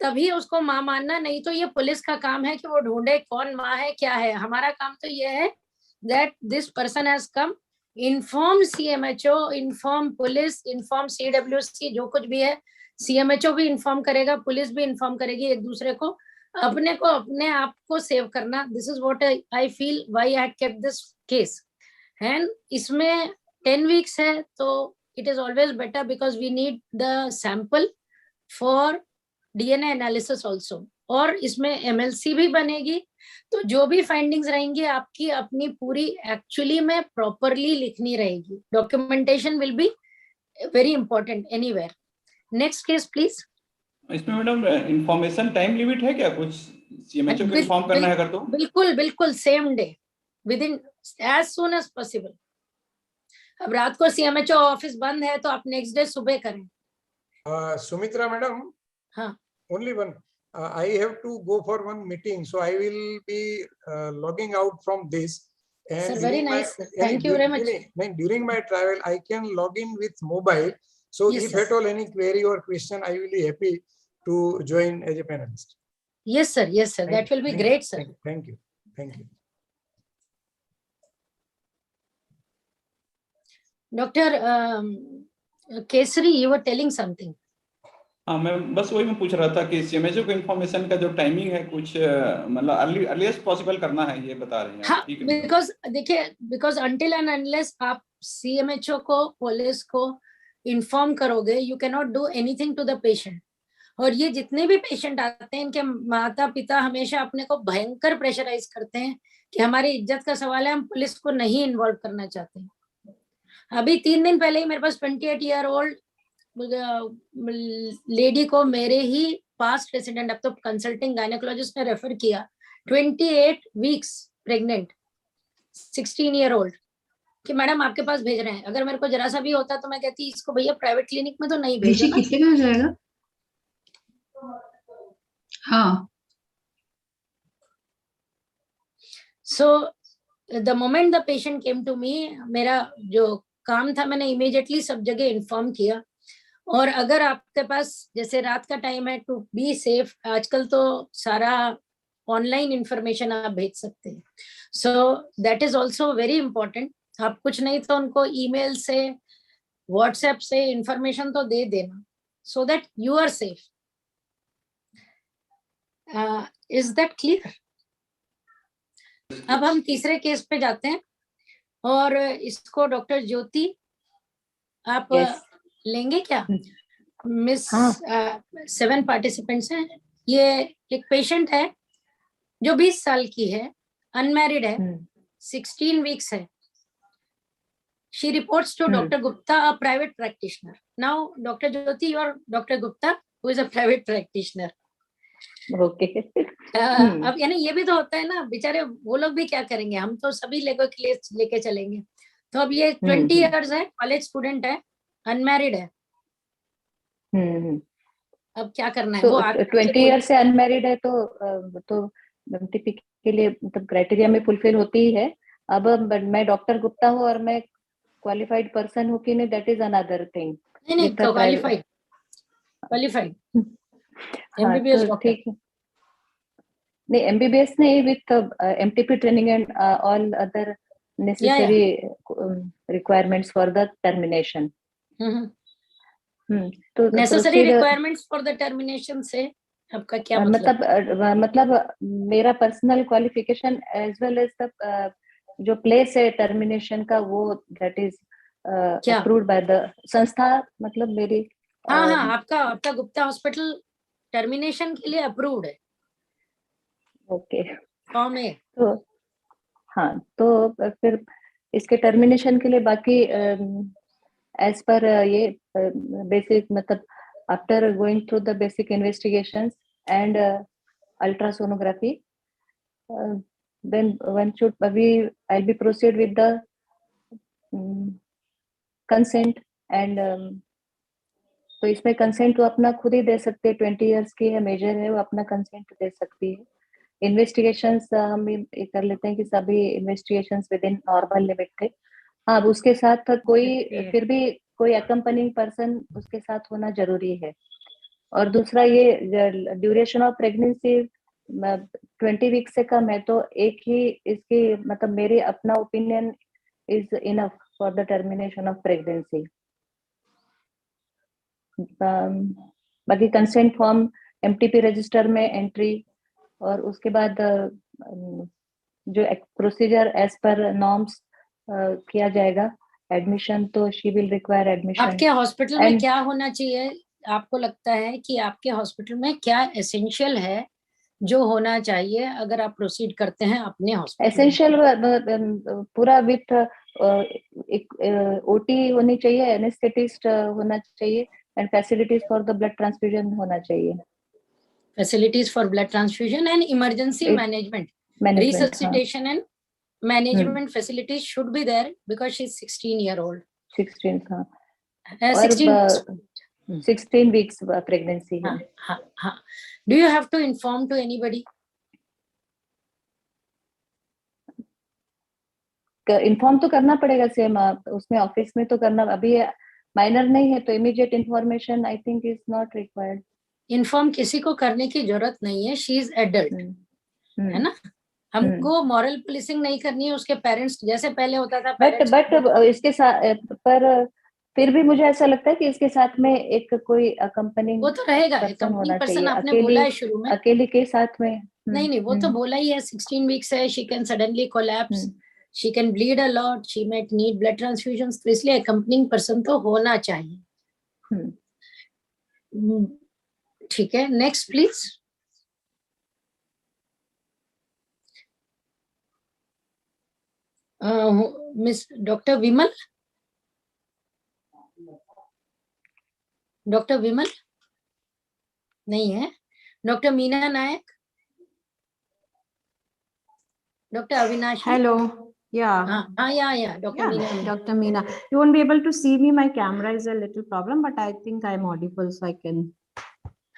तभी उसको माँ मानना। नहीं तो ये पुलिस का काम है कि वो ढूंढे कौन माँ है क्या है। हमारा काम तो ये है that this person has come, inform CMHO, inform police, inform CWC, जो कुछ भी है CMHO भी इन्फॉर्म करेगा, पुलिस भी इन्फॉर्म करेगी एक दूसरे को, अपने आप को सेव करना। This is what I feel why I kept this case. And इसमें 10 वीक्स है तो it is always better because we need the sample for DNA analysis also, और इसमें MLC भी बनेगी। तो जो भी फाइंडिंग्स रहेंगी आपकी अपनी पूरी एक्चुअली में प्रॉपरली लिखनी रहेगी। Documentation will be very important anywhere. Next case please. इसमें मैडम इंफॉर्मेशन टाइम लिमिट है क्या कुछ, सीएमएचओ को इन्फॉर्म करना है अगर तो? बिल्कुल same day, within as soon as possible. अब रात को CMHO ऑफिस बंद है तो आप नेक्स्ट डे सुबह करें। सुमित्रा मैडम, हाँ, only one. I have to go for one meeting, so I will be logging out from this. And sir, very nice. Thank you very much. During my travel, I can log in with mobile. So yes, if at all any query or question, I will be happy to join as a panelist. Yes, sir. Yes, sir. That will be great, sir. Thank you. Thank you. Dr. Kesari, you were telling something. हाँ, मैं बस वही मैं पूछ रहा था कि CMHO को इन्फॉर्मेशन का जो टाइमिंग है कुछ मतलब अर्लीस्ट पॉसिबल करना है, ये बता रहे हैं। हाँ, बिकॉज देखिए, बिकॉज अनटिल एंड अनलेस आप सीएमएचओ को, पुलिस को इन्फॉर्म करोगे, you can not do anything to the patient. और ये जितने भी पेशेंट आते हैं, इनके माता पिता हमेशा अपने को भयंकर प्रेशराइज करते हैं कि हमारी इज्जत का सवाल है, हम पुलिस को नहीं इन्वॉल्व करना चाहते हैं। अभी 3 दिन पहले ही मेरे पास 28 ईयर ओल्ड लेडी को मेरे ही पास्ट रेसिडेंट, अब तो कंसल्टिंग गायनेकोलॉजिस्ट ने रेफर किया, 28 वीक्स प्रेग्नेंट, 16 ईयर ओल्ड, कि मैडम आपके पास भेज रहे हैं। अगर मेरे को जरा सा भी होता तो मैं कहती इसको भैया प्राइवेट क्लिनिक में तो नहीं भेजो ना। कितने का हो जाएगा? हाँ, so the moment the patient came to me, मेरा जो काम था मैंने इमीडिएटली सब जगह इन्फॉर्म किया। और अगर आपके पास जैसे रात का टाइम है, टू बी सेफ, आजकल तो सारा ऑनलाइन इंफॉर्मेशन आप भेज सकते हैं, so that is also very important. आप कुछ नहीं तो उनको ईमेल से, व्हाट्सएप से इंफॉर्मेशन तो दे देना, so that you are safe. Is that clear? अब हम तीसरे केस पे जाते हैं और इसको डॉक्टर ज्योति आप लेंगे क्या? मिस 7 पार्टिसिपेंट्स हैं। ये एक पेशेंट है जो 20 साल की है, अनमैरिड है, 16 वीक्स है। She reports to Dr. Gupta, a private practitioner. Now, Dr. Jyoti, you are Dr. Gupta, who is a private practitioner. Okay. अब यानी ये भी तो होता है ना, बेचारे वो लोग भी क्या करेंगे, हम तो सभी लेके चलेंगे। तो अब ये 20 इयर्स है, कॉलेज स्टूडेंट है, अनमैरिड है, अब क्या करना है? So, वो 20 ईयर से अनमैरिड है तो एमटीपी के लिए मतलब क्राइटेरिया में फुलफिल होती ही है। अब मैं डॉक्टर गुप्ता हूँ और मैं क्वालिफाइड पर्सन हूँ कि नहीं, दैट इज अनदर थिंग। नहीं क्वालिफाइड हाँ तो ठीक है, नहीं एमबीबीएस नहीं, with MTP training and all other necessary requirements for the termination. तो necessary requirements for the termination से आपका क्या मतलब मेरा personal qualification as well as the जो प्लेस है टर्मिनेशन का, वो that is approved by the संस्था, मतलब मेरी हाँ आपका गुप्ता हॉस्पिटल टर्मिनेशन के लिए अप्रूव्ड है। ओके फॉर्म है तो हाँ, तो फिर इसके टर्मिनेशन के लिए बाकी एज पर ये बेसिक मतलब after going through the basic investigations and ultrasonography, then one should I'll be proceed with the consent and तो इसमें कंसेंट वो अपना खुद ही दे सकते हैं, 20 इयर्स की है, मेजर है, वो अपना कंसेंट दे सकती है। इन्वेस्टिगेशंस हम ये कर लेते हैं कि सभी investigations with in normal limit थे। हाँ, अब उसके साथ फिर भी कोई अकम्पनिंग पर्सन उसके साथ होना जरूरी है। और दूसरा ये ड्यूरेशन ऑफ प्रेगनेंसी 20 वीक से कम है तो एक ही इसकी मतलब मेरी अपना opinion is enough for the termination of pregnancy. बाकी कंसेंट फॉर्म एमटीपी रजिस्टर में एंट्री और उसके बाद जो प्रोसीजर एज पर नॉर्म्स किया जाएगा। एडमिशन तो शी विल रिक्वायर एडमिशन। आपके हॉस्पिटल में क्या होना चाहिए? आपको लगता है कि आपके हॉस्पिटल में क्या एसेंशियल है जो होना चाहिए अगर आप प्रोसीड करते हैं अपने हॉस्पिटल? एसेंशियल पूरा विथ ओटी होनी चाहिए, एनेस्थेटिस्ट होना चाहिए and facilities for the blood transfusion होना चाहिए। Facilities for blood transfusion and emergency management, resuscitation and management facilities should be there because she's 16 year old. 16 हाँ, 16 weeks pregnancy है। हाँ। Do you have to inform to anybody? Inform तो करना पड़ेगा same उसमें office में तो करना, अभी माइनर नहीं है तो immediate information I think is not required. Inform किसी को करने की जरूरत नहीं है, शी इज एडल्ट है ना। हमको मॉरल पुलिसिंग नहीं करनी है उसके पेरेंट्स जैसे पहले होता था। बट इसके साथ पर फिर भी मुझे ऐसा लगता है कि इसके साथ में एक कोई अकम्पनिंग वो तो रहेगा, पर्सन होना चाहिए। आपने बोला है शुरू में अकेले के साथ में नहीं वो तो बोला ही है। 16 वीक्स है, she can suddenly collapse, she can bleed a lot, she might need blood transfusions, तो इसलिए अकम्पनिंग पर्सन तो होना चाहिए। ठीक है, next please. Miss doctor Vimal, doctor Vimal नहीं है। Doctor Meena Nayak, doctor Avinash. Hello. Yeah. Yeah. Dr. Meena. Dr. Meena. You won't be able to see me. My camera is a little problem, but I think I'm audible, so I can.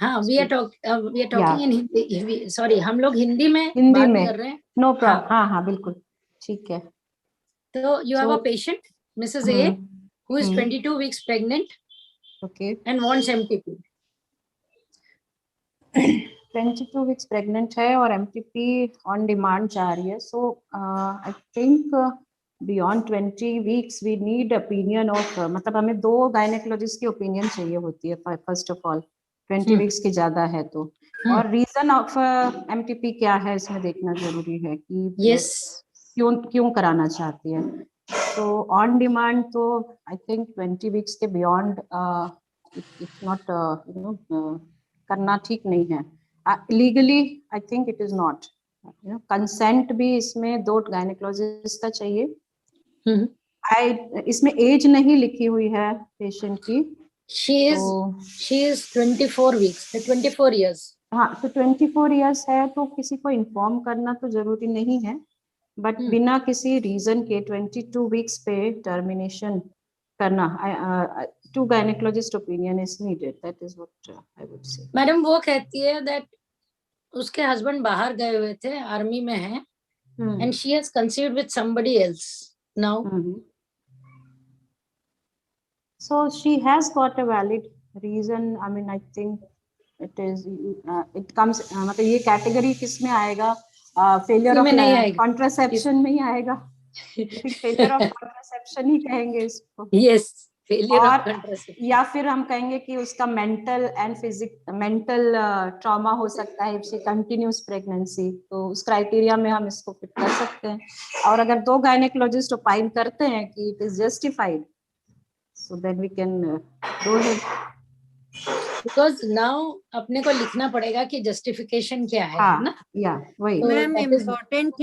हाँ, we are talking in Hindi. Sorry, हम लोग हिंदी में बात कर रहे हैं। No problem. हाँ, बिल्कुल ठीक है। So you have a patient, Mrs. A, who is 22 weeks pregnant. Okay. And wants MTP. 22 weeks pregnant है और MTP on demand चाह रही है। So I think beyond 20 weeks we need opinion of मतलब हमें 2 गायनेकोलॉजिस्ट की ओपिनियन चाहिए होती है फर्स्ट ऑफ ऑल। 20 weeks की ज्यादा है तो और रीजन ऑफ MTP क्या है इसमें देखना जरूरी है कि क्यों कराना चाहती है। तो ऑन डिमांड तो आई थिंक 20 weeks के बियॉन्ड इट्स नॉट करना ठीक नहीं है। Legally I think it is not. Consent भी इसमें 2 गायनेकोलॉजिस्ट का चाहिए। इसमें एज नहीं लिखी हुई है पेशेंट की। she is 24 weeks, 24 years। हाँ, तो 24 years है तो किसी को इन्फॉर्म करना तो जरूरी नहीं है। बट बिना किसी रीजन के 22 वीक्स पे टर्मिनेशन करना, to gynaecologist opinion is needed, that is what I would say. Madam वो कहती है दैट उसके हस्बैंड बाहर गए हुए थे, आर्मी में हैं, and she has conceived with somebody else now. So she has got a valid reason. I mean, I think it is, it comes, मतलब ये कैटेगरी किस में आएगा? फेलियर ऑफ कॉन्ट्रासेप्शन में ही आएगा। फेलियर ऑफ कॉन्ट्रासेप्शन ही कहेंगे इसको। Yes, failure of contraception. या फिर हम कहेंगे कि उसका मेंटल ट्रॉमा हो सकता है, इफ शी कंटिन्यूस प्रेगनेंसी, तो उस क्राइटेरिया में हम इसको फिट कर सकते हैं। और अगर 2 गायनेकोलॉजिस्ट ओपाइन करते हैं कि it is justified, so then we can go ahead. Because now अपने को लिखना पड़ेगा कि justification क्या है, ना? Yeah, वही। Ma'am, important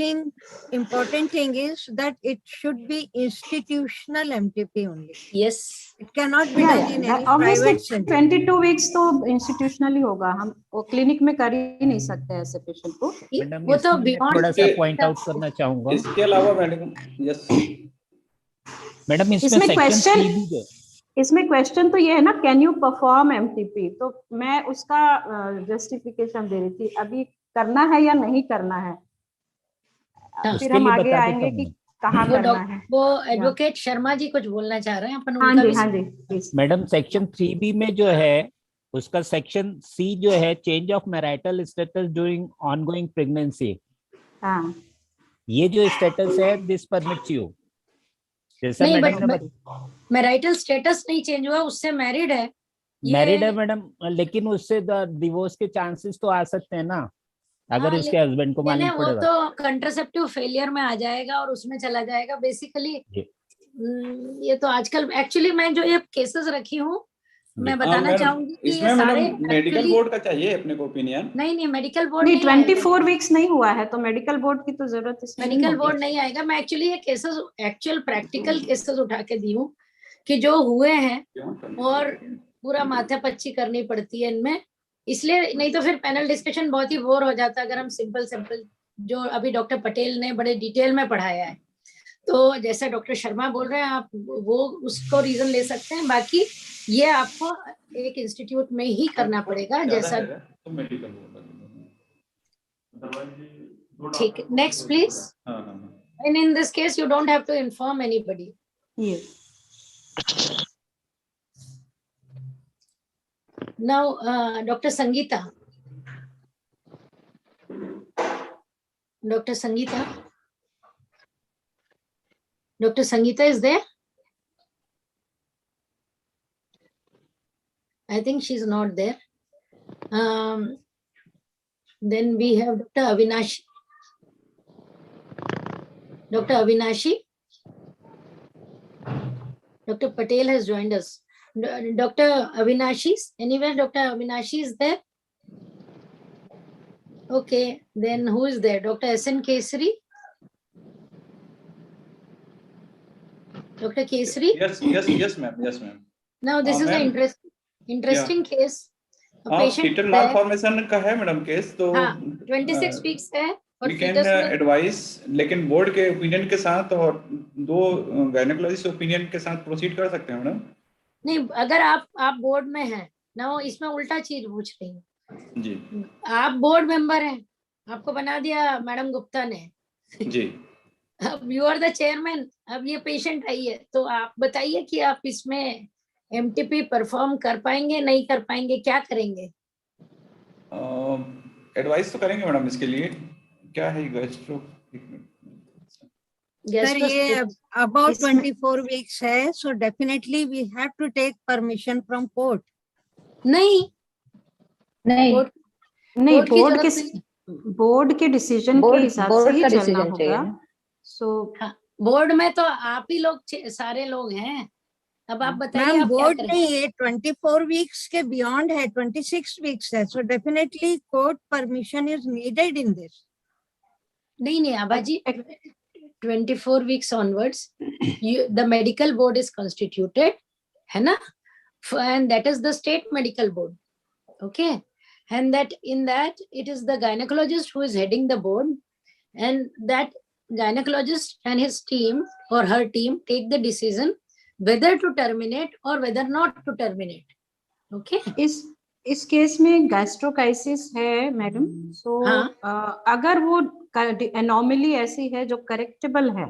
thing is that it should be institutional MTP only. Yes. It cannot be done in any obviously private center. 22 weeks तो institutional ही होगा, हम वो क्लिनिक में कर ही नहीं सकते ऐसे पेशेंट को। वो तो थोड़ा सा पॉइंट आउट करना चाहूंगा। इसके अलावा मैडम, यस मैडम, इसमें क्वेश्चन तो ये है ना, कैन यू परफॉर्म एमटीपी, तो मैं उसका जस्टिफिकेशन दे रही थी, अभी करना है या नहीं करना है, फिर हम आगे आएंगे कि कहाँ करना है। वो एडवोकेट शर्मा जी कुछ बोलना चाह रहे हैं, अपन हाँ जी। मैडम, सेक्शन 3B में जो है उसका सेक्शन सी जो है, change of marital status during ongoing pregnancy, हाँ, ये जो स्टेटस है दिस परमिट्स यू। नहीं, बट मैरिटल स्टेटस नहीं चेंज हुआ, उससे मैरिड है, मैडम, लेकिन उससे डिवोर्स के चांसेस तो आ सकते हैं ना, अगर उसके हस्बैंड को मालूम पड़ेगा। वो तो कंट्रासेप्टिव फेलियर में आ जाएगा और उसमें चला जाएगा बेसिकली। ये तो आजकल एक्चुअली मैं जो ये केसेस रखी हूँ, मैं बताना चाहूंगी कि ये सारे मेडिकल बोर्ड का चाहिए अपने को ओपिनियन। नहीं, मेडिकल बोर्ड नहीं, 24 वीक्स नहीं हुआ है तो मेडिकल बोर्ड की तो जरूरत इसमें नहीं। मेडिकल बोर्ड नहीं आएगा। मैं एक्चुअली ये केसेस, एक्चुअल प्रैक्टिकल केसेस उठा के दी हूँ कि जो हुए हैं और पूरा माथापच्ची करनी पड़ती है इनमें, इसलिए नहीं तो फिर पैनल डिस्कशन बहुत ही बोर हो जाता अगर हम सिंपल जो अभी डॉक्टर पटेल ने बड़े डिटेल में पढ़ाया है। तो जैसा डॉक्टर शर्मा बोल रहे हैं, आप वो उसको रीजन ले सकते हैं, बाकी ये आपको एक इंस्टीट्यूट में ही करना पड़ेगा जैसा। ठीक है, next please. And in this case you don't have to inform anybody. Now doctor Sangeeta, Dr. Sangeeta is there? I think she's not there. Then we have Dr. Avinashi. Dr. Avinashi. Dr. Patel has joined us. Dr. Avinashi, anywhere Dr. Avinashi is there? Okay, then who is there? Dr. S.N. Kesari? Dr. Kesari? Yes, ma'am. Now this is an interesting case. fetal malformation का है madam case, तो 26 weeks है और we can advise, लेकिन board के opinion के साथ और 2 गायनेकोलॉजिस्ट ओपिनियन के साथ प्रोसीड कर सकते हैं मैडम। नहीं, अगर आप बोर्ड में हैं ना, इसमें उल्टा चीज पूछ रही हूँ जी। आप बोर्ड मेंबर हैं, आपको बना दिया मैडम गुप्ता ने जी, अब यू आर द चेयरमैन, अब ये पेशेंट आई है, तो आप बताइए कि आप इसमें एमटीपी परफॉर्म कर पाएंगे, नहीं कर पाएंगे, क्या करेंगे? एडवाइस तो करेंगे मैडम इसके लिए। क्या है गैस्ट्रो? सर ये about 24 weeks है, so definitely we have to take permission from court. नहीं, बोर्ड के डिसीजन के हिसाब से ही चलना होगा। बोर्ड में तो आप ही लोग सारे लोग हैं, अब आप बताइए। मैम बोर्ड नहीं है, 24 वीक्स के बियॉन्ड है, 26 वीक्स है, so definitely court permission is needed in this. नहीं Abaji, 24 weeks onwards the medical board is constituted, है ना, and that is the state medical board, okay, and that in that it is the gynecologist who is heading the board, and that gynecologist and his team or her team take the decision whether to terminate or whether not to terminate. Okay. इस case में गैस्ट्रोकाइसिस है madam, सो अगर वो anomaly ऐसी है जो करेक्टेबल है,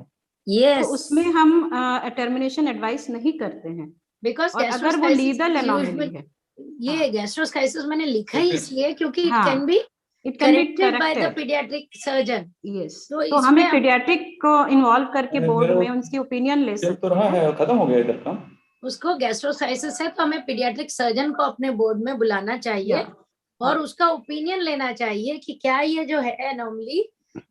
तो उसमें हम टर्मिनेशन एडवाइस नहीं करते हैं, बिकॉज अगर वो लीगल एनॉमली है। ये गैस्ट्रोकाइसिस मैंने लिखा ही इसलिए क्योंकि it can be corrected by the pediatric surgeon. Yes. तो हमें pediatric को इन्वॉल्व करके बोर्ड में उनकी ओपिनियन ले सकते हैं। खत्म हो गया इधर का। उसको गैस्ट्रोसाइसिस है तो हमें पीडियाट्रिक सर्जन को अपने बोर्ड में बुलाना चाहिए और उसका ओपिनियन लेना चाहिए कि क्या ये जो है anomaly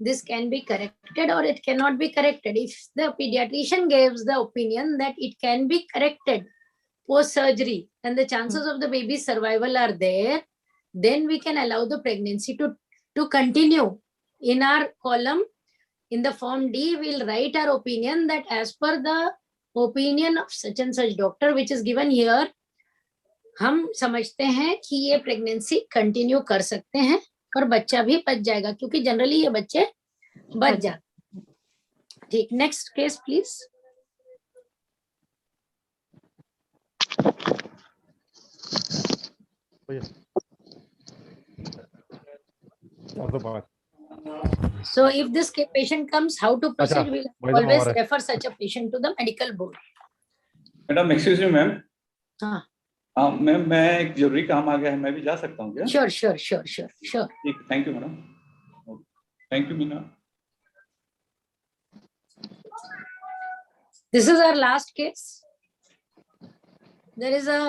this can be corrected or it cannot be corrected. If the pediatrician gives the opinion that it can be corrected post surgery and the chances of the baby's survival are there, then we can allow the pregnancy to continue. In our column, in the form D, we'll write our opinion that as per the opinion of such and such doctor, which is given here, हम समझते हैं कि ये pregnancy continue कर सकते हैं और बच्चा भी बच जाएगा, क्योंकि जनरली ये बच्चे बच जाते। ठीक, next case please. So if this patient comes, how to proceed? We'll always refer such a patient to the medical board. Madam excuse me ma'am. हाँ मैम, मैं एक जरूरी काम आ गया है, मैं भी जा सकता हूँ क्या? Sure sure sure sure sure. ठीक, thank you madam. Thank you Meena. This is our last case. There is a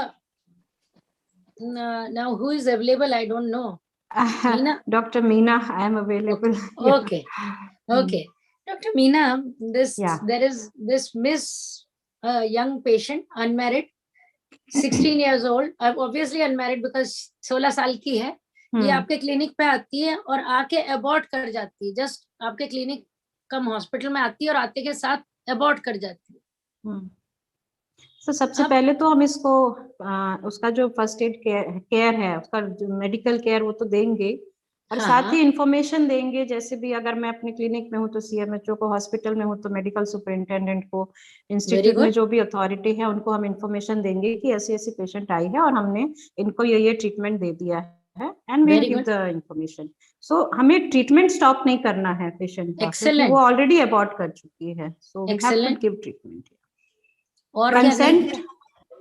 now who is available? I don't know. Meena? Dr. Meena, I am available. Okay, okay. Dr. Meena, there is this Miss young patient, unmarried, 16 years old. Obviously unmarried because 16 साल की है। ये आपके clinic पे आती है और आके अबॉर्ट कर जाती है। जस्ट आपके क्लिनिक कम हॉस्पिटल में आती है और आते के साथ अबॉर्ट कर जाती है। तो सबसे पहले तो हम इसको उसका जो फर्स्ट एड केयर है, उसका जो मेडिकल केयर वो तो देंगे और साथ ही इंफॉर्मेशन देंगे। जैसे भी अगर मैं अपने क्लिनिक में हूँ तो सीएमएचओ को, हॉस्पिटल में हूँ तो मेडिकल सुपरिटेंडेंट को, इंस्टीट्यूट में जो भी अथॉरिटी है उनको हम इंफॉर्मेशन देंगे कि ऐसी ऐसी पेशेंट आई है और हमने इनको ये ट्रीटमेंट दे दिया है and we give the information. So हमें ट्रीटमेंट स्टॉप नहीं करना है पेशेंट का, क्योंकि वो ऑलरेडी अबॉर्ट कर चुकी है। So we have to give treatment और कंसेंट।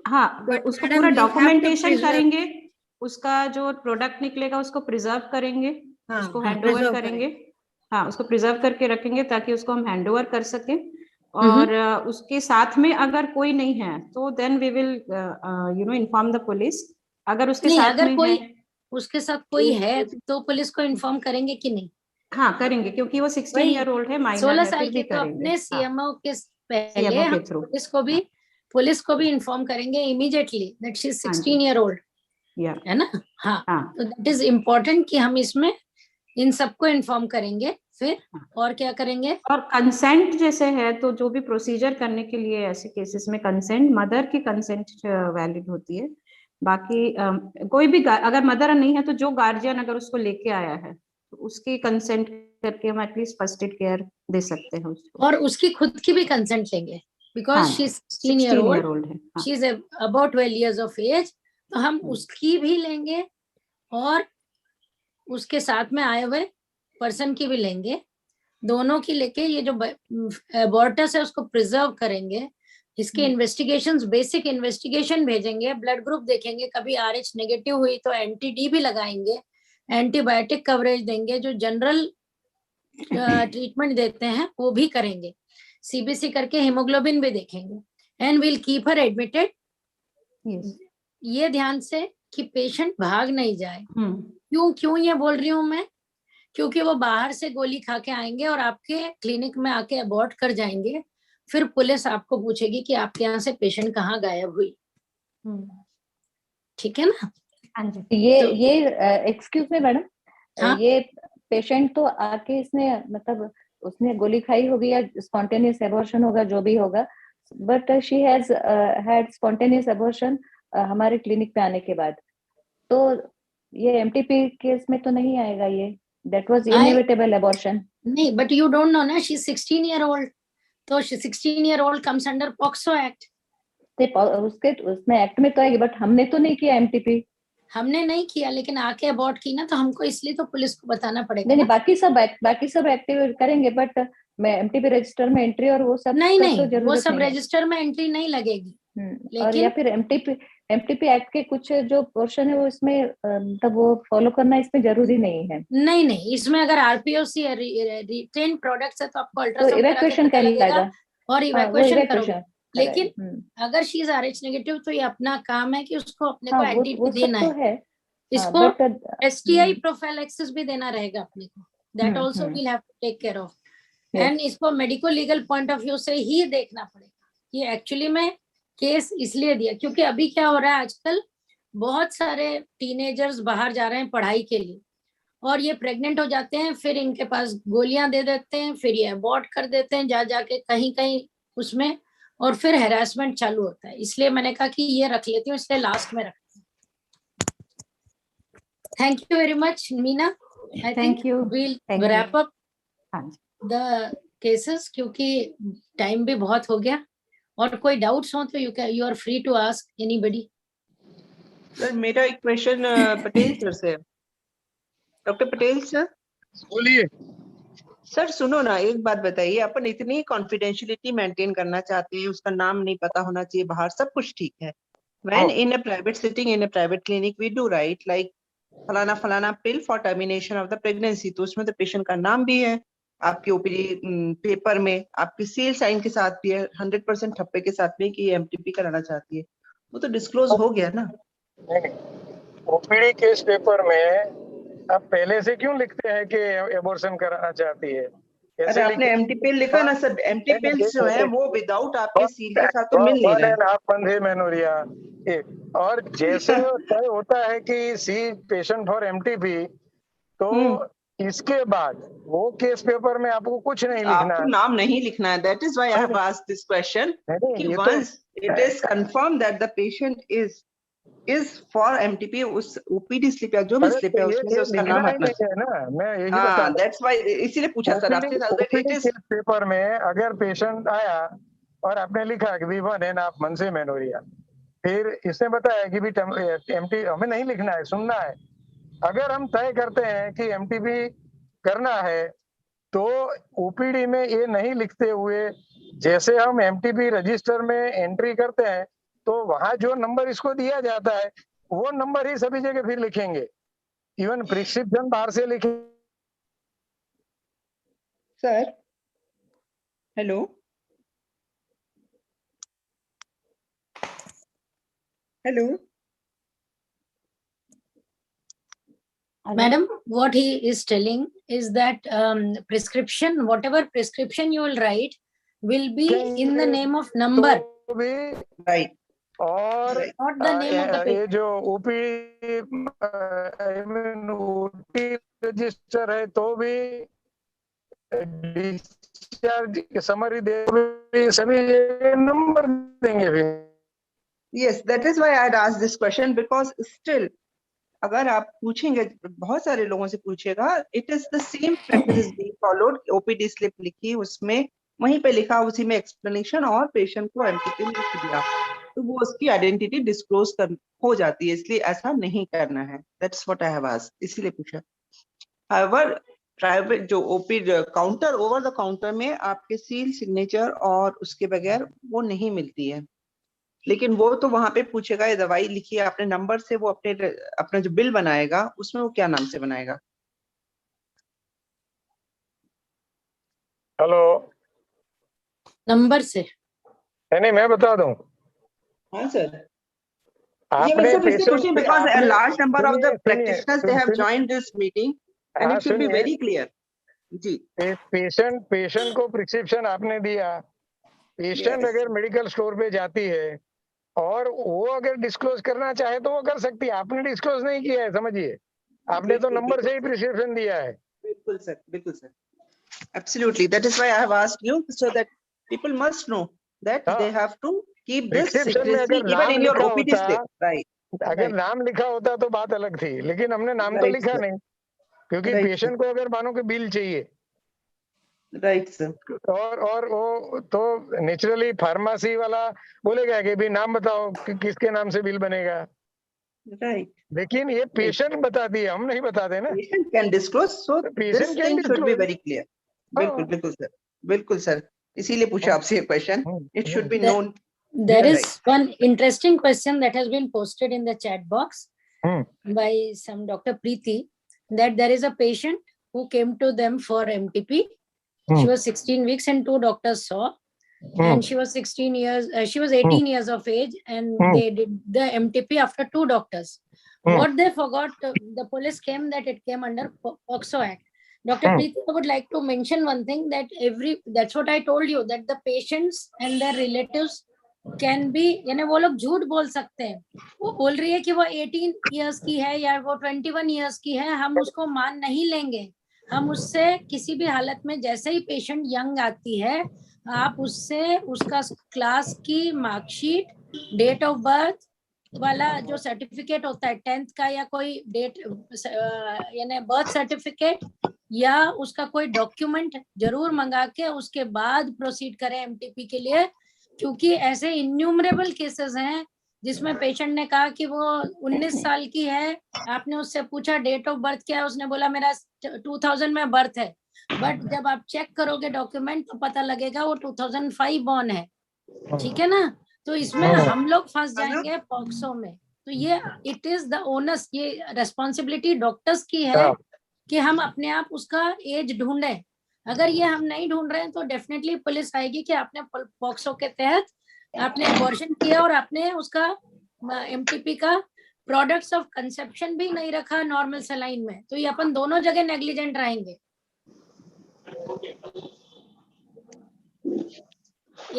हाँ, उसको पूरा डॉक्यूमेंटेशन करेंगे, उसका जो प्रोडक्ट निकलेगा उसको प्रिजर्व करेंगे, उसको हैंडओवर करेंगे। हाँ, उसको प्रिजर्व करके रखेंगे ताकि उसको हम हैंडओवर कर सकें। और उसके साथ में अगर कोई नहीं है तो then we will inform the police. अगर उसके साथ में कोई उसके साथ कोई है तो पुलिस को इन्फॉर्म करेंगे कि नहीं? हाँ, करेंगे, क्योंकि वो 16 ईयर ओल्ड है, माइनर है। 16 साल के तो अपने सीएमओ के पहले हम पुलिस को भी इन्फॉर्म करेंगे immediately that she is 16 year old, है ना? हाँ, तो दैट इज इम्पोर्टेंट कि हम इसमें इन सबको इन्फॉर्म करेंगे। फिर और क्या करेंगे? और कंसेंट जैसे है तो जो भी प्रोसीजर करने के लिए ऐसे केसेस में कंसेंट, मदर की कंसेंट वैलिड होती है। बाकी कोई भी अगर मदर नहीं है तो जो गार्जियन अगर उसको लेके आया है तो उसकी कंसेंट करके हम एटलीस्ट फर्स्ट एड केयर दे सकते हैं उसको। और उसकी खुद की भी कंसेंट लेंगे because she is 16 year old है, she is about 12 years of age. तो हम उसकी भी लेंगे और उसके साथ में आए हुए पर्सन की भी लेंगे, दोनों की लेके ये जो अबॉर्टस है उसको प्रिजर्व करेंगे। इसके इन्वेस्टिगेशंस, बेसिक इन्वेस्टिगेशन भेजेंगे, ब्लड ग्रुप देखेंगे, कभी RH नेगेटिव हुई तो एंटी-D भी लगाएंगे, एंटीबायोटिक कवरेज देंगे, जो जनरल ट्रीटमेंट देते हैं वो भी करेंगे, CBC करके हीमोग्लोबिन भी देखेंगे and will keep her admitted. ये ध्यान से कि पेशेंट भाग नहीं जाए। क्यों ये बोल रही हूँ मैं? क्योंकि वो बाहर से गोली खा के आएंगे और आपके क्लिनिक में आके अबॉर्ट कर जाएंगे, फिर पुलिस आपको पूछेगी कि आपके यहाँ से पेशेंट कहाँ गायब हुई। ठीक है ना? हाँ जी। ये एक्सक्यूज मी मैडम, ये पेशेंट तो आके इसने मतलब उसने गोली खाई होगी या स्पॉन्टेनियस एबॉर्शन होगा, जो भी होगा, but she has had spontaneous abortion हमारे क्लिनिक पे आने के बाद, तो ये MTP केस में तो नहीं आएगा ये? That was inevitable abortion. नहीं, but you don't know ना, she's 16-year-old, तो 16-year-old comes under POCSO Act. उसके उसमें एक्ट में तो है, बट हमने तो नहीं किया MTP. हमने नहीं किया, लेकिन आके अबॉर्ट की ना, तो हमको इसलिए तो पुलिस को बताना पड़ेगा। नहीं, बाकी सब एक्टिव करेंगे, बट मैं MTP रजिस्टर में एंट्री और वो सब नहीं, तो वो सब रजिस्टर में एंट्री नहीं लगेगी। और या फिर MTP एक्ट के कुछ जो पोर्शन है वो इसमें मतलब वो फॉलो करना इसमें जरूरी नहीं है। नहीं, इसमें अगर RPOC रिटेन प्रोडक्ट्स है तो आपको अल्ट्रासाउंड इवैक्यूएशन कर लगेगा और इवैक्यूएशन करोगे। लेकिन अगर शी इज RH नेगेटिव तो ये अपना काम है कि उसको अपने को एंटीटी देना है। इसको STI प्रोफाइलैक्सिस भी देना रहेगा अपने को, that also will have to take care of. And इसको medico legal point of view से ही देखना पड़ेगा कि एक्चुअली में केस इसलिए दिया क्योंकि अभी क्या हो रहा है, आजकल बहुत सारे टीनेजर्स बाहर जा रहे हैं पढ़ाई के लिए और ये प्रेग्नेंट हो जाते हैं, फिर इनके पास गोलियां दे देते हैं, फिर ये अबॉर्ट कर देते हैं जाके कहीं उसमें, और फिर हैरेसमेंट चालू होता है। इसलिए मैंने कहा कि ये रख लेती हूँ, इसलिए लास्ट में रखती हूँ। Thank you very much Meena. I think we'll wrap up the cases क्योंकि टाइम भी बहुत हो गया। और कोई डाउट्स हो तो you are free to ask anybody. Sir मेरा एक क्वेश्चन पटेल सर से। डॉक्टर पटेल सर बोलिए। सर सुनो ना, एक बात बताइए, अपन इतनी कॉन्फिडेंशियलिटी मेंटेन करना चाहते हैं, उसका नाम नहीं पता होना चाहिए बाहर, सब कुछ ठीक है। When in a private sitting in a private clinic we do write like फलाना फलाना pill for termination of the pregnancy, तो उसमें तो पेशेंट का नाम भी है, आपके ओपीडी पेपर में आपकी सील साइन के साथ भी है, 100% ठप्पे के साथ में कि MTP कराना चाहती है, वो तो डिस्क्लोज हो गया ना। ओपीडी केस पेपर में आप पहले से क्यों लिखते हैं कि एबॉर्शन कराना चाहती है? अरे आपने MTP लिखा ना सर, MTP जो है वो विदाउट आपके सील के साथ तो मिल नहीं रहा है। और जैसे तय होता है कि सी पेशेंट फॉर MTP, तो इसके बाद वो केस पेपर में आपको कुछ नहीं लिखना है, आपको नाम नहीं लिखना है। That is why I have asked this question कि once it is confirm that the patient is for MTP, उस ओपीडी स्लिप या जो भी स्लिप है उसमें से उसका नाम हटना है ना। मैं यही बता, दैट्स व्हाई इसीलिए पूछा सर आपसे। इट इज पेपर में अगर पेशेंट आया और आपने लिखा कि V1 है ना, आप मन से मेनोरिया, फिर इसने बताया कि भी MT हमें नहीं लिखना है, सुनना है। अगर हम तय करते हैं कि MTP करना है तो ओपीडी में ये नहीं लिखते हुए, जैसे हम MTP रजिस्टर में एंट्री करते हैं तो वहां जो नंबर इसको दिया जाता है वो नंबर ही सभी जगह फिर लिखेंगे, इवन प्रिस्क्रिप्शन बाहर से लिखे। Sir hello hello Madam, what he is telling is that prescription, whatever prescription you will write will be in the name of number. Right. और not the name of the patient. ये जो OP register है तो भी discharge summary दे सभी number देंगे फिर। Yes, that is why I had asked this question because still अगर आप पूछेंगे, बहुत सारे लोगों से पूछेगा, it is the same practice being followed। OPD slip लिखी, उसमें वहीं पे लिखा, उसी में explanation और पेशेंट को MTP लिख दिया, तो वो उसकी आइडेंटिटी डिस्क्लोज हो जाती है, इसलिए ऐसा नहीं करना है। That's what I have asked, इसीलिए पूछा। However, प्राइवेट जो OP counter over the counter में आपके सील सिग्नेचर और उसके बगैर वो नहीं मिलती है, लेकिन वो तो वहां पे पूछेगा ये दवाई लिखी है आपने नंबर से, वो अपना जो बिल बनाएगा उसमें वो क्या नाम से बनाएगा। हेलो, नंबर से नहीं मैं बता दूं। हाँ सर, आपने because a large number of the practitioners they have joined this meeting and it should be very clear। जी, पेशेंट को प्रिस्क्रिप्शन आपने दिया, पेशेंट अगर मेडिकल स्टोर पे जाती है और वो अगर डिस्क्लोज करना चाहे तो वो कर सकती है, आपने डिस्क्लोज नहीं किया है, समझिए, आपने तो नंबर से ही प्रिस्क्रिप्शन दिया है। बिल्कुल सर, बिल्कुल sir, absolutely, that is why I have asked you so that people must know that they have to keep this secrecy even in your OPD slip, right? अगर नाम लिखा होता तो बात अलग थी, लेकिन हमने नाम तो लिखा नहीं, क्योंकि पेशेंट को अगर मानो कि बिल चाहिए राइट सर। और वो तो नेचुरली फार्मेसी वाला बोलेगा कि भी नाम बताओ कि किसके नाम से बिल बनेगा। राइट। लेकिन ये पेशेंट बता दिए, हम नहीं बताते ना। Patient can disclose, so this thing should be very clear. बिल्कुल बिल्कुल सर, बिल्कुल सर, इसीलिए पूछा आपसे ये question. It should be known. There is one interesting question that has been posted in the chat box by some Dr. Preeti, that there is a patient who came to them for MTP. She was 16 weeks and 2 doctors saw, and she was 16 years, she was 18 years of age, and they did the MTP after 2 doctors. What they forgot, the police came that it came under POXO Act. Dr. Preeti, I would like to mention one thing, that that's what I told you, that the patients and their relatives can be, यानी वो लोग झूठ बोल सकते हैं। वो बोल रही है कि वो 18 years की है या वो 21 years की है, हम उसको मान नहीं लेंगे। हम उससे किसी भी हालत में, जैसे ही पेशेंट यंग आती है, आप उससे उसका क्लास की मार्कशीट, डेट ऑफ बर्थ वाला जो सर्टिफिकेट होता है 10th का, या कोई डेट यानी बर्थ सर्टिफिकेट, या उसका कोई डॉक्यूमेंट जरूर मंगा के उसके बाद प्रोसीड करें एमटीपी के लिए। क्योंकि ऐसे इन्यूमरेबल केसेस हैं जिसमें पेशेंट ने कहा कि वो 19 साल की है, आपने उससे पूछा डेट ऑफ बर्थ क्या है, उसने बोला मेरा 2000 में बर्थ है, बट जब आप चेक करोगे डॉक्यूमेंट तो पता लगेगा वो 2005 बॉर्न है। ठीक है ना? तो इसमें हम लोग फंस जाएंगे पॉक्सो में। तो ये इट इज द ओनस, ये रेस्पॉन्सिबिलिटी डॉक्टर्स की है कि हम अपने आप उसका एज ढूंढें। अगर ये हम नहीं ढूंढ रहे हैं तो डेफिनेटली पुलिस आएगी कि आपने पॉक्सो के तहत आपने अबॉर्शन किया और आपने उसका एमटीपी का प्रोडक्ट्स ऑफ कंसेप्शन भी नहीं रखा नॉर्मल सलाइन में, तो ये अपन दोनों जगह नेग्लिजेंट रहेंगे।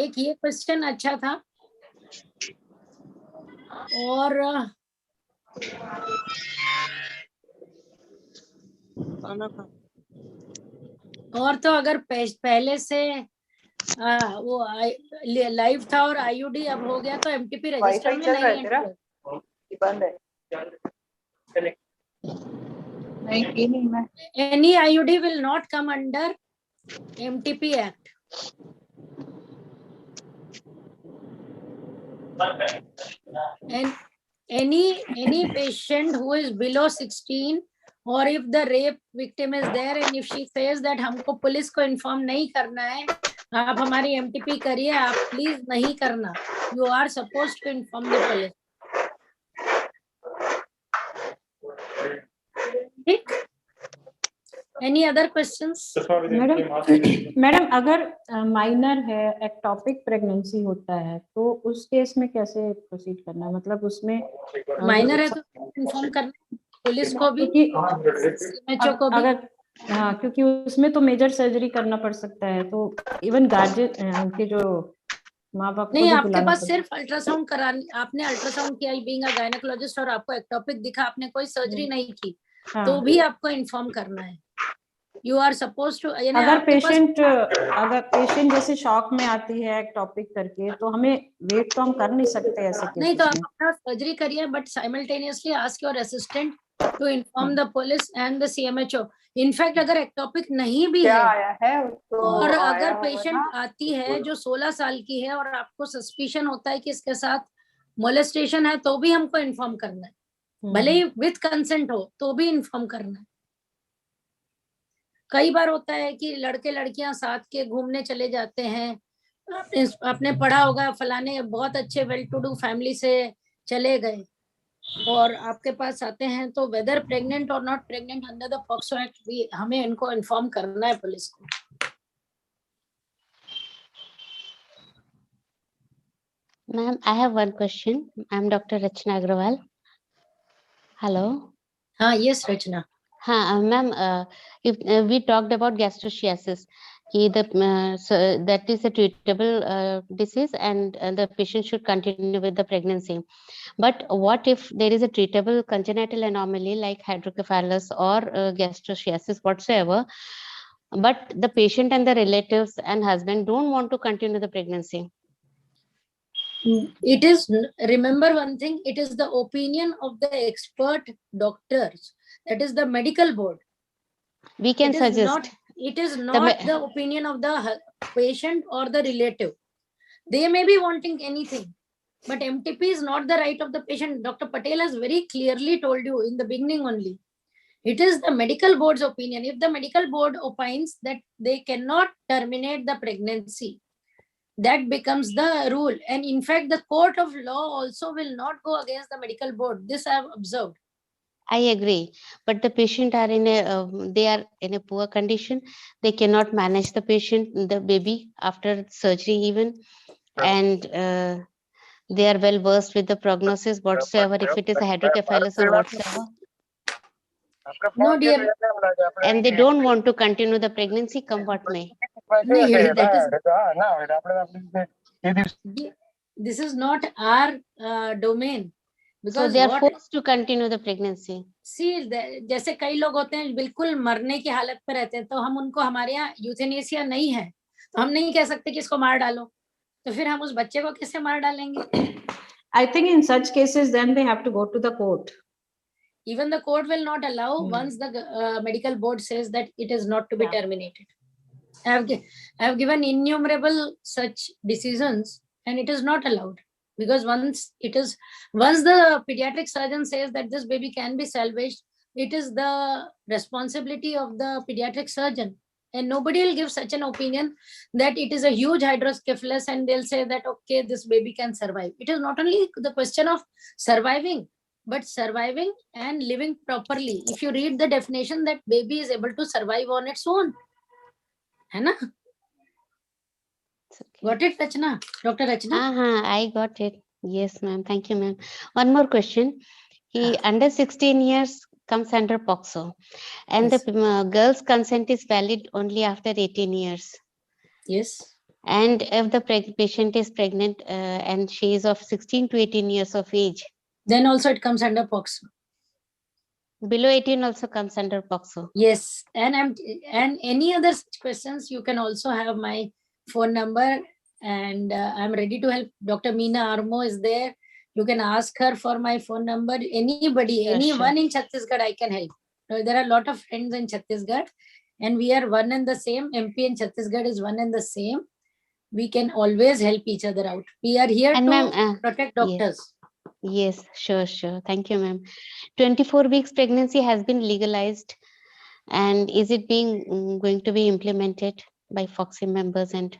एक ये क्वेश्चन अच्छा था, और तो अगर पहले से वो लाइव था और आईयूडी अब हो गया तो एमटीपी रजिस्टर में नहीं है, बंद है। नहीं मैं any IUD will not come under MTP Act. And any patient who is below 16, or if the rape victim is there and if she says that हमको पुलिस को इन्फॉर्म नहीं करना है, आप हमारी MTP करिए, आप प्लीज नहीं करना, you are supposed to inform the police. ठीक? Any other questions? मैडम अगर माइनर है, एक्टोपिक प्रेगनेंसी होता है, तो उस केस में कैसे प्रोसीड करना है? मतलब उसमें माइनर है तो इन्फॉर्म करना पुलिस को भी, एमएचओ को भी। अगर हाँ, क्योंकि उसमें तो मेजर सर्जरी करना पड़ सकता है, तो इवन गार्जियन उनके जो माँ बाप नहीं, आपके पास सिर्फ अल्ट्रासाउंड करानी, आपने अल्ट्रासाउंड किया बीइंग अ गायनेकोलॉजिस्ट और आपको एक्टोपिक दिखा, आपने कोई सर्जरी नहीं की, तो भी आपको इन्फॉर्म करना है। You are supposed to, अगर पेशेंट जैसे शॉक में आती है एक्टोपिक करके, तो हमें वेट तो हम कर नहीं सकते ऐसे केसेस नहीं, तो आप अपना सर्जरी करिए, but simultaneously ask your assistant to inform the police and the CMHO. In fact अगर एक्टोपिक नहीं भी है और अगर पेशेंट आती है जो 16 साल की है और आपको सस्पिशन होता है कि इसके साथ मोलेस्टेशन है, तो भी हमको इन्फॉर्म करना है, भले ही विथ कंसेंट हो तो भी इन्फॉर्म करना है। कई बार होता है कि लड़के लड़कियां साथ के घूमने चले जाते हैं, आपने पढ़ा होगा फलाने बहुत अच्छे वेल टू डू फैमिली से चले गए और आपके पास आते हैं, तो वेदर प्रेग्नेंट और not pregnant under the POCSO act भी हमें इनको इन्फॉर्म करना है पुलिस को। Ma'am, I have one question. I'm Dr. Rachna Agrawal. Hello. हाँ, yes, Rachna. हाँ, ma'am, if we talked about gastroschiasis, that is a treatable disease and the patient should continue with the pregnancy. But what if there is a treatable congenital anomaly like hydrocephalus or gastroschiasis whatsoever, but the patient and the relatives and husband don't want to continue the pregnancy? It is, remember one thing, it is the opinion of the expert doctors, that is the medical board. We can suggest. It is not the opinion of the patient or the relative. They may be wanting anything, but MTP is not the right of the patient. Dr. Patel has very clearly told you in the beginning only. It is the medical board's opinion. If the medical board opines that they cannot terminate the pregnancy, that becomes the rule. And in fact, the court of law also will not go against the medical board. This I have observed. I agree, but the patient are in a they are in a poor condition. They cannot manage the patient, the baby after surgery even, and they are well versed with the prognosis whatsoever, if it is a hydrocephalus or whatsoever. No, dear. And they don't want to continue the pregnancy, come what may. This is not our domain. So they are forced to continue the pregnancy. See, जैसे कई लोग होते हैं बिल्कुल मरने की हालत पे रहते हैं, तो हम उनको, हमारे यहाँ यूथेनेसिया नहीं है, तो हम नहीं कह सकते कि इसको मार डालो, तो फिर हम उस बच्चे को कैसे मार डालेंगे? I think in such cases, then they have to go to the court. Even the court will not allow once the medical board says that it is not to be terminated. I have given innumerable such decisions, and it is not allowed. Because once the pediatric surgeon says that this baby can be salvaged, it is the responsibility of the pediatric surgeon, and nobody will give such an opinion that it is a huge hydrocephalus and they'll say that okay, this baby can survive. It is not only the question of surviving, but surviving and living properly. If you read the definition, that baby is able to survive on its own, है ना? Got it, Rachna? Dr. Rachna? I got it. Yes, ma'am. Thank you, ma'am. One more question. He under 16 years comes under POXO, and the girl's consent is valid only after 18 years. Yes. And if the patient is pregnant and she is of 16 to 18 years of age, then also it comes under POXO. Below 18 also comes under POXO. Yes, and any other questions, you can also have my phone number, and I'm ready to help. Dr. Meena Armo is there. You can ask her for my phone number. Anybody, anyone in Chhattisgarh, I can help. There are a lot of friends in Chhattisgarh, and we are one and the same. MP and Chhattisgarh is one and the same. We can always help each other out. We are here to protect doctors. Yes, sure. Thank you, ma'am. 24 weeks pregnancy has been legalized, and is it going to be implemented by FOXI members? And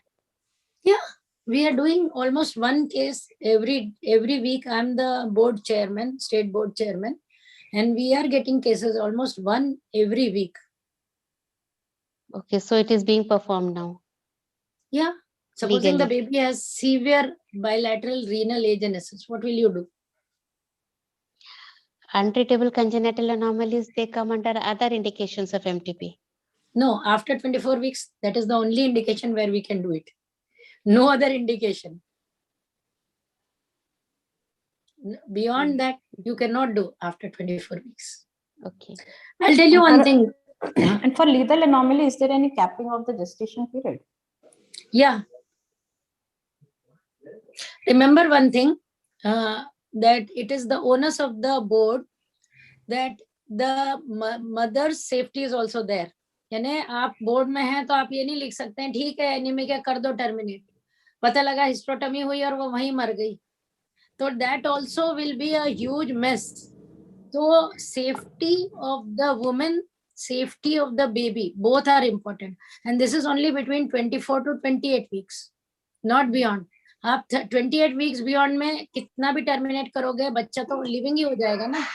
yeah, we are doing almost one case every week. I'm the board chairman, state board chairman, and we are getting cases almost one every week. Okay, so it is being performed now. Yeah, supposing the baby has severe bilateral renal agenesis, what will you do? Untreatable congenital anomalies, they come under other indications of MTP. No, after 24 weeks, that is the only indication where we can do it. No other indication. Beyond that, you cannot do after 24 weeks. Okay. I'll tell you one thing. And for lethal anomaly, is there any capping of the gestation period? Yeah. Remember one thing, that it is the onus of the board that the mother's safety is also there. यानी आप board में हैं तो आप ये नहीं लिख सकते हैं ठीक है एनीमिया कर दो टर्मिनेट, पता लगा हिस्टेरोटॉमी हुई और वो वहीं मर गई, तो that also will be a huge mess. So safety of the woman, safety of the baby, both are important, and this is only between 24 to 28 weeks, not beyond. आप 28 weeks beyond में कितना भी terminate करोगे, बच्चा तो living ही हो जाएगा ना.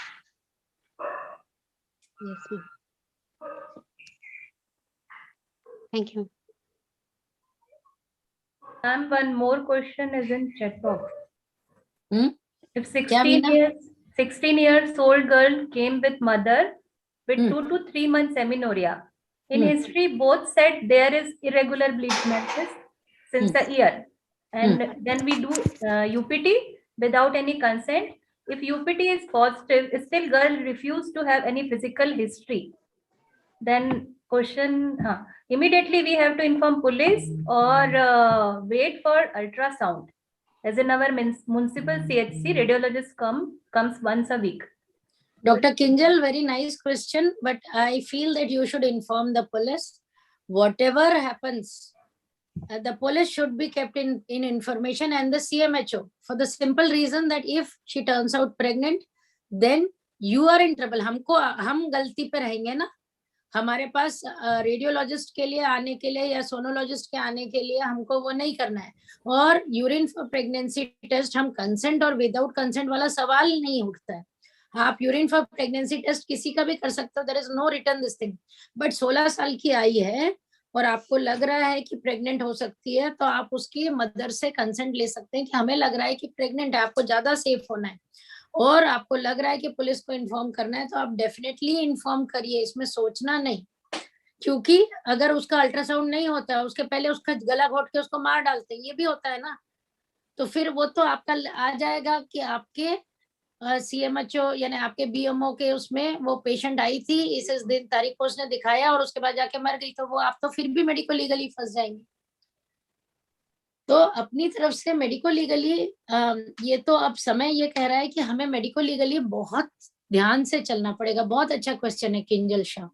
Yes, ma'am. Thank you. Ma'am, one more question is in chat box. If 16 years old girl came with mother with 2 to 3 months amenorrhea. In history, both said there is irregular bleed matches since a year. And then we do UPT without any consent. If UPT is positive, still girl refused to have any physical history. Then question, immediately we have to inform police or wait for ultrasound. As in our municipal CHC, radiologist comes once a week. Dr. Kinjal, very nice question, but I feel that you should inform the police. whatever happens, the police should be kept in information and the CMHO, for the simple reason that if she turns out pregnant, then you are in trouble. हम गलती पे रहेंगे ना. हमारे पास radiologist के लिए आने के लिए या सोनोलॉजिस्ट के आने के लिए हमको वो नहीं करना है. और यूरिन फॉर प्रेगनेंसी टेस्ट हम कंसेंट और विदाउट कंसेंट वाला सवाल नहीं उठता है. आप यूरिन फॉर प्रेगनेंसी टेस्ट किसी का भी कर सकते हो, there is no return this thing. But 16 साल की आई है और आपको लग रहा है कि प्रेग्नेंट हो सकती है, तो आप उसकी मदर से कंसेंट ले सकते हैं कि हमें लग रहा है कि प्रेग्नेंट है, आपको ज्यादा सेफ होना है और आपको लग रहा है कि पुलिस को इन्फॉर्म करना है, तो आप डेफिनेटली इन्फॉर्म करिए, इसमें सोचना नहीं. क्योंकि अगर उसका अल्ट्रासाउंड नहीं होता है, उसके पहले उसका गला घोट के उसको मार डालते हैं, ये भी होता है ना, तो फिर वो तो आपका आ जाएगा कि आपके CMHO यानी आपके BMO के उसमें वो पेशेंट आई थी, इस दिन तारीख को उसने दिखाया और उसके बाद जाके मर गई, तो वो आप तो फिर भी मेडिको लीगली फंस जाएंगे. तो अपनी तरफ से मेडिको लीगली ये तो अब समय ये कह रहा है कि हमें मेडिको लीगली बहुत ध्यान से चलना पड़ेगा. बहुत अच्छा क्वेश्चन है Kinjal Shah.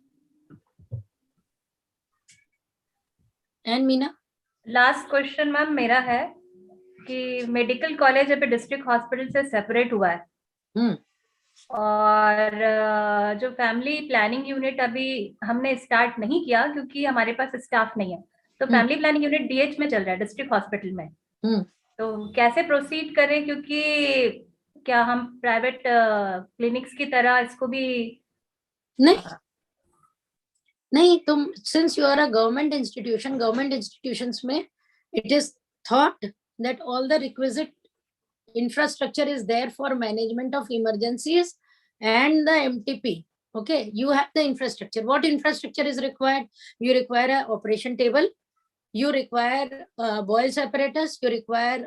And Meena, last question ma'am मेरा है कि मेडिकल कॉलेज अभी डिस्ट्रिक्ट हॉस्पिटल से सेपरेट हुआ है और जो फैमिली प्लानिंग यूनिट अभी हमने स्टार्ट नहीं किया क्योंकि हमारे पास स्टाफ नहीं है, तो फैमिली प्लानिंग यूनिट DH में चल रहा है डिस्ट्रिक्ट हॉस्पिटल में. तो कैसे प्रोसीड करें, क्योंकि क्या हम प्राइवेट क्लिनिक्स की तरह इसको भी नहीं, तुम since you are a government institutions में it is thought that all the requisite infrastructure is there for management of emergencies and the MTP. Okay, you have the infrastructure. What infrastructure is required? You require an operation table, you require boils apparatus, you require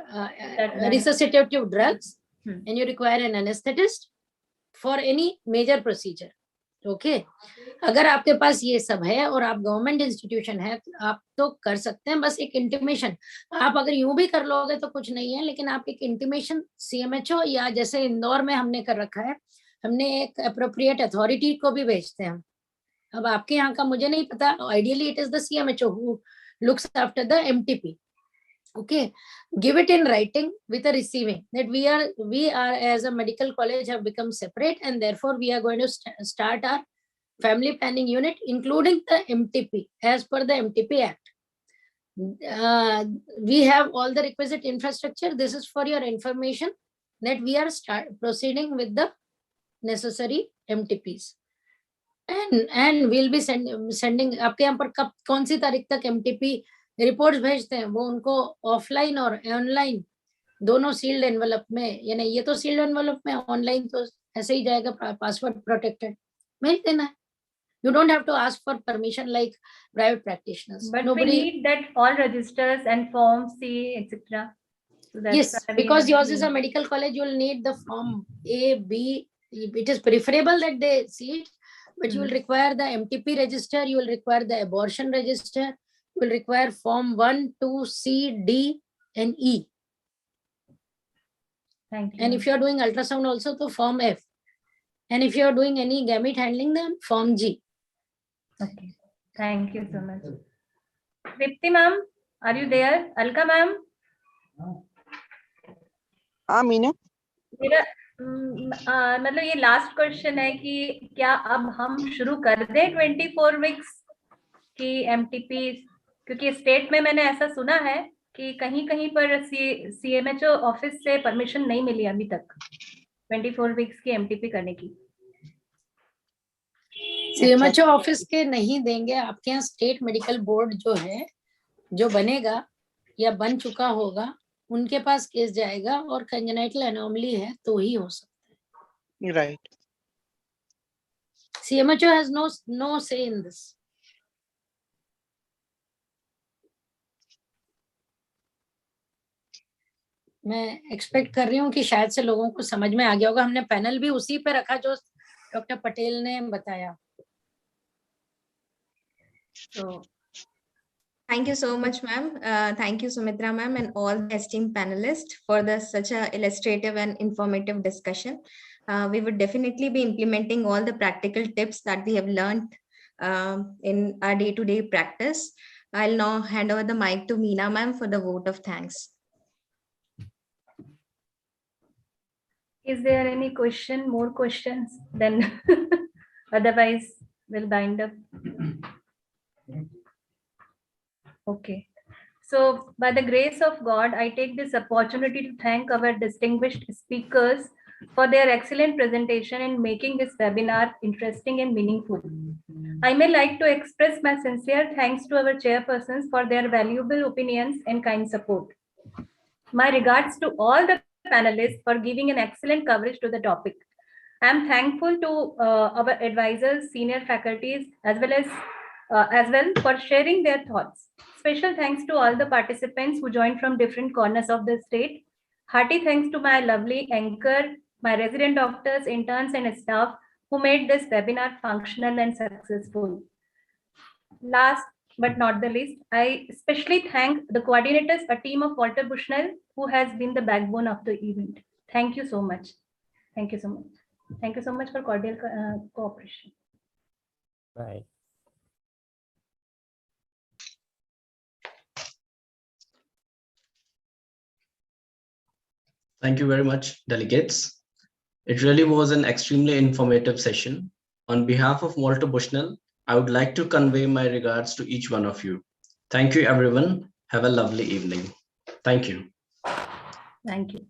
resuscitative drugs, and you require an anesthetist for any major procedure. Okay, अगर आपके पास ये सब है और आप government institution है, आप तो कर सकते हैं. बस एक इंटीमेशन आप अगर यूं भी कर लोगे तो कुछ नहीं है, लेकिन आप एक इंटीमेशन CMHO या जैसे इंदौर में हमने कर रखा है, हमने एक अप्रोप्रिएट अथॉरिटी को भी भेजते हैं. अब आपके यहाँ का मुझे नहीं पता, ideally it is the CMHO who looks after the MTP. Okay, give it in writing with a receiving that we are as a medical college have become separate and therefore we are going to start our family planning unit including the MTP as per the MTP Act. We have all the requisite infrastructure. This is for your information that we are proceeding with the necessary MTPs and we'll be sending. आपके यहाँ पर कब कौन सी तारीख तक MTP reports भेजते हैं, वो उनको ऑफलाइन और ऑनलाइन दोनों सील्ड एनवेलप में, यानी ये तो सील्ड एनवेलप में, ऑनलाइन तो ऐसे ही जाएगा पासवर्ड प्रोटेक्टेड, भेज देना है. You don't have to ask for permission like private practitioners. But we need that all registers and form C, etc. So yes, because yours is a medical college, you will need the form A, B. It is preferable that they see it, but you will require the MTP register, you will require the abortion register, will require form 1, 2, C, D, and E. Thank you. And if you are doing ultrasound also, to form F. And if you are doing any gamete handling, then form G. Okay. Thank you so much. Tripti ma'am, are you there? Alka ma'am? Meena, मेरा मतलब ये last question है कि क्या अब हम शुरू कर दें 24 वीक्स की MTP, क्योंकि स्टेट में मैंने ऐसा सुना है कि कहीं कहीं पर CMHO ऑफिस से परमिशन नहीं मिली अभी तक 24 वीक्स की MTP करने की. CMHO ऑफिस के नहीं देंगे, आपके यहाँ स्टेट मेडिकल बोर्ड जो है, जो बनेगा या बन चुका होगा, उनके पास केस जाएगा और कंजेनाइटल एनोमली है तो ही हो सकता है. Right. CMHO has no say in this. मैं एक्सपेक्ट कर रही हूँ कि शायद से लोगों को समझ में आ गया होगा. हमने पैनल भी उसी पे रखा जो डॉक्टर पटेल ने बताया. So thank you so much, ma'am. Thank you, Sumitra ma'am, and all the esteemed panelists for such a illustrative and informative discussion. We would definitely be implementing all the practical tips that we have learned in our day-to-day practice. I'll now hand over the mic to Meena ma'am for the vote of thanks. Is there any question, more questions? Then otherwise we'll bind up. Okay. So by the grace of God, I take this opportunity to thank our distinguished speakers for their excellent presentation and making this webinar interesting and meaningful. I may like to express my sincere thanks to our chairpersons for their valuable opinions and kind support. My regards to all the panelists for giving an excellent coverage to the topic. I am thankful to our advisors, senior faculties, as well for sharing their thoughts. Special thanks to all the participants who joined from different corners of the state. Hearty thanks to my lovely anchor, my resident doctors, interns, and staff who made this webinar functional and successful. Last but not the least, I especially thank the coordinators, a team of Walter Bushnell, who has been the backbone of the event. Thank you so much. Thank you so much. Thank you so much for cordial cooperation. Bye. Thank you very much, delegates. It really was an extremely informative session. On behalf of Walter Bushnell, I would like to convey my regards to each one of you. Thank you, everyone. Have a lovely evening. Thank you. Thank you.